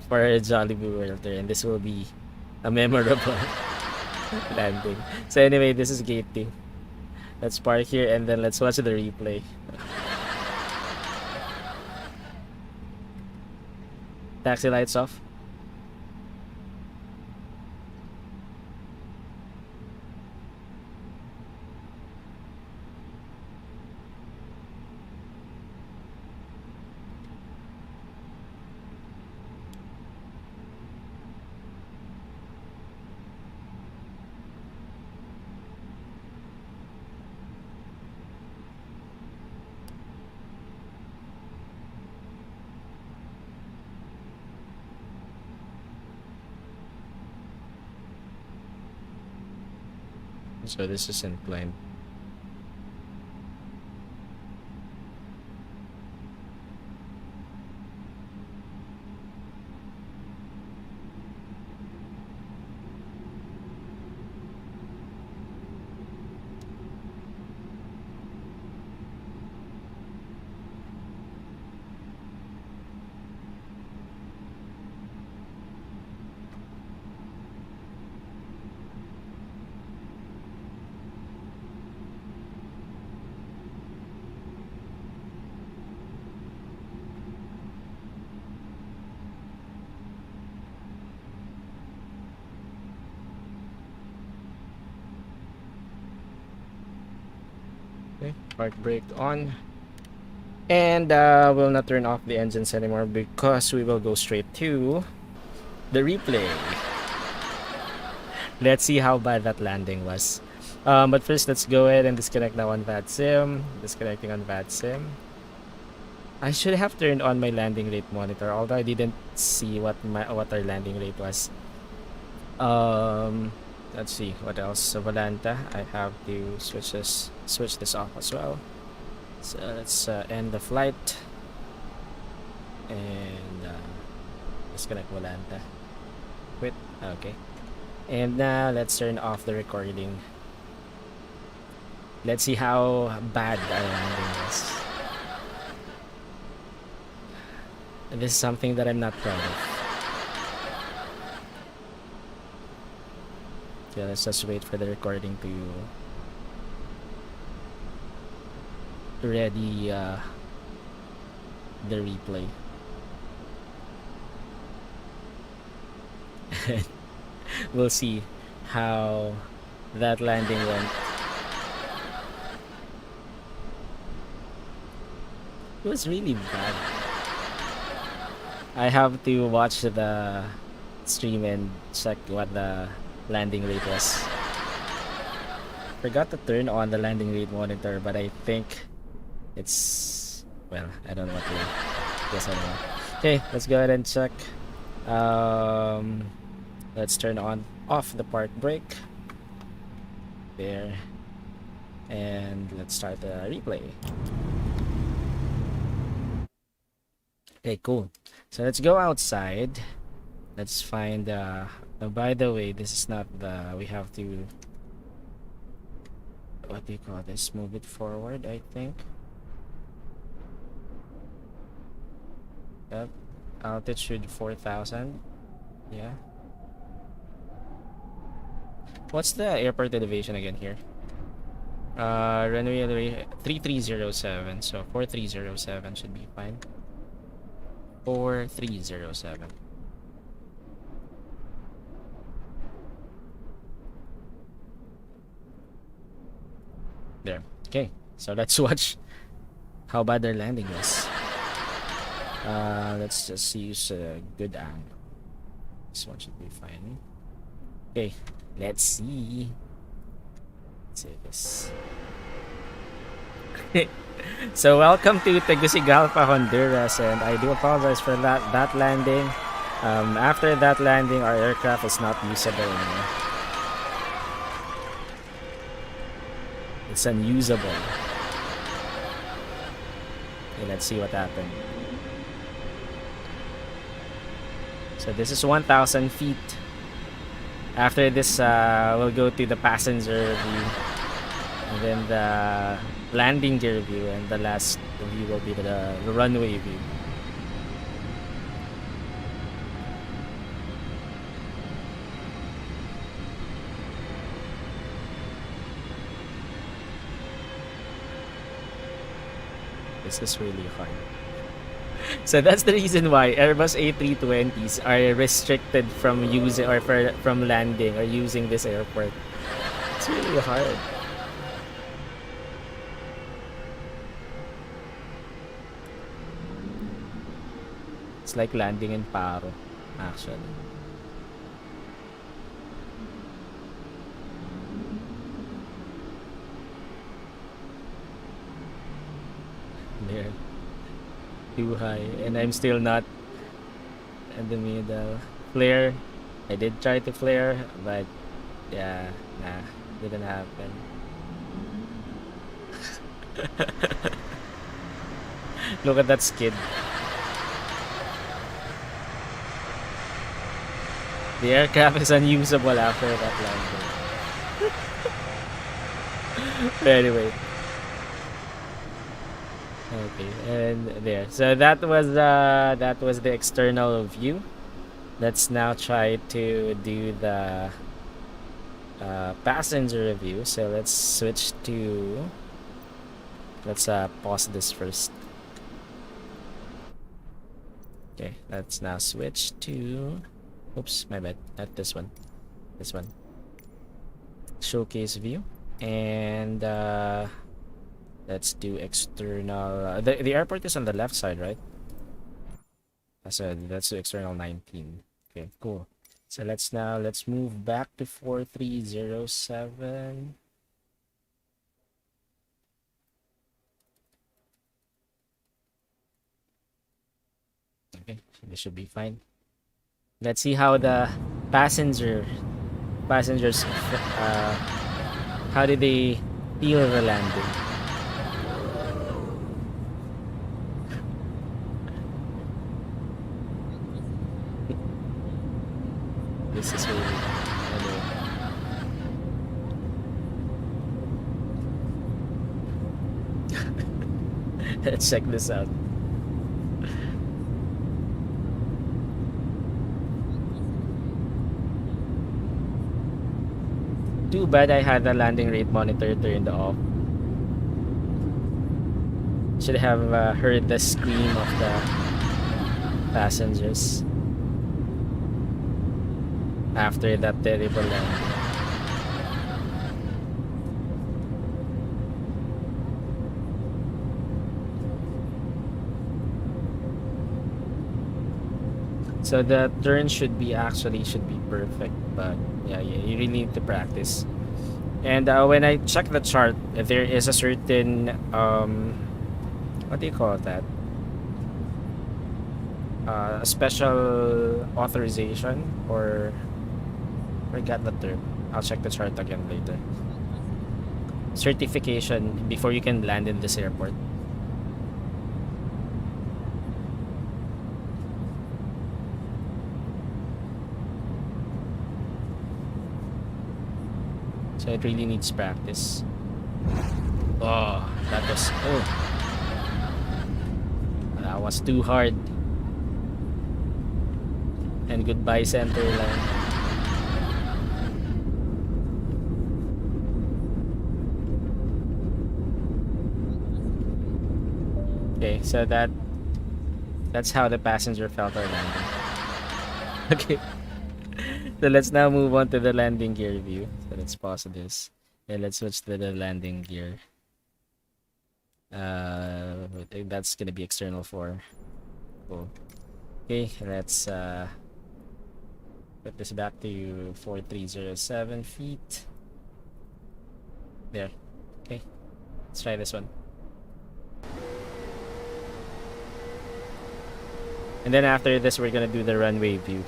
for a Jollibee World Tour, and this will be a memorable landing. So anyway, this is gate 2. Let's park here and then let's watch the replay. Taxi lights off. So this is inclined. Okay, park brake on. And we'll not turn off the engines anymore because we will go straight to the replay. Let's see how bad that landing was. But first, let's go ahead and disconnect now on VATSIM. Disconnecting on VATSIM. I should have turned on my landing rate monitor, although I didn't see what our landing rate was. Let's see what else. So Volanta, I have to switch this off as well. So let's end the flight and disconnect Volanta. Quit. Okay. And now let's turn off the recording. Let's see how bad our landing was. This is something that I'm not proud of. Okay, let's just wait for the recording to ready the replay. We'll see how that landing went. It was really bad. I have to watch the stream and check what the landing rate was. Forgot to turn on the landing rate monitor, but I think it's, well, I don't know what to guess. I don't know. Okay, let's go ahead and check Let's turn off the park brake. There. And let's start the replay. Okay, cool. So let's go outside. Let's find oh, by the way, this is not the, we have to, what do you call this, move it forward, I think. Yep, altitude 4,000. Yeah. What's the airport elevation again here? Runway elevation 3307, so 4307 should be fine. 4307. There. Okay, so let's watch how bad their landing is. Let's just use a good angle. This one should be fine. Okay, let's see. Let's see this. So welcome to Tegucigalpa, Honduras, and I do apologize for that landing. After that landing, our aircraft is not usable anymore. It's unusable. Okay, let's see what happened. So this is 1,000 feet. After this, we'll go to the passenger view, and then the landing gear view, and the last view will be the runway view. This is really hard. So that's the reason why Airbus A320s are restricted from using or from landing or using this airport. It's really hard. It's like landing in Paro, actually. There. Too high, and I'm still not in the middle. Flare, I did try to flare, but yeah, nah, didn't happen. Look at that skid. The aircraft is unusable after that landing. But anyway. Okay, and there. So that was the external view. Let's now try to do the passenger view. So let's switch to. Let's pause this first. Okay, let's now switch to. Oops, my bad. Not this one. This one. Showcase view, and let's do external. The airport is on the left side, right? So let's do external 19. Okay, cool. So let's move back to 4307. Okay, so this should be fine. Let's see how the passengers how did they feel the landing. This is really anyway. Let's check this out. Too bad I had the landing rate monitor turned off. Should have heard the scream of the passengers after that terrible landing. So the turn should be perfect, but yeah, you really need to practice. And when I check the chart, there is a certain what do you call that? a special authorization, or forgot the term. I'll check the chart again later. Certification before you can land in this airport. So it really needs practice. Oh, that was too hard. And goodbye center line. Okay, so that's how the passenger felt our landing. Okay. So let's now move on to the landing gear view. So let's pause this. And let's switch to the landing gear. I think that's gonna be external 4. Cool. Okay, let's put this back to 4307 feet. There. Okay. Let's try this one. And then after this, we're gonna do the runway view.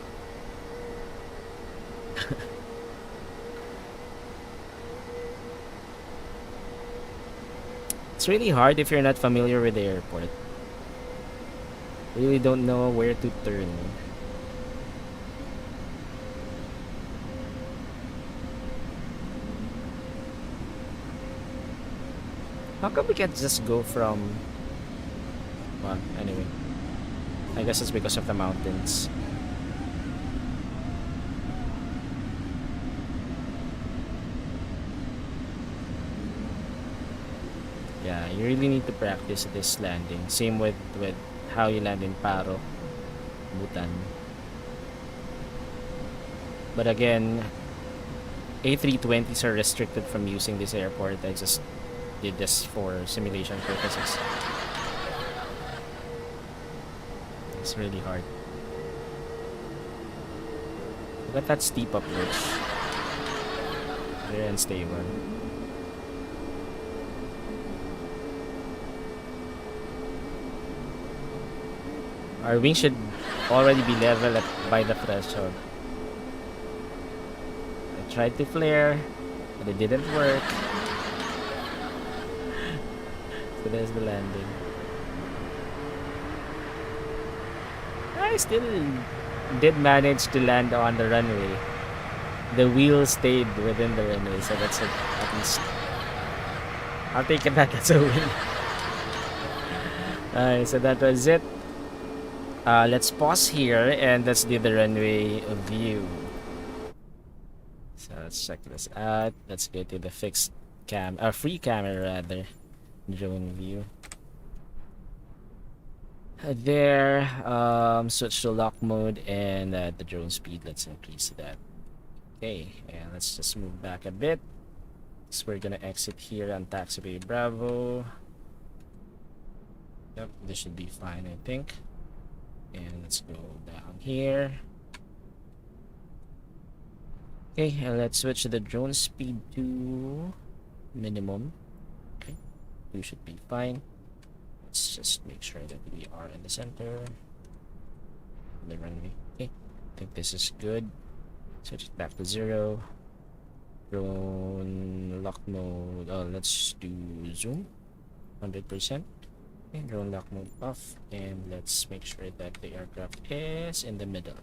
It's really hard if you're not familiar with the airport. Really don't know where to turn. How come we can't just go from... Well, anyway. I guess it's because of the mountains. Yeah, you really need to practice this landing. Same with how you land in Paro, Bhutan. But again, A320s are restricted from using this airport. I just did this for simulation purposes. It's really hard. Look at that steep approach. Very unstable. Our wing should already be level by the threshold. I tried to flare, but it didn't work. So there's the landing. I still did manage to land on the runway. The wheel stayed within the runway, so that's it, at least. I'll take it back as a win. Alright, so that was it. Let's pause here and let's do the runway view. So let's check this out. Let's go to the fixed free camera rather, drone view. There, switch to lock mode and the drone speed. Let's increase that. Okay, and let's just move back a bit. So we're gonna exit here on taxiway Bravo. Yep, this should be fine, I think. And let's go down here. Okay, and let's switch the drone speed to minimum. Okay, 2 should be fine. Let's just make sure that we are in the center. The runway. Okay, I think this is good. Switch it back to 0. Drone lock mode. Let's do zoom 100%. Okay, drone lock mode off, and let's make sure that the aircraft is in the middle.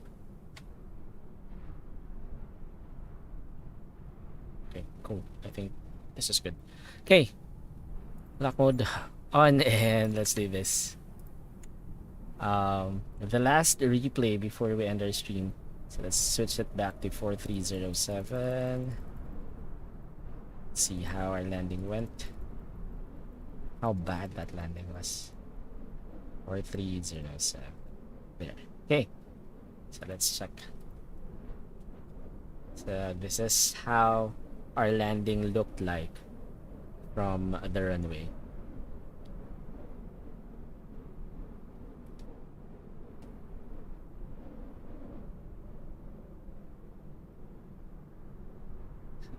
Okay, cool. I think this is good. Okay, lock mode on, and let's do this. The last replay before we end our stream. So let's switch it back to 4307. See how our landing went. How bad that landing was. 4307. There. Okay. So let's check. So this is how our landing looked like from the runway.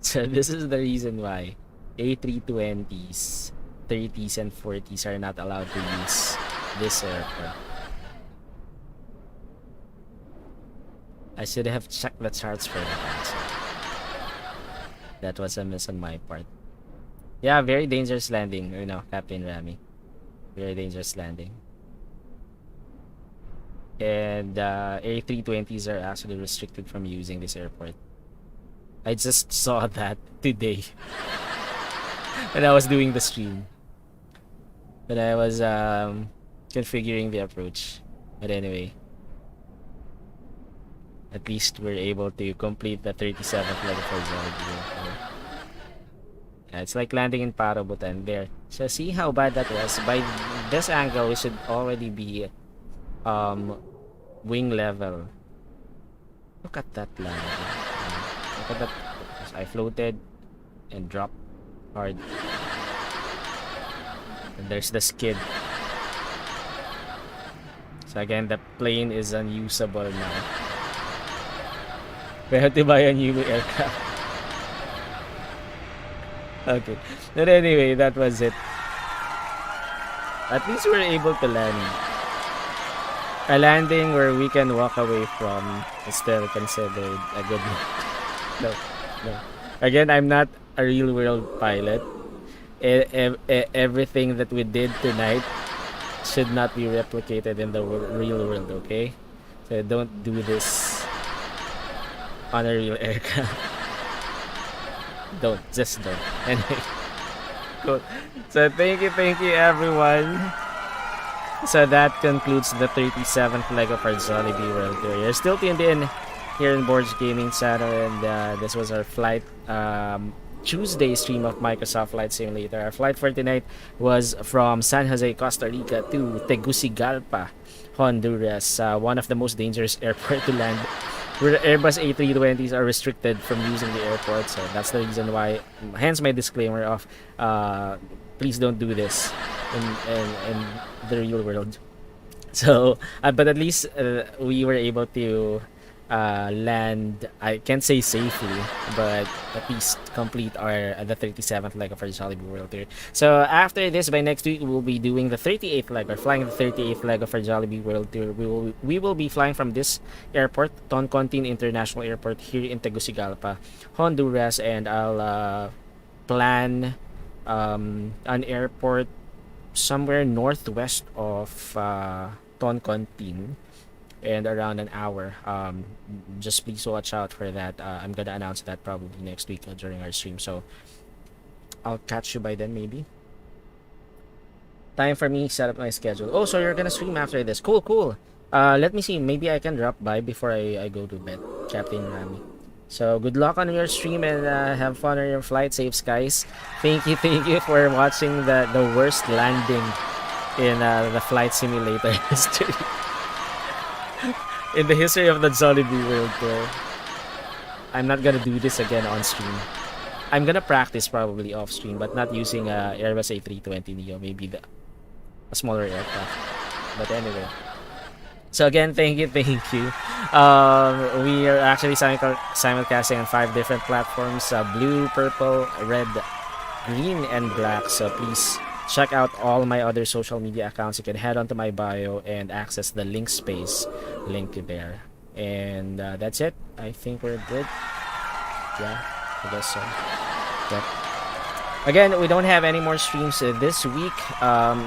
So this is the reason why A320s, 30s and 40s are not allowed to use this airport. I should have checked the charts for that. So that was a miss on my part. Yeah, very dangerous landing, you know, Captain Rami. Very dangerous landing. And A320s are actually restricted from using this airport. I just saw that today when I was doing the stream. When I was configuring the approach. But anyway. At least we're able to complete the 37th level for Jollibee. Yeah, it's like landing in Parabutan there. So see how bad that was. By this angle, we should already be wing level. Look at that landing. Look at that. I floated and dropped hard. And there's the skid. So again, the plane is unusable now. We have to buy a new aircraft. Okay. But anyway, that was it. At least we're able to land. A landing where we can walk away from is still considered a good one. No. Again, I'm not a real world pilot. Everything that we did tonight should not be replicated in the real world, okay? So don't do this on a real aircraft. Just don't. Anyway, cool. So thank you everyone. So that concludes the 37th leg of our Jollibee World Tour. You're still tuned in here in Borg Gaming Channel, and this was our flight Tuesday stream of Microsoft Flight Simulator. Our flight for tonight was from San Jose, Costa Rica to Tegucigalpa, Honduras, one of the most dangerous airport to land, where Airbus A320s are restricted from using the airport. So that's the reason why, hence my disclaimer of please don't do this in the real world. So but at least we were able to land, I can't say safely, but at least complete the 37th leg of our Jollibee World Tour. So after this, by next week, we'll be doing the 38th leg, or flying the 38th leg of our Jollibee World Tour. We will be flying from this airport, Toncontin International Airport, here in Tegucigalpa, Honduras, and I'll plan an airport somewhere northwest of Toncontin, and around an hour. Just please watch out for that. I'm gonna announce that probably next week during our stream, so I'll catch you by then maybe. Time for me set up my schedule. Oh, so you're gonna stream after this. Cool. Let me see, maybe I can drop by before I go to bed, Captain Rami. So good luck on your stream, and have fun on your flight. Safe skies. Thank you for watching the worst landing in the flight simulator history. In the history of the Jollibee World Tour. I'm not gonna do this again on stream. I'm gonna practice probably off stream, but not using Airbus A320neo, maybe a smaller aircraft. But anyway. So again, thank you. We are actually simulcasting on 5 different platforms: blue, purple, red, green, and black. So please check out all my other social media accounts. You can head onto my bio and access the link space link there. And that's it. I think we're good. Yeah, I guess so. Yeah. Again, we don't have any more streams this week.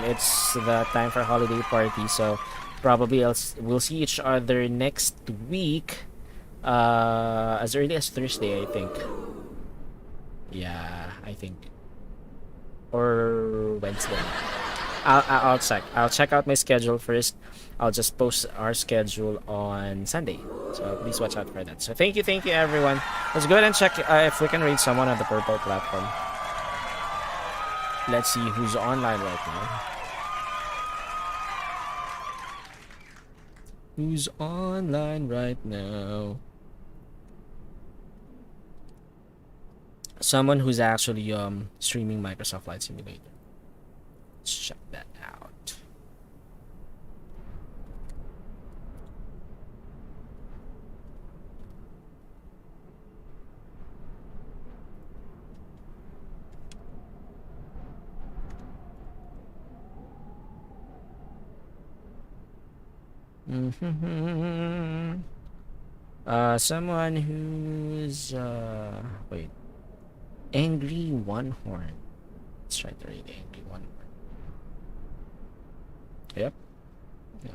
It's the time for holiday party, so probably we'll see each other next week, as early as Thursday, I think. Yeah, I think. Or Wednesday. I'll check. I'll check out my schedule first. I'll just post our schedule on Sunday. So please watch out for that. So thank you everyone. Let's go ahead and check if we can raid someone on the purple platform. Let's see who's online right now. Who's online right now? Someone who's actually streaming Microsoft Flight Simulator. Let's check that out. Someone who's wait, Angry One Horn. Let's try to read Angry One Horn. Yep.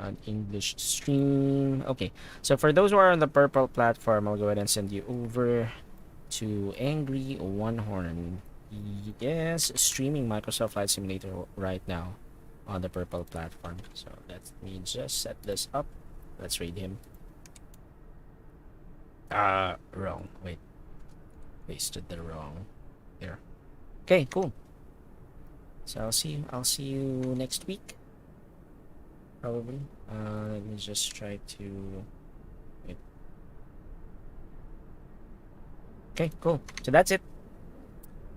On English stream. Okay, so for those who are on the purple platform, I'll go ahead and send you over to Angry One Horn. He is streaming Microsoft Flight Simulator right now on the purple platform. So let me just set this up. Let's read him. Wrong. Wait. Pasted the wrong there. Okay, cool. So I'll see you next week. Probably. Let me just try to wait. Okay, cool. So that's it.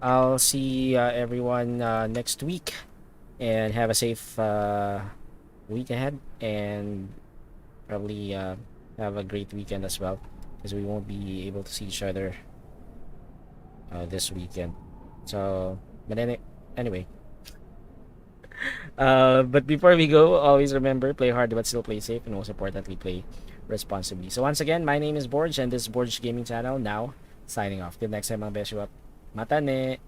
I'll see everyone next week, and have a safe week ahead, and probably have a great weekend as well, because we won't be able to see each other this weekend. So, but anyway. But before we go, always remember, play hard but still play safe, and most importantly, play responsibly. So once again, my name is Borg, and this is Borg's Gaming Channel. Now, signing off. Till next time, mga Beshiewap. Mata ne!